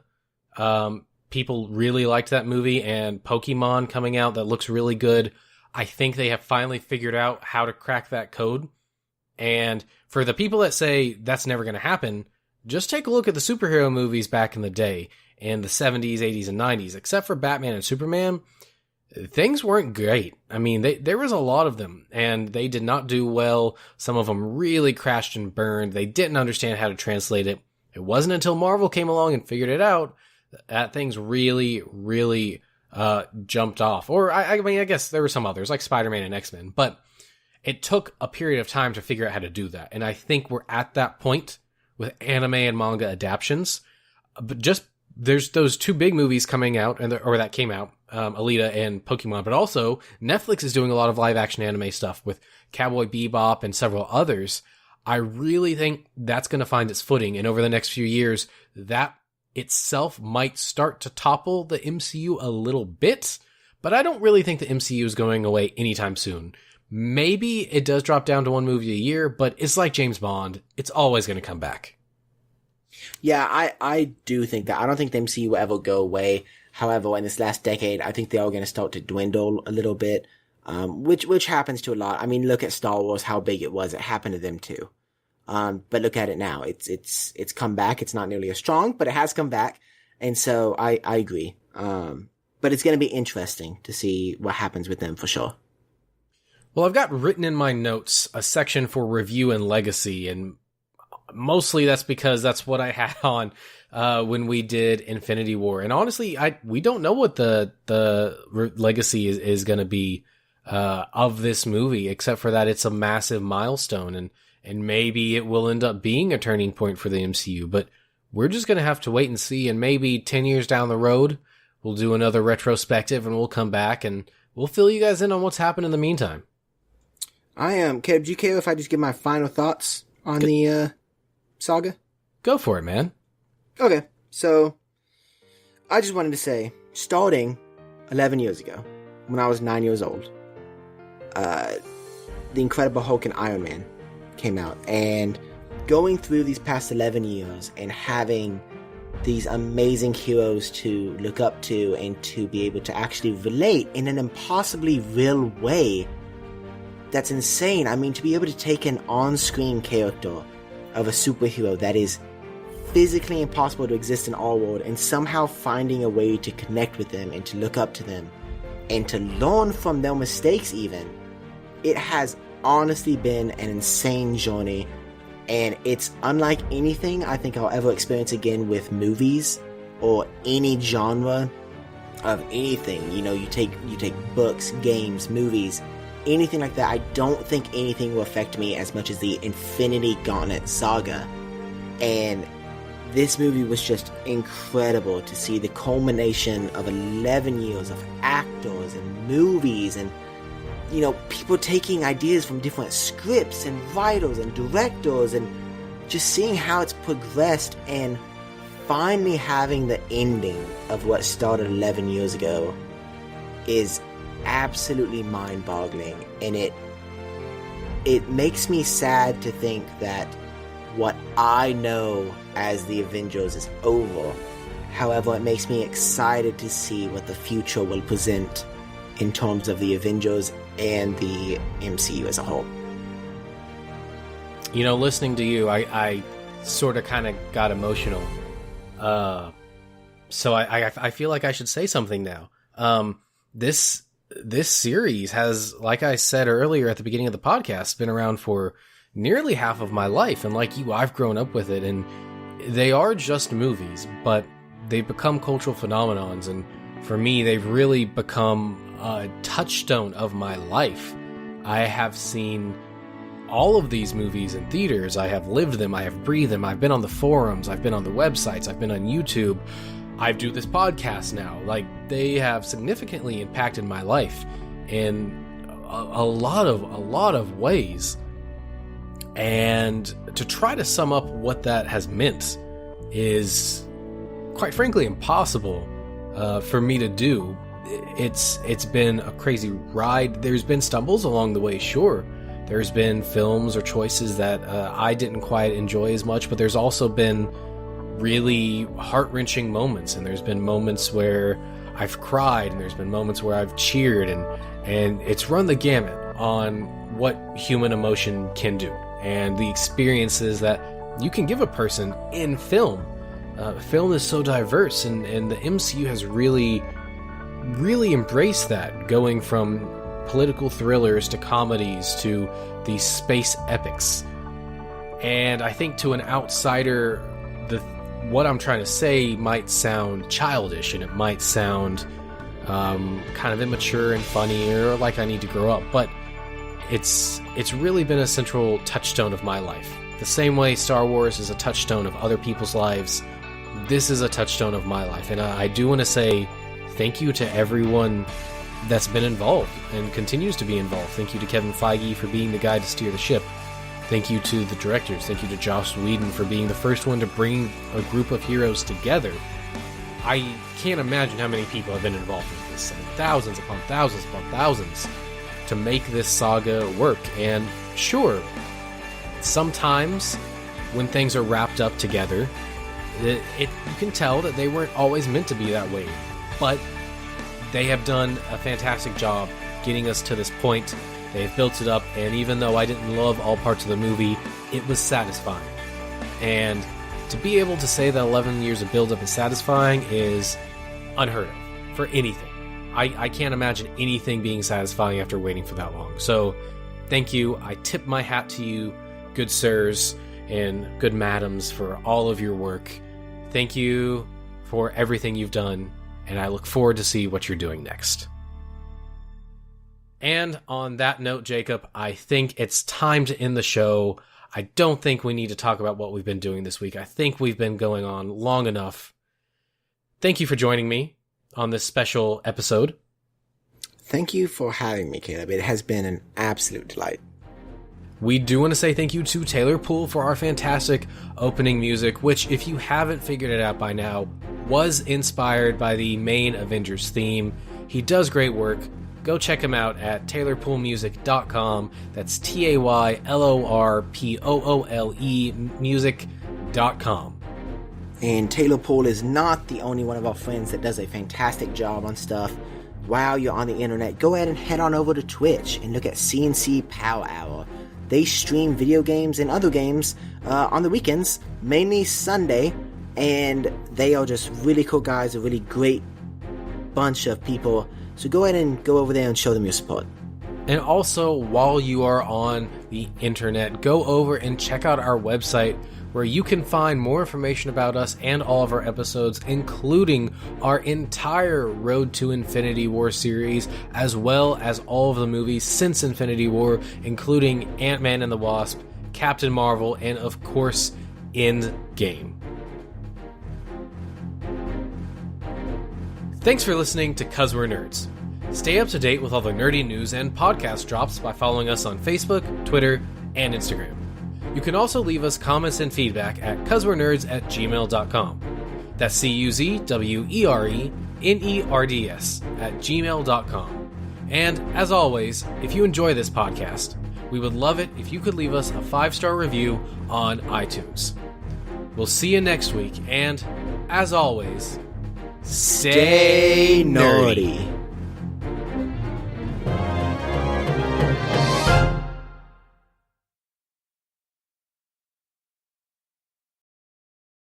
people really liked that movie, and Pokemon coming out that looks really good. I think they have finally figured out how to crack that code. And for the people that say that's never going to happen, just take a look at the superhero movies back in the day, in the 70s, 80s, and 90s. Except for Batman and Superman, things weren't great. I mean, there was a lot of them, and they did not do well. Some of them really crashed and burned. They didn't understand how to translate it. It wasn't until Marvel came along and figured it out that things really, really jumped off. Or, I mean, I guess there were some others, like Spider-Man and X-Men, but it took a period of time to figure out how to do that. And I think we're at that point with anime and manga adaptions. But just there's those two big movies coming out, or that came out, Alita and Pokemon, but also Netflix is doing a lot of live action anime stuff with Cowboy Bebop and several others. I really think that's going to find its footing, and over the next few years, that itself might start to topple the MCU a little bit, but I don't really think the MCU is going away anytime soon. Maybe it does drop down to one movie a year, but it's like James Bond. It's always going to come back. Yeah, I do think that. I don't think the MCU will ever go away. However, in this last decade, I think they are going to start to dwindle a little bit, which happens to a lot. I mean, look at Star Wars, how big it was. It happened to them too. But look at it now. It's come back. It's not nearly as strong, but it has come back. And so I agree. But it's going to be interesting to see what happens with them for sure. Well, I've got written in my notes a section for review and legacy, and mostly that's because that's what I had on when we did Infinity War. And honestly, we don't know what the legacy is going to be of this movie, except for that it's a massive milestone, and maybe it will end up being a turning point for the MCU. But we're just going to have to wait and see, and maybe 10 years down the road, we'll do another retrospective, and we'll come back, and we'll fill you guys in on what's happened in the meantime. I am. Caleb, do you care if I just give my final thoughts on the saga? Go for it, man. Okay, so I just wanted to say, starting 11 years ago, when I was 9 years old, The Incredible Hulk and Iron Man came out, and going through these past 11 years and having these amazing heroes to look up to and to be able to actually relate in an impossibly real way, that's insane. I mean, to be able to take an on-screen character of a superhero that is physically impossible to exist in our world and somehow finding a way to connect with them and to look up to them and to learn from their mistakes even, it has honestly been an insane journey, and it's unlike anything I think I'll ever experience again with movies or any genre of anything. You know, you take books, games, movies, anything like that. I don't think anything will affect me as much as the Infinity Gauntlet saga. And this movie was just incredible to see the culmination of 11 years of actors and movies and, you know, people taking ideas from different scripts and writers and directors and just seeing how it's progressed and finally having the ending of what started 11 years ago is absolutely mind-boggling, and it makes me sad to think that what I know as the Avengers is over. However, it makes me excited to see what the future will present in terms of the Avengers and the MCU as a whole. You know, listening to you, I sort of kind of got emotional. So I feel like I should say something now. This series has, like I said earlier at the beginning of the podcast, been around for nearly half of my life. And like you, I've grown up with it. And they are just movies, but they've become cultural phenomenons. And for me, they've really become a touchstone of my life. I have seen all of these movies in theaters. I have lived them. I have breathed them. I've been on the forums. I've been on the websites. I've been on YouTube. I do this podcast now. Like, they have significantly impacted my life in a lot of ways. And to try to sum up what that has meant is, quite frankly, impossible for me to do. It's been a crazy ride. There's been stumbles along the way, sure. There's been films or choices that I didn't quite enjoy as much, but there's also been really heart-wrenching moments, and there's been moments where I've cried, and there's been moments where I've cheered, and it's run the gamut on what human emotion can do, and the experiences that you can give a person in film. Film is so diverse, and the MCU has really embraced that, going from political thrillers to comedies to these space epics. And I think to an outsider, what I'm trying to say might sound childish, and it might sound kind of immature and funny, or like I need to grow up, but it's really been a central touchstone of my life. The same way Star Wars is a touchstone of other people's lives, this is a touchstone of my life. And I do want to say thank you to everyone that's been involved and continues to be involved. Thank you to Kevin Feige for being the guy to steer the ship. Thank you to the directors. Thank you to Joss Whedon for being the first one to bring a group of heroes together. I can't imagine how many people have been involved in this. I mean, thousands upon thousands to make this saga work. And sure, sometimes when things are wrapped up together, you can tell that they weren't always meant to be that way. But they have done a fantastic job getting us to this point. They've built it up, and even though I didn't love all parts of the movie, it was satisfying. And to be able to say that 11 years of build-up is satisfying is unheard of for anything. I can't imagine anything being satisfying after waiting for that long. So, thank you. I tip my hat to you, good sirs and good madams, for all of your work. Thank you for everything you've done, and I look forward to see what you're doing next. And on that note, Jacob, I think it's time to end the show. I don't think we need to talk about what we've been doing this week. I think we've been going on long enough. Thank you for joining me on this special episode. Thank you for having me, Caleb. It has been an absolute delight. We do want to say thank you to Taylor Poole for our fantastic opening music, which, if you haven't figured it out by now, was inspired by the main Avengers theme. He does great work. Go check him out at taylorpoolmusic.com. That's TaylorPoole music.com. And Taylor Poole is not the only one of our friends that does a fantastic job on stuff. While you're on the internet, go ahead and head on over to Twitch and look at CNC Power Hour. They stream video games and other games on the weekends, mainly Sunday, and they are just really cool guys, a really great bunch of people. So go ahead and go over there and show them your support. And also, while you are on the internet, go over and check out our website, where you can find more information about us and all of our episodes, including our entire Road to Infinity War series, as well as all of the movies since Infinity War, including Ant-Man and the Wasp, Captain Marvel, and of course, Endgame. Thanks for listening to 'Cause We're Nerds. Stay up to date with all the nerdy news and podcast drops by following us on Facebook, Twitter, and Instagram. You can also leave us comments and feedback at cuzwerenerds@gmail.com. That's CUZWERENERDS@gmail.com. And as always, if you enjoy this podcast, we would love it if you could leave us a 5-star review on iTunes. We'll see you next week, and as always, stay nerdy.